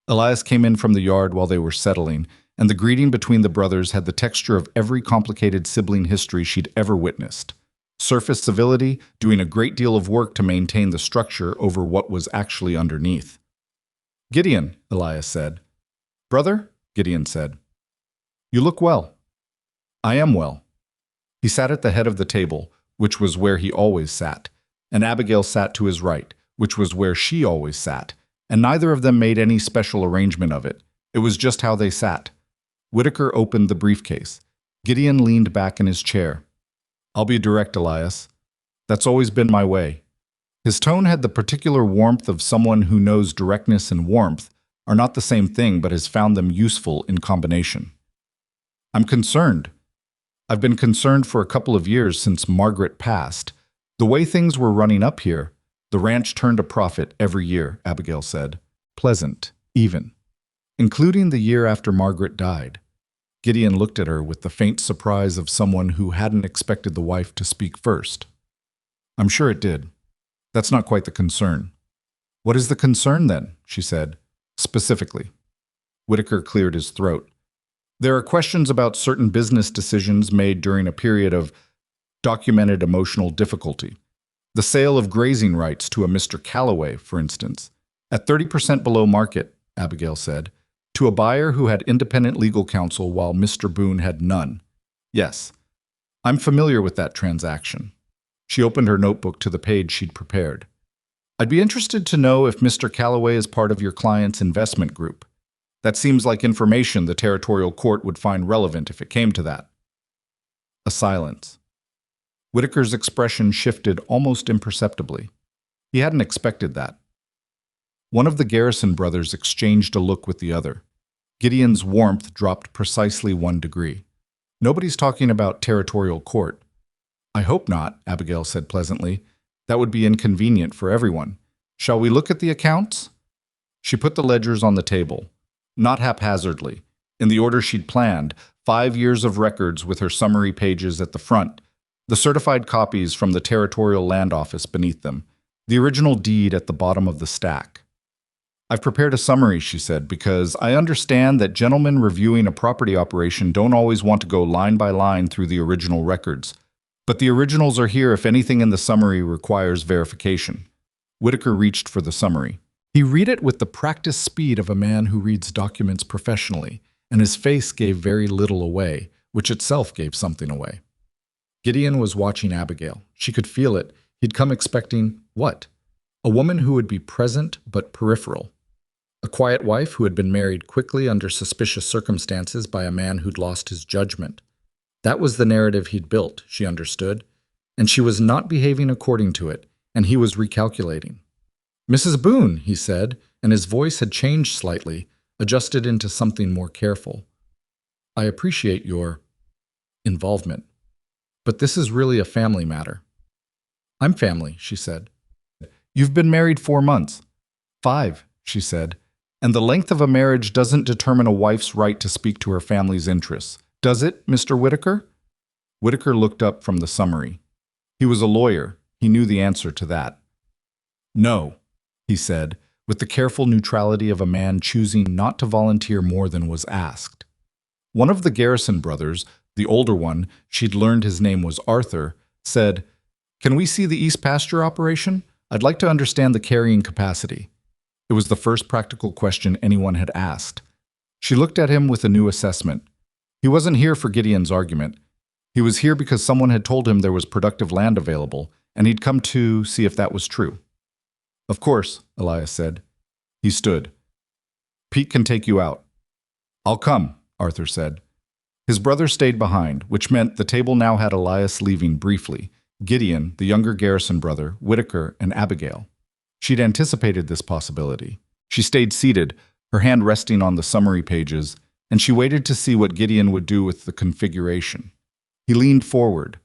Elias came in from the yard while they were settling, and the greeting between the brothers had the texture of every complicated sibling history she'd ever witnessed. Surface civility, doing a great deal of work to maintain the structure over what was actually underneath. "Gideon," Elias said. "Brother," Gideon said. "You look well." "I am well." He sat at the head of the table, which was where he always sat, and Abigail sat to his right, which was where she always sat, and neither of them made any special arrangement of it. It was just how they sat. Whitaker opened the briefcase. Gideon leaned back in his chair. "I'll be direct, Elias. That's always been my way." His tone had the particular warmth of someone who knows directness and warmth are not the same thing but has found them useful in combination. "I'm concerned. I've been concerned for a couple of years since Margaret passed. The way things were running up here, the ranch turned a profit every year," Abigail said. "Pleasant, even. Including the year after Margaret died." Gideon looked at her with the faint surprise of someone who hadn't expected the wife to speak first. "I'm sure it did. That's not quite the concern." "What is the concern then?" she said, specifically. Whitaker cleared his throat. "There are questions about certain business decisions made during a period of documented emotional difficulty. The sale of grazing rights to a Mr. Calloway, for instance, at 30% below market," Abigail said, "to a buyer who had independent legal counsel while Mr. Boone had none. Yes, I'm familiar with that transaction." She opened her notebook to the page she'd prepared. "I'd be interested to know if Mr. Calloway is part of your client's investment group. That seems like information the territorial court would find relevant if it came to that." A silence. Whitaker's expression shifted almost imperceptibly. He hadn't expected that. One of the Garrison brothers exchanged a look with the other. Gideon's warmth dropped precisely 1 degree. "Nobody's talking about territorial court." "I hope not," Abigail said pleasantly. "That would be inconvenient for everyone. Shall we look at the accounts?" She put the ledgers on the table, not haphazardly, in the order she'd planned, 5 years of records with her summary pages at the front, the certified copies from the Territorial Land Office beneath them, the original deed at the bottom of the stack. "I've prepared a summary," she said, "because I understand that gentlemen reviewing a property operation don't always want to go line by line through the original records. But the originals are here if anything in the summary requires verification." Whitaker reached for the summary. He read it with the practiced speed of a man who reads documents professionally, and his face gave very little away, which itself gave something away. Gideon was watching Abigail. She could feel it. He'd come expecting what? A woman who would be present but peripheral. A quiet wife who had been married quickly under suspicious circumstances by a man who'd lost his judgment. That was the narrative he'd built, she understood, and she was not behaving according to it, and he was recalculating. "Mrs. Boone," he said, and his voice had changed slightly, adjusted into something more careful. "I appreciate your involvement, but this is really a family matter." "I'm family," she said. "You've been married 4 months. 5, she said, "and the length of a marriage doesn't determine a wife's right to speak to her family's interests. Does it, Mr. Whitaker?" Whitaker looked up from the summary. He was a lawyer. He knew the answer to that. "No," he said, with the careful neutrality of a man choosing not to volunteer more than was asked. One of the Garrison brothers, the older one, she'd learned his name was Arthur, said, "Can we see the East Pasture operation? I'd like to understand the carrying capacity." It was the first practical question anyone had asked. She looked at him with a new assessment. He wasn't here for Gideon's argument. He was here because someone had told him there was productive land available, and he'd come to see if that was true. Of course, Elias said. He stood. Pete can take you out. I'll come, Arthur said. His brother stayed behind, which meant the table now had Elias leaving briefly, Gideon, the younger Garrison brother, Whitaker, and Abigail. She'd anticipated this possibility. She stayed seated, her hand resting on the summary pages, and she waited to see what Gideon would do with the configuration. He leaned forward.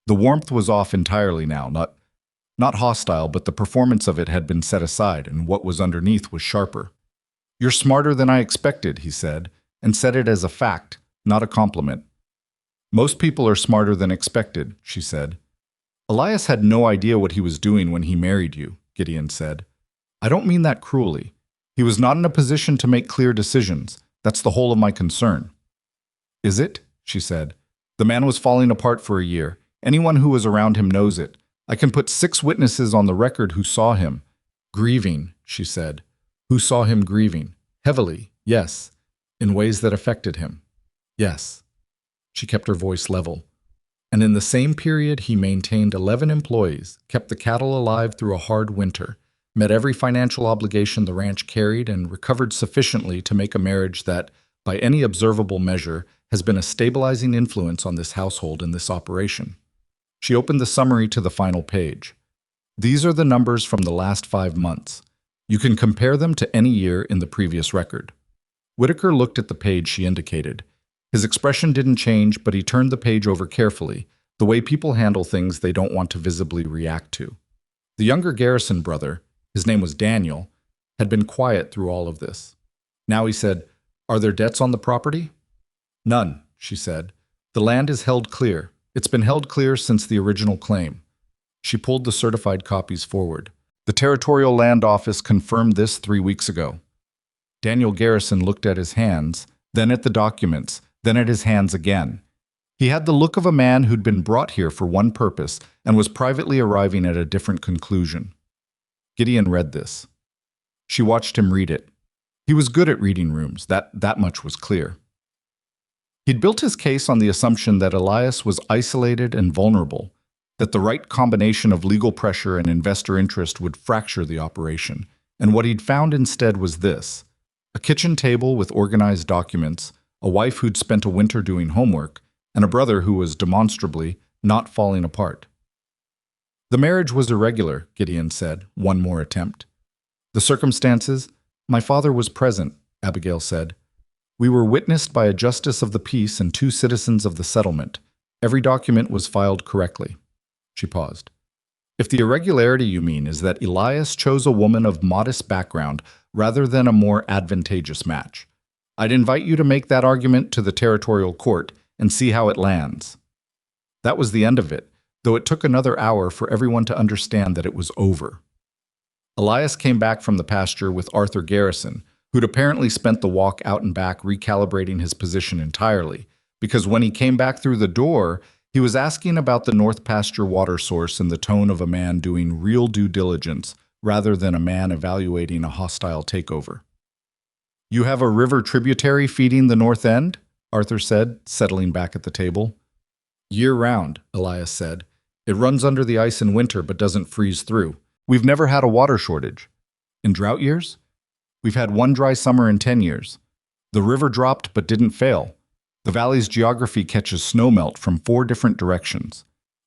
The warmth was off entirely now, not hostile, but the performance of it had been set aside, and what was underneath was sharper. You're smarter than I expected, he said, and said it as a fact, not a compliment. Most people are smarter than expected, she said. Elias had no idea what he was doing when he married you, Gideon said. I don't mean that cruelly. He was not in a position to make clear decisions. That's the whole of my concern. Is it? She said. The man was falling apart for a year. Anyone who was around him knows it. I can put 6 witnesses on the record who saw him. Grieving, she said. Who saw him grieving? Heavily, yes. In ways that affected him. Yes. She kept her voice level. And in the same period, he maintained 11 employees, kept the cattle alive through a hard winter, met every financial obligation the ranch carried, and recovered sufficiently to make a marriage that, by any observable measure, has been a stabilizing influence on this household and this operation. She opened the summary to the final page. These are the numbers from the last 5 months. You can compare them to any year in the previous record. Whitaker looked at the page she indicated. His expression didn't change, but he turned the page over carefully, the way people handle things they don't want to visibly react to. The younger Garrison brother, his name was Daniel, had been quiet through all of this. Now he said, Are there debts on the property? None, she said. The land is held clear. It's been held clear since the original claim. She pulled the certified copies forward. The Territorial Land Office confirmed this 3 weeks ago. Daniel Garrison looked at his hands, then at the documents, then at his hands again. He had the look of a man who'd been brought here for one purpose and was privately arriving at a different conclusion. Gideon read this. She watched him read it. He was good at reading rooms, that much was clear. He'd built his case on the assumption that Elias was isolated and vulnerable, that the right combination of legal pressure and investor interest would fracture the operation, and what he'd found instead was this: a kitchen table with organized documents, a wife who'd spent a winter doing homework, and a brother who was demonstrably not falling apart. The marriage was irregular, Gideon said, one more attempt. The circumstances? My father was present, Abigail said. We were witnessed by a justice of the peace and 2 citizens of the settlement. Every document was filed correctly. She paused. If the irregularity you mean is that Elias chose a woman of modest background rather than a more advantageous match, I'd invite you to make that argument to the territorial court and see how it lands. That was the end of it, though it took another hour for everyone to understand that it was over. Elias came back from the pasture with Arthur Garrison, who'd apparently spent the walk out and back recalibrating his position entirely, because when he came back through the door, he was asking about the North Pasture water source in the tone of a man doing real due diligence rather than a man evaluating a hostile takeover. You have a river tributary feeding the north end? Arthur said, settling back at the table. Year-round, Elias said. It runs under the ice in winter but doesn't freeze through. We've never had a water shortage. In drought years? We've had 1 dry summer in 10 years. The river dropped but didn't fail. The valley's geography catches snowmelt from 4 different directions.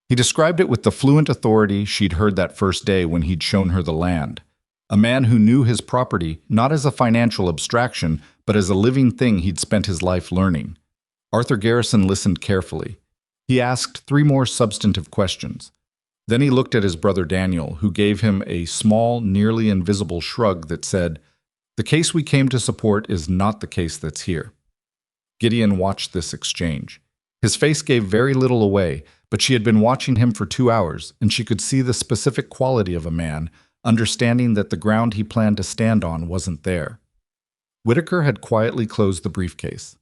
He described it with the fluent authority she'd heard that first day when he'd shown her the land. A man who knew his property not as a financial abstraction, but as a living thing he'd spent his life learning. Arthur Garrison listened carefully. He asked 3 more substantive questions. Then he looked at his brother Daniel, who gave him a small, nearly invisible shrug that said, The case we came to support is not the case that's here. Gideon watched this exchange. His face gave very little away, but she had been watching him for 2 hours, and she could see the specific quality of a man, understanding that the ground he planned to stand on wasn't there. Whitaker had quietly closed the briefcase.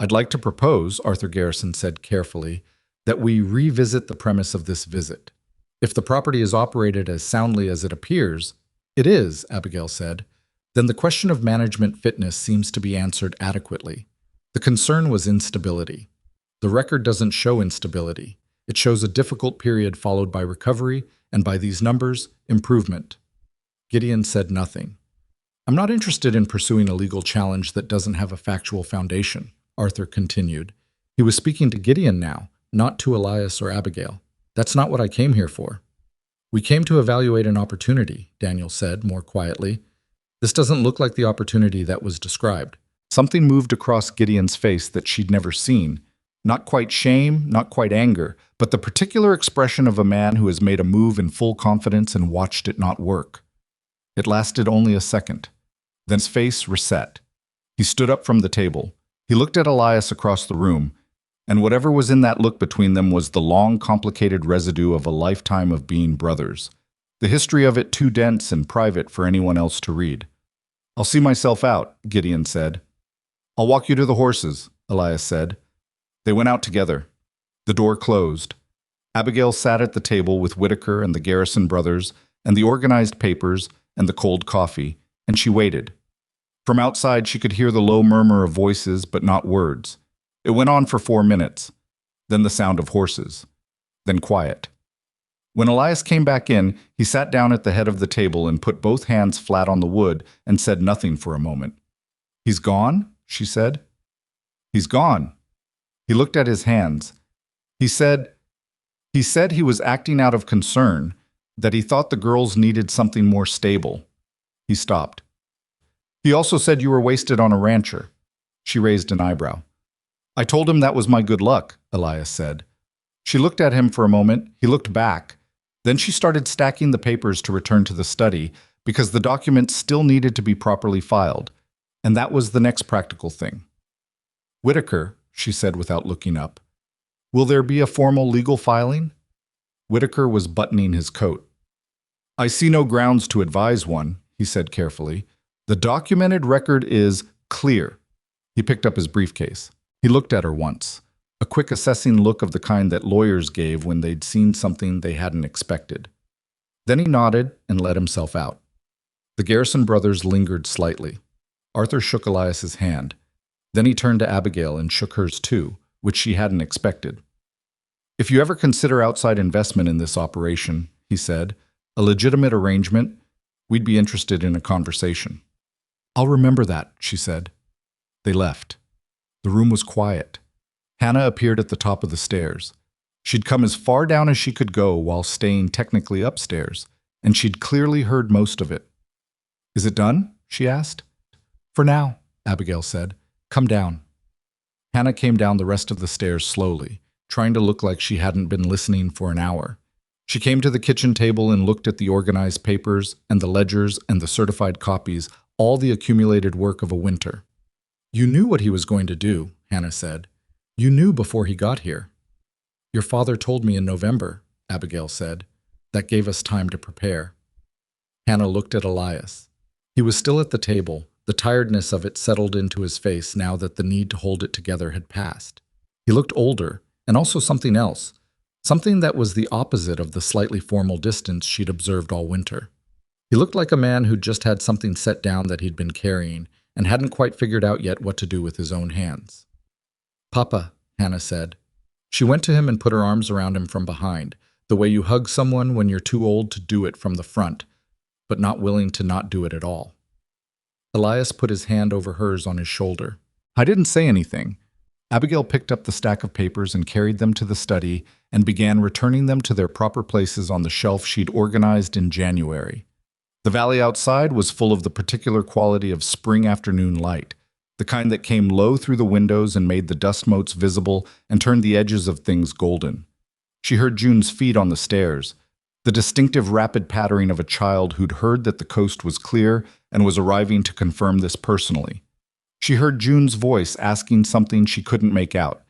I'd like to propose, Arthur Garrison said carefully, that we revisit the premise of this visit. If the property is operated as soundly as it appears, it is, Abigail said, then the question of management fitness seems to be answered adequately. The concern was instability. The record doesn't show instability. It shows a difficult period followed by recovery, and by these numbers, improvement. Gideon said nothing. I'm not interested in pursuing a legal challenge that doesn't have a factual foundation, Arthur continued. He was speaking to Gideon now, not to Elias or Abigail. That's not what I came here for. We came to evaluate an opportunity, Daniel said more quietly. This doesn't look like the opportunity that was described. Something moved across Gideon's face that she'd never seen. Not quite shame, not quite anger, but the particular expression of a man who has made a move in full confidence and watched it not work. It lasted only a second. Then his face reset. He stood up from the table. He looked at Elias across the room, and whatever was in that look between them was the long, complicated residue of a lifetime of being brothers. The history of it too dense and private for anyone else to read. I'll see myself out, Gideon said. I'll walk you to the horses, Elias said. They went out together. The door closed. Abigail sat at the table with Whitaker and the Garrison brothers and the organized papers and the cold coffee, and she waited. From outside she could hear the low murmur of voices, but not words. It went on for 4 minutes. Then the sound of horses. Then quiet. When Elias came back in, he sat down at the head of the table and put both hands flat on the wood and said nothing for a moment. He's gone? She said. He's gone. He looked at his hands. He said he was acting out of concern, that he thought the girls needed something more stable. He stopped. He also said you were wasted on a rancher. She raised an eyebrow. I told him that was my good luck, Elias said. She looked at him for a moment. He looked back. Then she started stacking the papers to return to the study because the documents still needed to be properly filed, and that was the next practical thing. Whitaker, she said without looking up, will there be a formal legal filing? Whitaker was buttoning his coat. I see no grounds to advise one, he said carefully. The documented record is clear. He picked up his briefcase. He looked at her once, a quick assessing look of the kind that lawyers gave when they'd seen something they hadn't expected. Then he nodded and let himself out. The Garrison brothers lingered slightly. Arthur shook Elias's hand. Then he turned to Abigail and shook hers too, which she hadn't expected. If you ever consider outside investment in this operation, he said, a legitimate arrangement, we'd be interested in a conversation. I'll remember that, she said. They left. The room was quiet. Hannah appeared at the top of the stairs. She'd come as far down as she could go while staying technically upstairs, and she'd clearly heard most of it. Is it done? She asked. For now, Abigail said. Come down. Hannah came down the rest of the stairs slowly, trying to look like she hadn't been listening for an hour. She came to the kitchen table and looked at the organized papers and the ledgers and the certified copies, all the accumulated work of a winter. You knew what he was going to do, Hannah said. You knew before he got here. Your father told me in November, Abigail said. That gave us time to prepare. Hannah looked at Elias. He was still at the table. The tiredness of it settled into his face now that the need to hold it together had passed. He looked older, and also something else, something that was the opposite of the slightly formal distance she'd observed all winter. He looked like a man who'd just had something set down that he'd been carrying and hadn't quite figured out yet what to do with his own hands. Papa, Hannah said. She went to him and put her arms around him from behind, the way you hug someone when you're too old to do it from the front, but not willing to not do it at all. Elias put his hand over hers on his shoulder. I didn't say anything. Abigail picked up the stack of papers and carried them to the study and began returning them to their proper places on the shelf she'd organized in January. The valley outside was full of the particular quality of spring afternoon light, the kind that came low through the windows and made the dust motes visible and turned the edges of things golden. She heard June's feet on the stairs, the distinctive rapid pattering of a child who'd heard that the coast was clear and was arriving to confirm this personally. She heard June's voice asking something she couldn't make out,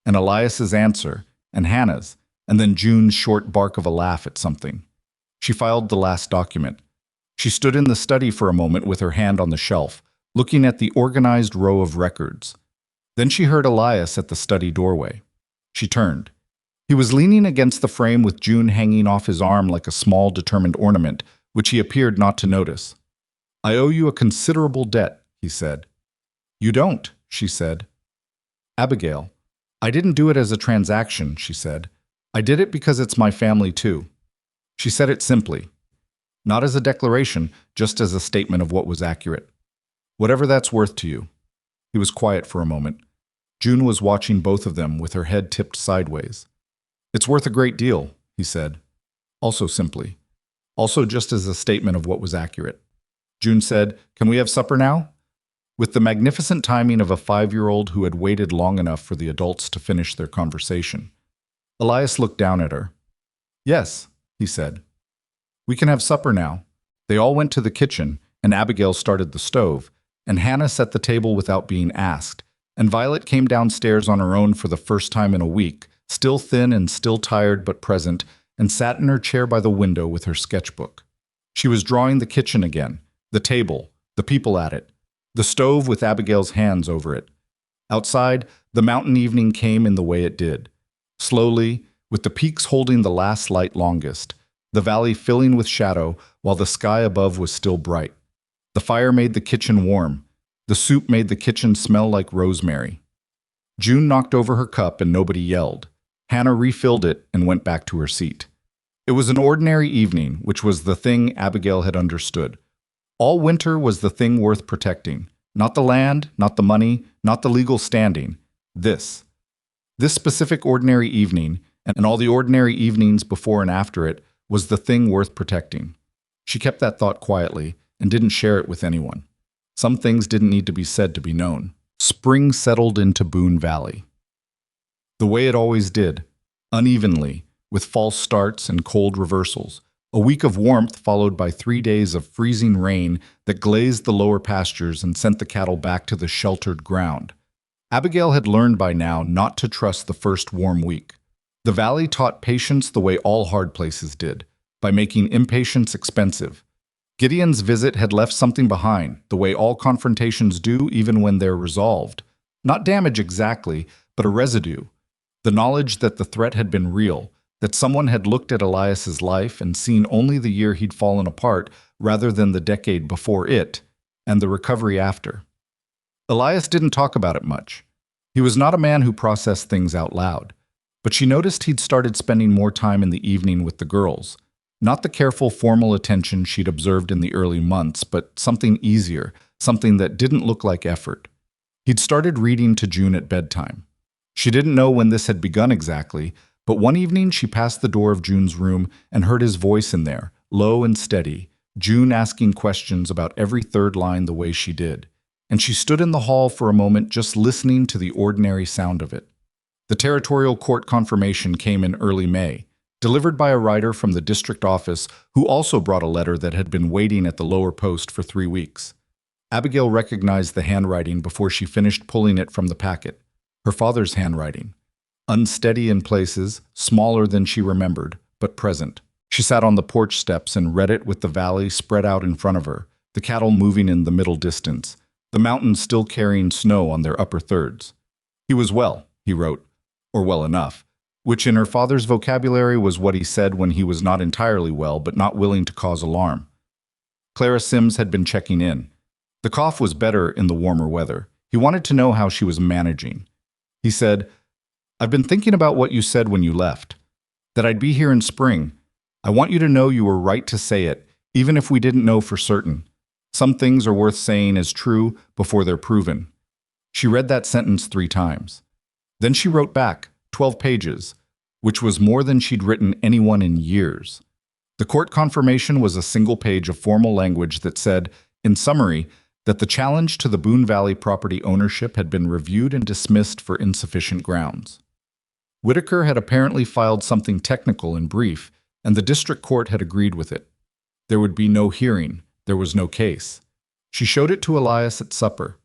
and Elias's answer, and Hannah's, and then June's short bark of a laugh at something. She filed the last document. She stood in the study for a moment with her hand on the shelf, looking at the organized row of records. Then she heard Elias at the study doorway. She turned. He was leaning against the frame with June hanging off his arm like a small, determined ornament, which he appeared not to notice. I owe you a considerable debt, he said. You don't, she said. Abigail, I didn't do it as a transaction, she said. I did it because it's my family too. She said it simply, not as a declaration, just as a statement of what was accurate. Whatever that's worth to you. He was quiet for a moment. June was watching both of them with her head tipped sideways. It's worth a great deal, he said. Also simply. Also just as a statement of what was accurate. June said, "Can we have supper now?" With the magnificent timing of a 5-year-old who had waited long enough for the adults to finish their conversation. Elias looked down at her. "Yes," he said. "We can have supper now." They all went to the kitchen, and Abigail started the stove, and Hannah set the table without being asked, and Violet came downstairs on her own for the first time in a week, still thin and still tired but present, and sat in her chair by the window with her sketchbook. She was drawing the kitchen again, the table, the people at it, the stove with Abigail's hands over it. Outside, the mountain evening came in the way it did. Slowly, with the peaks holding the last light longest, the valley filling with shadow while the sky above was still bright. The fire made the kitchen warm. The soup made the kitchen smell like rosemary. June knocked over her cup and nobody yelled. Hannah refilled it and went back to her seat. It was an ordinary evening, which was the thing Abigail had understood. All winter was the thing worth protecting. Not the land, not the money, not the legal standing. This. This specific ordinary evening, and all the ordinary evenings before and after it, was the thing worth protecting. She kept that thought quietly and didn't share it with anyone. Some things didn't need to be said to be known. Spring settled into Boone Valley. The way it always did, unevenly, with false starts and cold reversals. A week of warmth followed by 3 days of freezing rain that glazed the lower pastures and sent the cattle back to the sheltered ground. Abigail had learned by now not to trust the first warm week. The valley taught patience the way all hard places did, by making impatience expensive. Gideon's visit had left something behind, the way all confrontations do even when they're resolved. Not damage exactly, but a residue. The knowledge that the threat had been real, that someone had looked at Elias's life and seen only the year he'd fallen apart rather than the decade before it, and the recovery after. Elias didn't talk about it much. He was not a man who processed things out loud, but she noticed he'd started spending more time in the evening with the girls. Not the careful, formal attention she'd observed in the early months, but something easier, something that didn't look like effort. He'd started reading to June at bedtime. She didn't know when this had begun exactly, but one evening she passed the door of June's room and heard his voice in there, low and steady, June asking questions about every third line the way she did. And she stood in the hall for a moment just listening to the ordinary sound of it. The territorial court confirmation came in early May, delivered by a writer from the district office who also brought a letter that had been waiting at the lower post for 3 weeks. Abigail recognized the handwriting before she finished pulling it from the packet. Her father's handwriting. Unsteady in places, smaller than she remembered, but present. She sat on the porch steps and read it with the valley spread out in front of her, the cattle moving in the middle distance, the mountains still carrying snow on their upper thirds. He was well, he wrote, or well enough, which in her father's vocabulary was what he said when he was not entirely well but not willing to cause alarm. Clara Sims had been checking in. The cough was better in the warmer weather. He wanted to know how she was managing. He said, "I've been thinking about what you said when you left, that I'd be here in spring. I want you to know you were right to say it, even if we didn't know for certain. Some things are worth saying as true before they're proven." She read that sentence 3 times. Then she wrote back, 12 pages, which was more than she'd written anyone in years. The court confirmation was a single page of formal language that said, in summary, that the challenge to the Boone Valley property ownership had been reviewed and dismissed for insufficient grounds. Whitaker had apparently filed something technical and brief, and the district court had agreed with it. There would be no hearing. There was no case. She showed it to Elias at supper.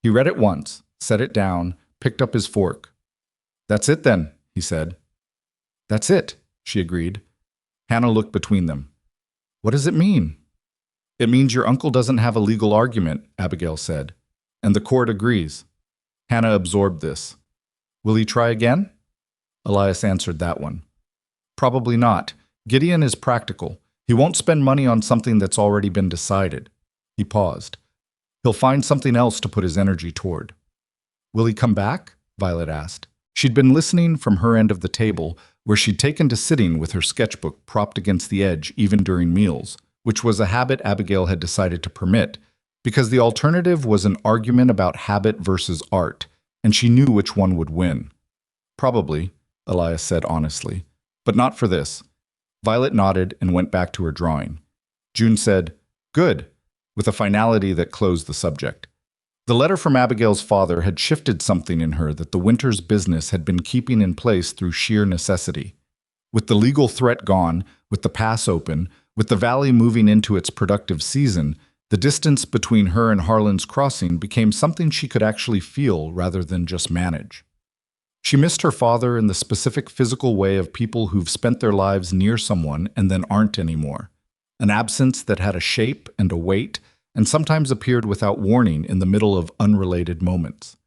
He read it once, set it down, picked up his fork. "That's it then," he said. "That's it," she agreed. Hannah looked between them. "What does it mean?" "It means your uncle doesn't have a legal argument," Abigail said, "and the court agrees." Hannah absorbed this. "Will he try again?" Elias answered that one. "Probably not. Gideon is practical. He won't spend money on something that's already been decided." He paused. "He'll find something else to put his energy toward." "Will he come back?" Violet asked. She'd been listening from her end of the table, where she'd taken to sitting with her sketchbook propped against the edge even during meals, which was a habit Abigail had decided to permit, because the alternative was an argument about habit versus art, and she knew which one would win. Probably, Elias said honestly, but not for this. Violet nodded and went back to her drawing. June said, "Good," with a finality that closed the subject. The letter from Abigail's father had shifted something in her that the winter's business had been keeping in place through sheer necessity. With the legal threat gone, with the pass open, with the valley moving into its productive season, the distance between her and Harlan's Crossing became something she could actually feel rather than just manage. She missed her father in the specific physical way of people who've spent their lives near someone and then aren't anymore. An absence that had a shape and a weight, and sometimes appeared without warning in the middle of unrelated moments.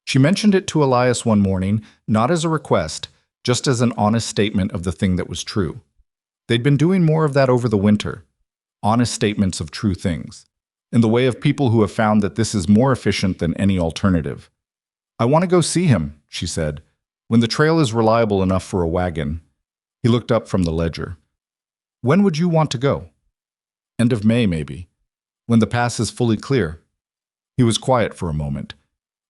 She mentioned it to Elias one morning, not as a request, just as an honest statement of the thing that was true. They'd been doing more of that over the winter. Honest statements of true things, in the way of people who have found that this is more efficient than any alternative. "I want to go see him," she said, "when the trail is reliable enough for a wagon." He looked up from the ledger. "When would you want to go?" "End of May, maybe. When the pass is fully clear." He was quiet for a moment.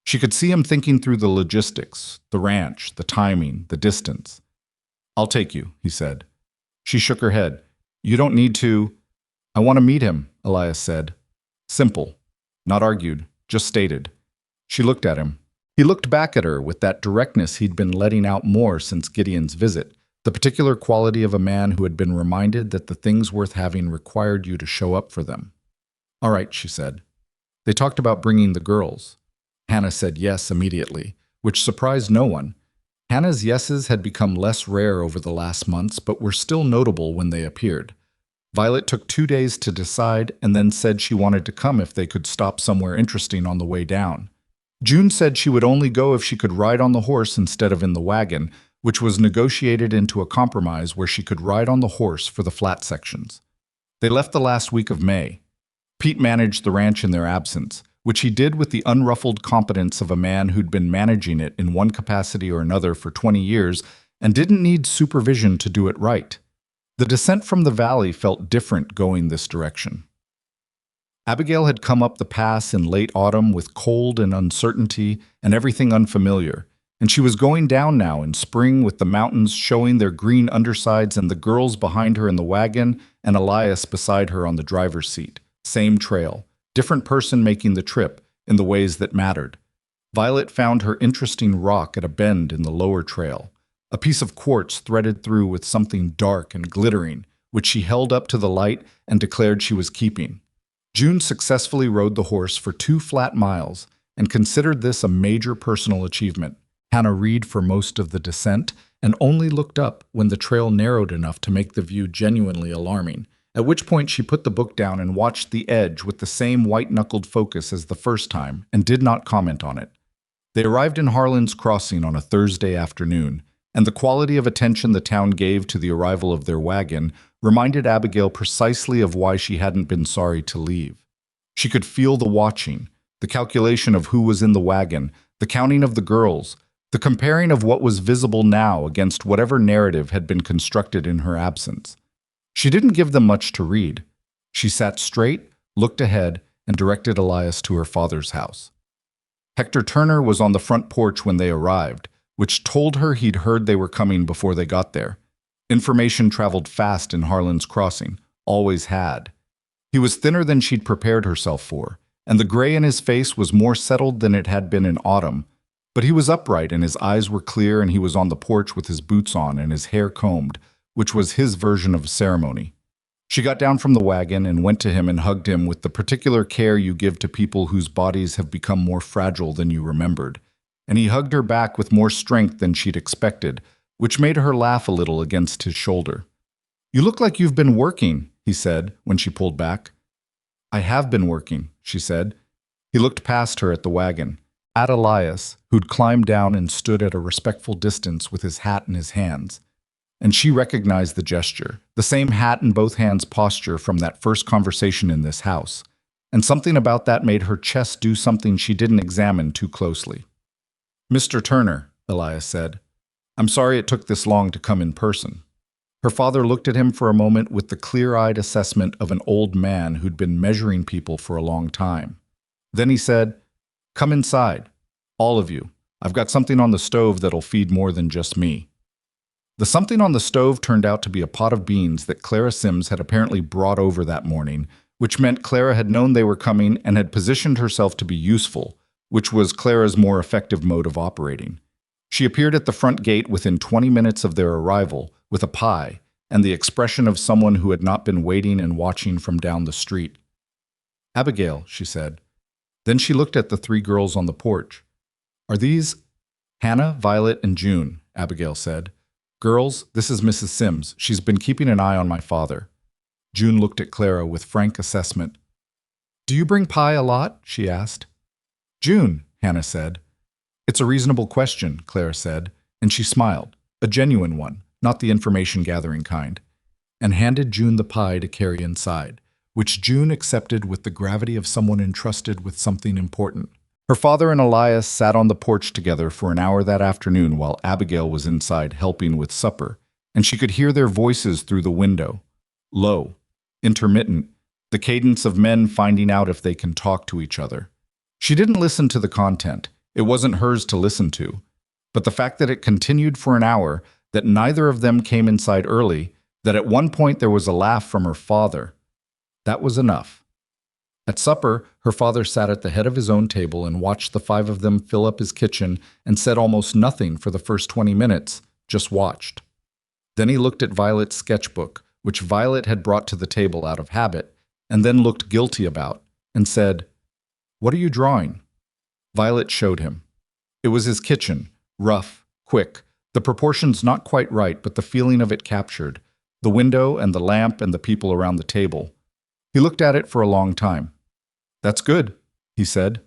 She could see him thinking through the logistics, the ranch, the timing, the distance. "I'll take you," he said. She shook her head. "You don't need to." "I want to meet him," Elias said. Simple. Not argued, just stated. She looked at him. He looked back at her with that directness he'd been letting out more since Gideon's visit, the particular quality of a man who had been reminded that the things worth having required you to show up for them. "All right," she said. They talked about bringing the girls. Hannah said yes immediately, which surprised no one. Hannah's yeses had become less rare over the last months, but were still notable when they appeared. Violet took 2 days to decide and then said she wanted to come if they could stop somewhere interesting on the way down. June said she would only go if she could ride on the horse instead of in the wagon, which was negotiated into a compromise where she could ride on the horse for the flat sections. They left the last week of May. Pete managed the ranch in their absence, which he did with the unruffled competence of a man who'd been managing it in one capacity or another for 20 years and didn't need supervision to do it right. The descent from the valley felt different going this direction. Abigail had come up the pass in late autumn with cold and uncertainty and everything unfamiliar, and she was going down now in spring with the mountains showing their green undersides and the girls behind her in the wagon and Elias beside her on the driver's seat. Same trail, different person making the trip in the ways that mattered. Violet found her interesting rock at a bend in the lower trail, a piece of quartz threaded through with something dark and glittering, which she held up to the light and declared she was keeping. June successfully rode the horse for 2 flat miles and considered this a major personal achievement. Hannah read for most of the descent and only looked up when the trail narrowed enough to make the view genuinely alarming, at which point she put the book down and watched the edge with the same white-knuckled focus as the first time and did not comment on it. They arrived in Harlan's Crossing on a Thursday afternoon, and the quality of attention the town gave to the arrival of their wagon reminded Abigail precisely of why she hadn't been sorry to leave. She could feel the watching, the calculation of who was in the wagon, the counting of the girls, the comparing of what was visible now against whatever narrative had been constructed in her absence. She didn't give them much to read. She sat straight, looked ahead, and directed Elias to her father's house. Hector Turner was on the front porch when they arrived, which told her he'd heard they were coming before they got there. Information traveled fast in Harlan's Crossing, always had. He was thinner than she'd prepared herself for, and the gray in his face was more settled than it had been in autumn, but he was upright and his eyes were clear and he was on the porch with his boots on and his hair combed, which was his version of a ceremony. She got down from the wagon and went to him and hugged him with the particular care you give to people whose bodies have become more fragile than you remembered, and he hugged her back with more strength than she'd expected, which made her laugh a little against his shoulder. "You look like you've been working," he said when she pulled back. "I have been working," she said. He looked past her at the wagon, at Elias, who'd climbed down and stood at a respectful distance with his hat in his hands. And she recognized the gesture, the same hat in both hands posture from that first conversation in this house. And something about that made her chest do something she didn't examine too closely. "Mr. Turner," Elias said. I'm sorry it took this long to come in person. Her father looked at him for a moment with the clear-eyed assessment of an old man who'd been measuring people for a long time. Then he said, "Come inside, all of you. I've got something on the stove that'll feed more than just me." The something on the stove turned out to be a pot of beans that Clara Sims had apparently brought over that morning, which meant Clara had known they were coming and had positioned herself to be useful, which was Clara's more effective mode of operating. She appeared at the front gate within 20 minutes of their arrival, with a pie, and the expression of someone who had not been waiting and watching from down the street. "Abigail," she said. Then she looked at the three girls on the porch. "Are these—" "Hannah, Violet, and June," Abigail said. "Girls, this is Mrs. Sims. She's been keeping an eye on my father." June looked at Clara with frank assessment. "Do you bring pie a lot?" she asked. "June," Hannah said. "It's a reasonable question," Clara said, and she smiled, a genuine one, not the information-gathering kind, and handed June the pie to carry inside, which June accepted with the gravity of someone entrusted with something important. Her father and Elias sat on the porch together for an hour that afternoon while Abigail was inside helping with supper, and she could hear their voices through the window. Low, intermittent, the cadence of men finding out if they can talk to each other. She didn't listen to the content. It wasn't hers to listen to. But the fact that it continued for an hour, that neither of them came inside early, that at one point there was a laugh from her father, that was enough. At supper, her father sat at the head of his own table and watched the five of them fill up his kitchen and said almost nothing for the first 20 minutes, just watched. Then he looked at Violet's sketchbook, which Violet had brought to the table out of habit, and then looked guilty about, and said, "What are you drawing?" Violet showed him. It was his kitchen, rough, quick, the proportions not quite right, but the feeling of it captured, the window and the lamp and the people around the table. He looked at it for a long time. "That's good," he said.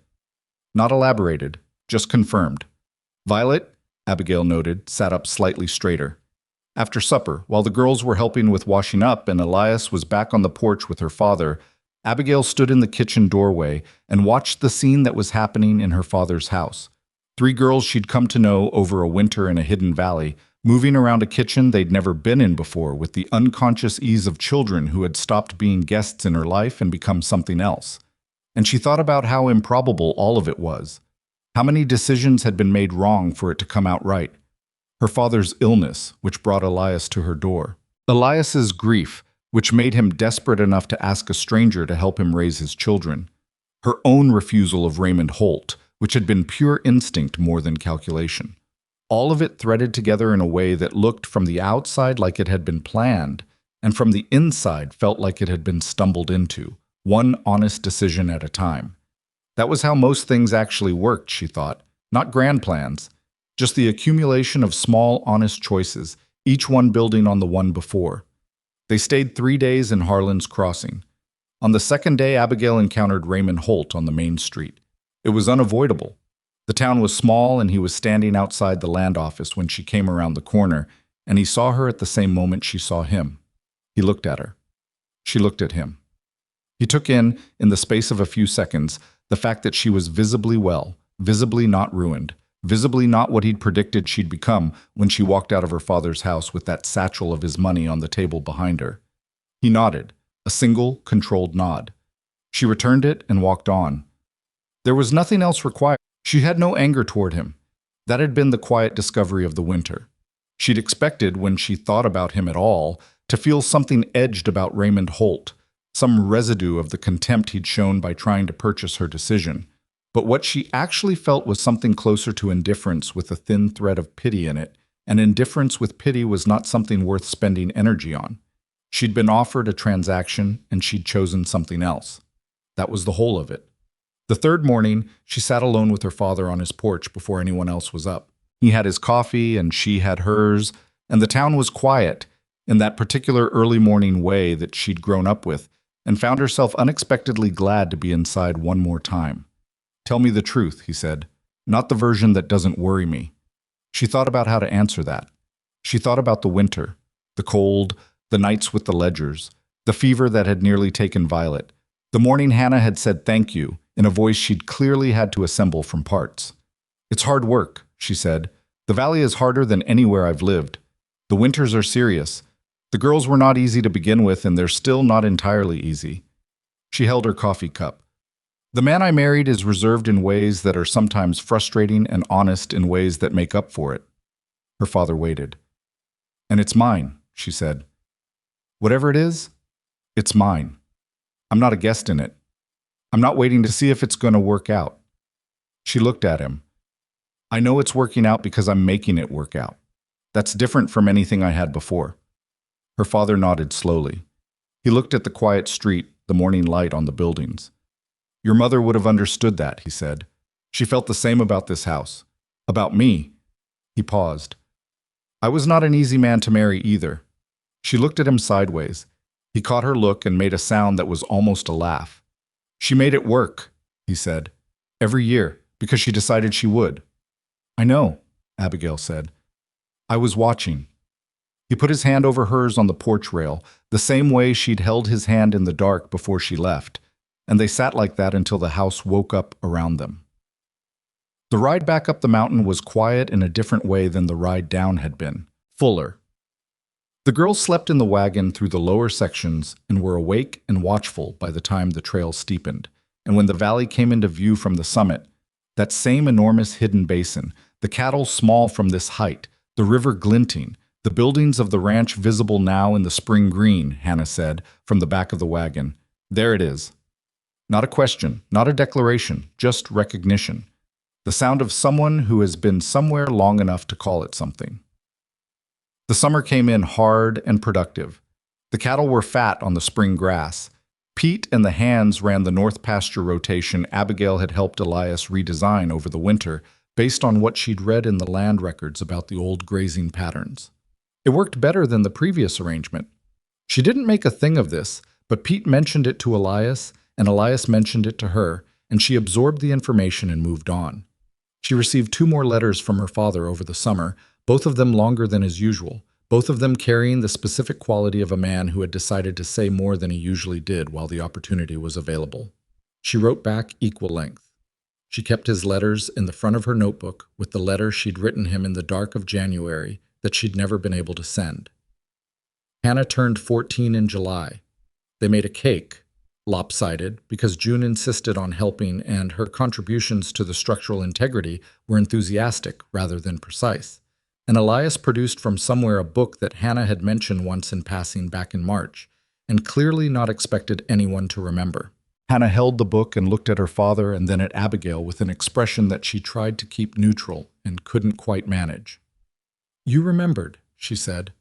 Not elaborated, just confirmed. Violet, Abigail noted, sat up slightly straighter. After supper, while the girls were helping with washing up and Elias was back on the porch with her father, Abigail stood in the kitchen doorway and watched the scene that was happening in her father's house. Three girls she'd come to know over a winter in a hidden valley, moving around a kitchen they'd never been in before with the unconscious ease of children who had stopped being guests in her life and become something else. And she thought about how improbable all of it was. How many decisions had been made wrong for it to come out right. Her father's illness, which brought Elias to her door. Elias's grief, which made him desperate enough to ask a stranger to help him raise his children. Her own refusal of Raymond Holt, which had been pure instinct more than calculation. All of it threaded together in a way that looked from the outside like it had been planned, and from the inside felt like it had been stumbled into, one honest decision at a time. That was how most things actually worked, she thought. Not grand plans, just the accumulation of small, honest choices, each one building on the one before. They stayed 3 days in Harlan's Crossing. On the second day, Abigail encountered Raymond Holt on the main street. It was unavoidable. The town was small, and he was standing outside the land office when she came around the corner, and he saw her at the same moment she saw him. He looked at her. She looked at him. He took in the space of a few seconds, the fact that she was visibly well, visibly not ruined, visibly not what he'd predicted she'd become when she walked out of her father's house with that satchel of his money on the table behind her. He nodded, a single, controlled nod. She returned it and walked on. There was nothing else required. She had no anger toward him. That had been the quiet discovery of the winter. She'd expected, when she thought about him at all, to feel something edged about Raymond Holt, some residue of the contempt he'd shown by trying to purchase her decision. But what she actually felt was something closer to indifference with a thin thread of pity in it, and indifference with pity was not something worth spending energy on. She'd been offered a transaction, and she'd chosen something else. That was the whole of it. The third morning, she sat alone with her father on his porch before anyone else was up. He had his coffee, and she had hers, and the town was quiet, in that particular early morning way that she'd grown up with, and found herself unexpectedly glad to be inside one more time. "Tell me the truth," he said, "not the version that doesn't worry me." She thought about how to answer that. She thought about the winter, the cold, the nights with the ledgers, the fever that had nearly taken Violet. The morning Hannah had said thank you, in a voice she'd clearly had to assemble from parts. "It's hard work," she said, The valley is harder than anywhere I've lived. The winters are serious. The girls were not easy to begin with, and they're still not entirely easy. She held her coffee cup. The man I married is reserved in ways that are sometimes frustrating and honest in ways that make up for it. Her father waited. And it's mine, she said. Whatever it is, it's mine. I'm not a guest in it. I'm not waiting to see if it's going to work out. She looked at him. I know it's working out because I'm making it work out. That's different from anything I had before. Her father nodded slowly. He looked at the quiet street, the morning light on the buildings. Your mother would have understood that, he said. She felt the same about this house. About me. He paused. I was not an easy man to marry either. She looked at him sideways. He caught her look and made a sound that was almost a laugh. She made it work, he said. Every year, because she decided she would. I know, Abigail said. I was watching. He put his hand over hers on the porch rail, the same way she'd held his hand in the dark before she left, and they sat like that until the house woke up around them. The ride back up the mountain was quiet in a different way than the ride down had been, fuller. The girls slept in the wagon through the lower sections and were awake and watchful by the time the trail steepened, and when the valley came into view from the summit, that same enormous hidden basin, the cattle small from this height, the river glinting, the buildings of the ranch visible now in the spring green, Hannah said, from the back of the wagon. There it is. Not a question, not a declaration, just recognition. The sound of someone who has been somewhere long enough to call it something. The summer came in hard and productive. The cattle were fat on the spring grass. Pete and the hands ran the north pasture rotation Abigail had helped Elias redesign over the winter based on what she'd read in the land records about the old grazing patterns. It worked better than the previous arrangement. She didn't make a thing of this, but Pete mentioned it to Elias, and Elias mentioned it to her, and she absorbed the information and moved on. She received 2 more letters from her father over the summer, both of them longer than is usual, both of them carrying the specific quality of a man who had decided to say more than he usually did while the opportunity was available. She wrote back equal length. She kept his letters in the front of her notebook with the letter she'd written him in the dark of January that she'd never been able to send. Hannah turned 14 in July. They made a cake, lopsided because June insisted on helping and her contributions to the structural integrity were enthusiastic rather than precise. And Elias produced from somewhere a book that Hannah had mentioned once in passing back in March, and clearly not expected anyone to remember. Hannah held the book and looked at her father and then at Abigail with an expression that she tried to keep neutral and couldn't quite manage. You remembered, she said.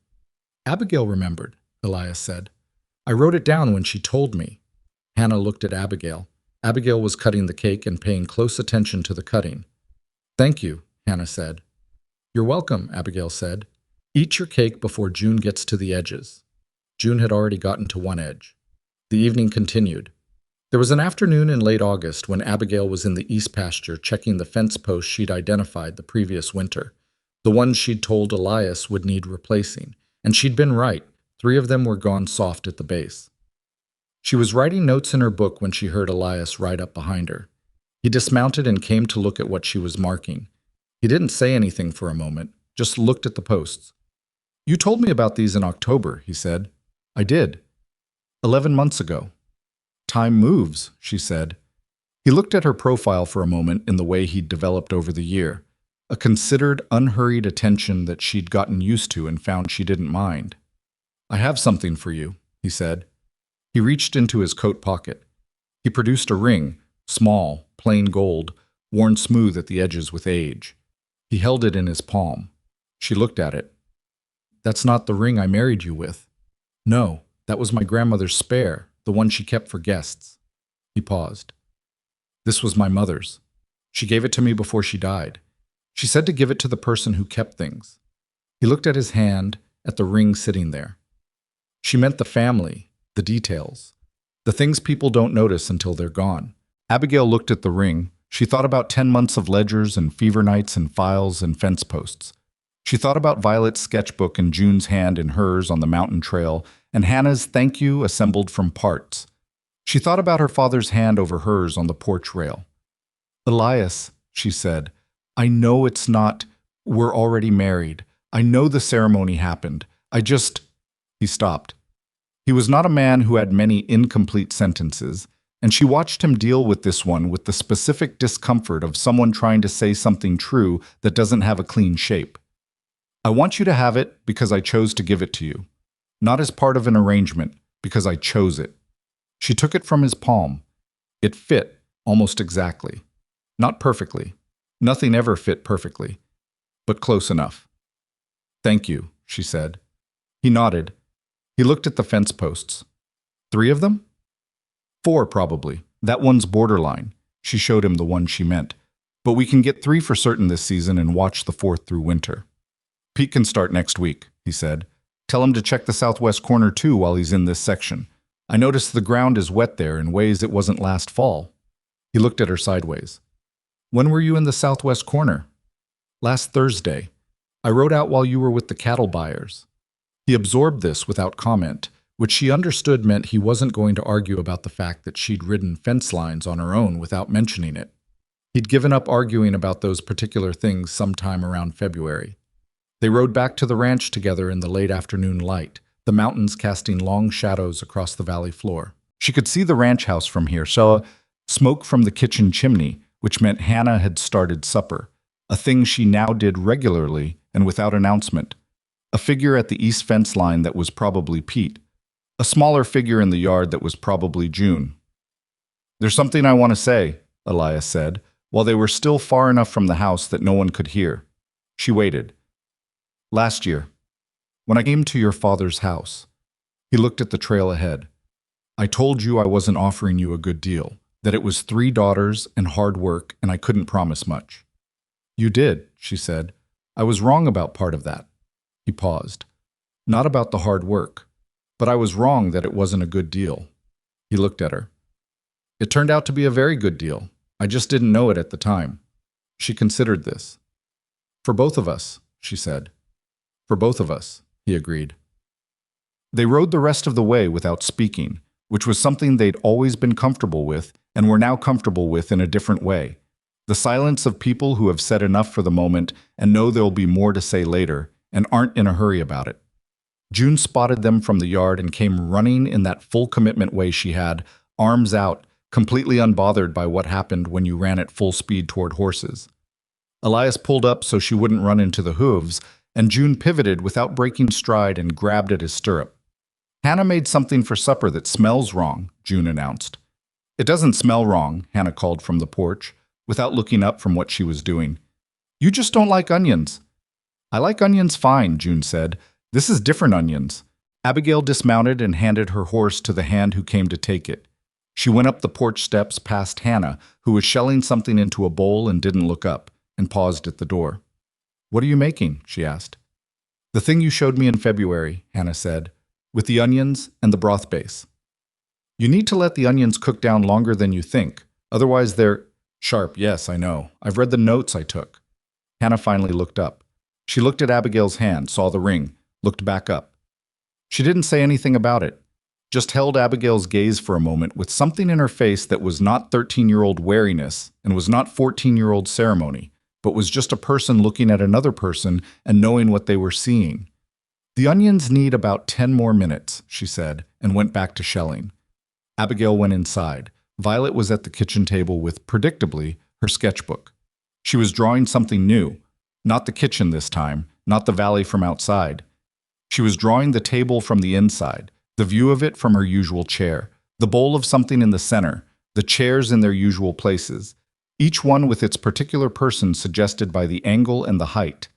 Abigail remembered, Elias said. I wrote it down when she told me. Hannah looked at Abigail. Abigail was cutting the cake and paying close attention to the cutting. Thank you, Hannah said. You're welcome, Abigail said. Eat your cake before June gets to the edges. June had already gotten to one edge. The evening continued. There was an afternoon in late August when Abigail was in the east pasture checking the fence posts she'd identified the previous winter, the ones she'd told Elias would need replacing, and she'd been right. 3 of them were gone soft at the base. She was writing notes in her book when she heard Elias ride up behind her. He dismounted and came to look at what she was marking. He didn't say anything for a moment, just looked at the posts. You told me about these in October, he said. I did. 11 months ago. Time moves, she said. He looked at her profile for a moment in the way he'd developed over the year, a considered, unhurried attention that she'd gotten used to and found she didn't mind. I have something for you, he said. He reached into his coat pocket. He produced a ring, small, plain gold, worn smooth at the edges with age. He held it in his palm. She looked at it. That's not the ring I married you with. No, that was my grandmother's spare, the one she kept for guests. He paused. This was my mother's. She gave it to me before she died. She said to give it to the person who kept things. He looked at his hand, at the ring sitting there. She meant the family, the details, the things people don't notice until they're gone. Abigail looked at the ring. She thought about 10 months of ledgers and fever nights and files and fence posts. She thought about Violet's sketchbook and June's hand in hers on the mountain trail and Hannah's thank you assembled from parts. She thought about her father's hand over hers on the porch rail. Elias, she said, I know it's not, We're already married. I know the ceremony happened. I just... He stopped. He was not a man who had many incomplete sentences, and she watched him deal with this one with the specific discomfort of someone trying to say something true that doesn't have a clean shape. I want you to have it because I chose to give it to you. Not as part of an arrangement, because I chose it. She took it from his palm. It fit, almost exactly. Not perfectly. Nothing ever fit perfectly. But close enough. Thank you, she said. He nodded. He looked at the fence posts. 3 of them? 4, probably. That one's borderline. She showed him the one she meant. But we can get 3 for certain this season and watch the 4th through winter. Pete can start next week, he said. Tell him to check the southwest corner too while he's in this section. I noticed the ground is wet there in ways it wasn't last fall. He looked at her sideways. When were you in the southwest corner? Last Thursday. I rode out while you were with the cattle buyers. He absorbed this without comment, which she understood meant he wasn't going to argue about the fact that she'd ridden fence lines on her own without mentioning it. He'd given up arguing about those particular things sometime around February. They rode back to the ranch together in the late afternoon light, the mountains casting long shadows across the valley floor. She could see the ranch house from here, saw smoke from the kitchen chimney, which meant Hannah had started supper, a thing she now did regularly and without announcement. A figure at the east fence line that was probably Pete. A smaller figure in the yard that was probably June. There's something I want to say, Elias said, while they were still far enough from the house that no one could hear. She waited. Last year, when I came to your father's house, he looked at the trail ahead. I told you I wasn't offering you a good deal, that it was 3 daughters and hard work and I couldn't promise much. You did, she said. I was wrong about part of that. He paused. Not about the hard work, but I was wrong that it wasn't a good deal. He looked at her. It turned out to be a very good deal. I just didn't know it at the time. She considered this. For both of us, she said. For both of us, he agreed. They rode the rest of the way without speaking, which was something they'd always been comfortable with and were now comfortable with in a different way. The silence of people who have said enough for the moment and know there'll be more to say later and aren't in a hurry about it. June spotted them from the yard and came running in that full commitment way she had, arms out, completely unbothered by what happened when you ran at full speed toward horses. Elias pulled up so she wouldn't run into the hooves, and June pivoted without breaking stride and grabbed at his stirrup. Hannah made something for supper that smells wrong, June announced. It doesn't smell wrong, Hannah called from the porch, without looking up from what she was doing. You just don't like onions. I like onions fine, June said. This is different onions. Abigail dismounted and handed her horse to the hand who came to take it. She went up the porch steps past Hannah, who was shelling something into a bowl and didn't look up, and paused at the door. What are you making? She asked. The thing you showed me in February, Hannah said, with the onions and the broth base. You need to let the onions cook down longer than you think, otherwise they're sharp. Yes, I know. I've read the notes I took. Hannah finally looked up. She looked at Abigail's hand, saw the ring, looked back up. She didn't say anything about it, just held Abigail's gaze for a moment with something in her face that was not 13-year-old wariness and was not 14-year-old ceremony, but was just a person looking at another person and knowing what they were seeing. The onions need about 10 more minutes, she said, and went back to shelling. Abigail went inside. Violet was at the kitchen table with, predictably, her sketchbook. She was drawing something new. Not the kitchen this time, not the valley from outside. She was drawing the table from the inside, the view of it from her usual chair, the bowl of something in the center, the chairs in their usual places, each one with its particular person suggested by the angle and the height.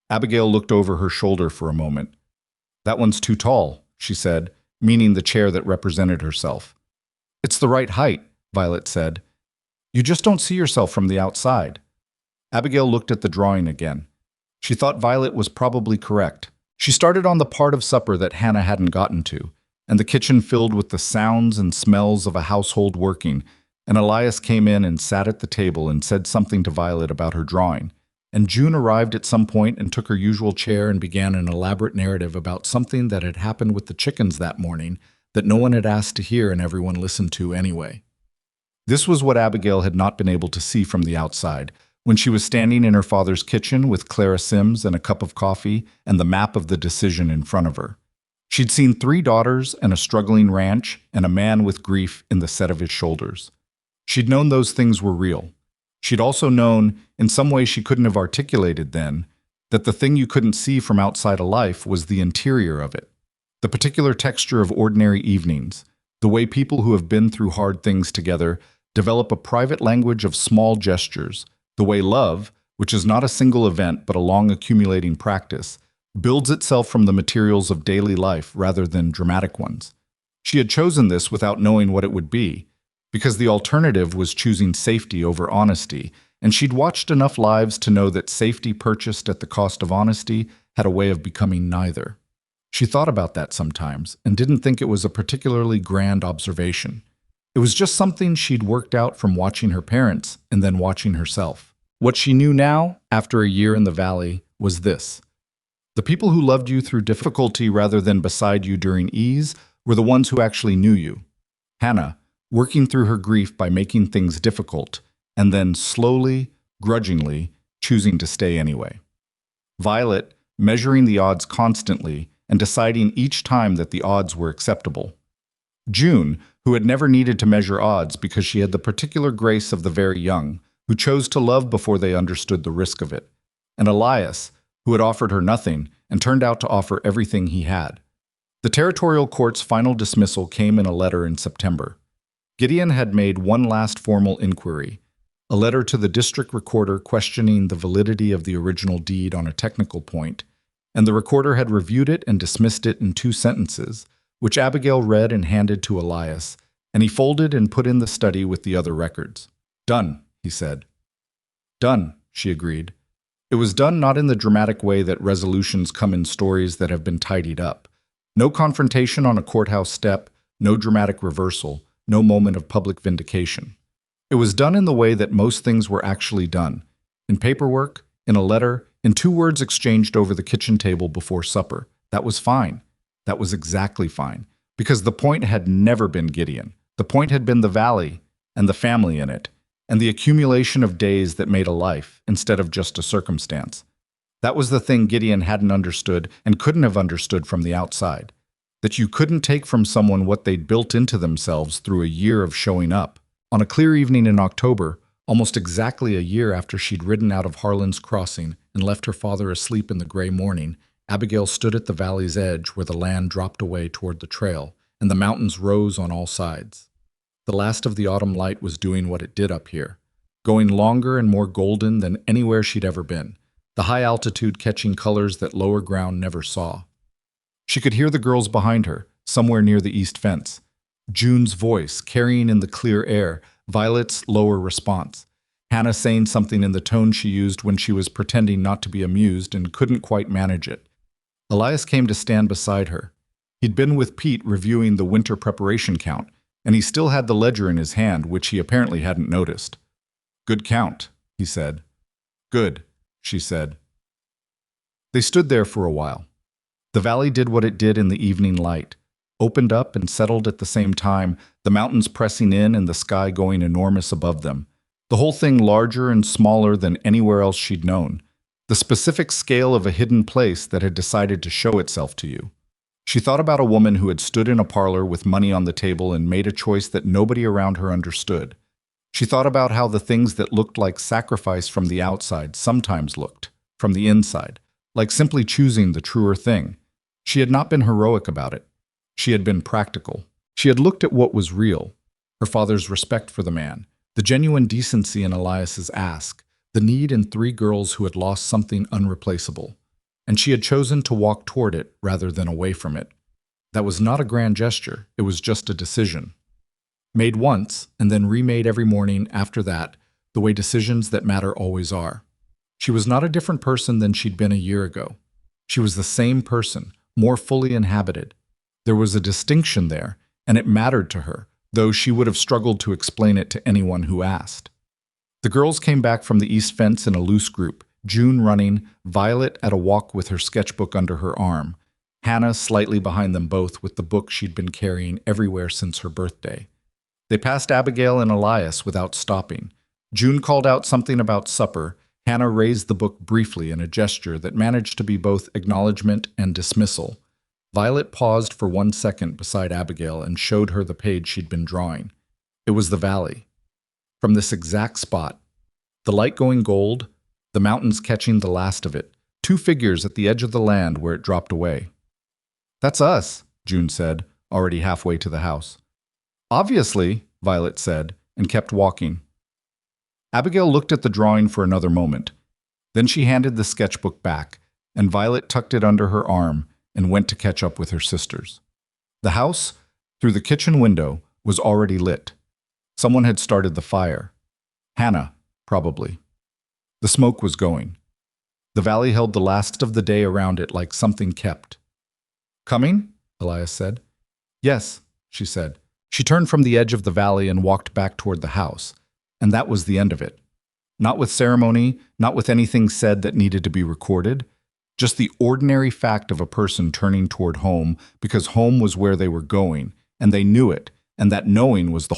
Abigail looked over her shoulder for a moment. That one's too tall, she said, meaning the chair that represented herself. It's the right height, Violet said. You just don't see yourself from the outside. Abigail looked at the drawing again. She thought Violet was probably correct. She started on the part of supper that Hannah hadn't gotten to, and the kitchen filled with the sounds and smells of a household working, and Elias came in and sat at the table and said something to Violet about her drawing, and June arrived at some point and took her usual chair and began an elaborate narrative about something that had happened with the chickens that morning that no one had asked to hear and everyone listened to anyway. This was what Abigail had not been able to see from the outside, when she was standing in her father's kitchen with Clara Sims and a cup of coffee and the map of the decision in front of her. She'd seen 3 daughters and a struggling ranch and a man with grief in the set of his shoulders. She'd known those things were real. She'd also known, in some way she couldn't have articulated then, that the thing you couldn't see from outside a life was the interior of it. The particular texture of ordinary evenings, the way people who have been through hard things together develop a private language of small gestures, the way love, which is not a single event but a long accumulating practice, builds itself from the materials of daily life rather than dramatic ones. She had chosen this without knowing what it would be, because the alternative was choosing safety over honesty, and she'd watched enough lives to know that safety purchased at the cost of honesty had a way of becoming neither. She thought about that sometimes and didn't think it was a particularly grand observation. It was just something she'd worked out from watching her parents and then watching herself. What she knew now, after a year in the valley, was this. The people who loved you through difficulty rather than beside you during ease were the ones who actually knew you. Hannah, working through her grief by making things difficult, and then slowly, grudgingly, choosing to stay anyway. Violet, measuring the odds constantly and deciding each time that the odds were acceptable. June, who had never needed to measure odds because she had the particular grace of the very young, who chose to love before they understood the risk of it. And Elias, who had offered her nothing and turned out to offer everything he had. The territorial court's final dismissal came in a letter in September. Gideon had made one last formal inquiry, a letter to the district recorder questioning the validity of the original deed on a technical point, and the recorder had reviewed it and dismissed it in 2 sentences, which Abigail read and handed to Elias, and he folded and put in the study with the other records. "Done," he said. "Done," she agreed. It was done not in the dramatic way that resolutions come in stories that have been tidied up. No confrontation on a courthouse step, no dramatic reversal, no moment of public vindication. It was done in the way that most things were actually done, in paperwork, in a letter, in 2 words exchanged over the kitchen table before supper. That was fine. That was exactly fine, because the point had never been Gideon. The point had been the valley and the family in it, and the accumulation of days that made a life instead of just a circumstance. That was the thing Gideon hadn't understood and couldn't have understood from the outside, that you couldn't take from someone what they'd built into themselves through a year of showing up. On a clear evening in October, almost exactly a year after she'd ridden out of Harlan's Crossing and left her father asleep in the gray morning, Abigail stood at the valley's edge where the land dropped away toward the trail, and the mountains rose on all sides. The last of the autumn light was doing what it did up here, going longer and more golden than anywhere she'd ever been, the high altitude catching colors that lower ground never saw. She could hear the girls behind her, somewhere near the east fence. June's voice, carrying in the clear air, Violet's lower response, Hannah saying something in the tone she used when she was pretending not to be amused and couldn't quite manage it. Elias came to stand beside her. He'd been with Pete reviewing the winter preparation count, and he still had the ledger in his hand, which he apparently hadn't noticed. "Good count," he said. "Good," she said. They stood there for a while. The valley did what it did in the evening light, opened up and settled at the same time, the mountains pressing in and the sky going enormous above them. The whole thing larger and smaller than anywhere else she'd known. The specific scale of a hidden place that had decided to show itself to you. She thought about a woman who had stood in a parlor with money on the table and made a choice that nobody around her understood. She thought about how the things that looked like sacrifice from the outside sometimes looked, from the inside, like simply choosing the truer thing. She had not been heroic about it. She had been practical. She had looked at what was real, her father's respect for the man, the genuine decency in Elias's ask, the need in 3 girls who had lost something unreplaceable, and she had chosen to walk toward it rather than away from it. That was not a grand gesture, it was just a decision. Made once, and then remade every morning after that, the way decisions that matter always are. She was not a different person than she'd been a year ago. She was the same person, more fully inhabited. There was a distinction there, and it mattered to her, though she would have struggled to explain it to anyone who asked. The girls came back from the east fence in a loose group, June running, Violet at a walk with her sketchbook under her arm, Hannah slightly behind them both with the book she'd been carrying everywhere since her birthday. They passed Abigail and Elias without stopping. June called out something about supper. Hannah raised the book briefly in a gesture that managed to be both acknowledgement and dismissal. Violet paused for 1 second beside Abigail and showed her the page she'd been drawing. It was the valley. From this exact spot, the light going gold, the mountains catching the last of it, two figures at the edge of the land where it dropped away. "That's us," June said, already halfway to the house. "Obviously," Violet said, and kept walking. Abigail looked at the drawing for another moment. Then she handed the sketchbook back, and Violet tucked it under her arm and went to catch up with her sisters. The house, through the kitchen window, was already lit. Someone had started the fire. Hannah, probably. The smoke was going. The valley held the last of the day around it like something kept. "Coming?" Elias said. "Yes," she said. She turned from the edge of the valley and walked back toward the house. And that was the end of it. Not with ceremony, not with anything said that needed to be recorded, just the ordinary fact of a person turning toward home because home was where they were going, and they knew it, and that knowing was the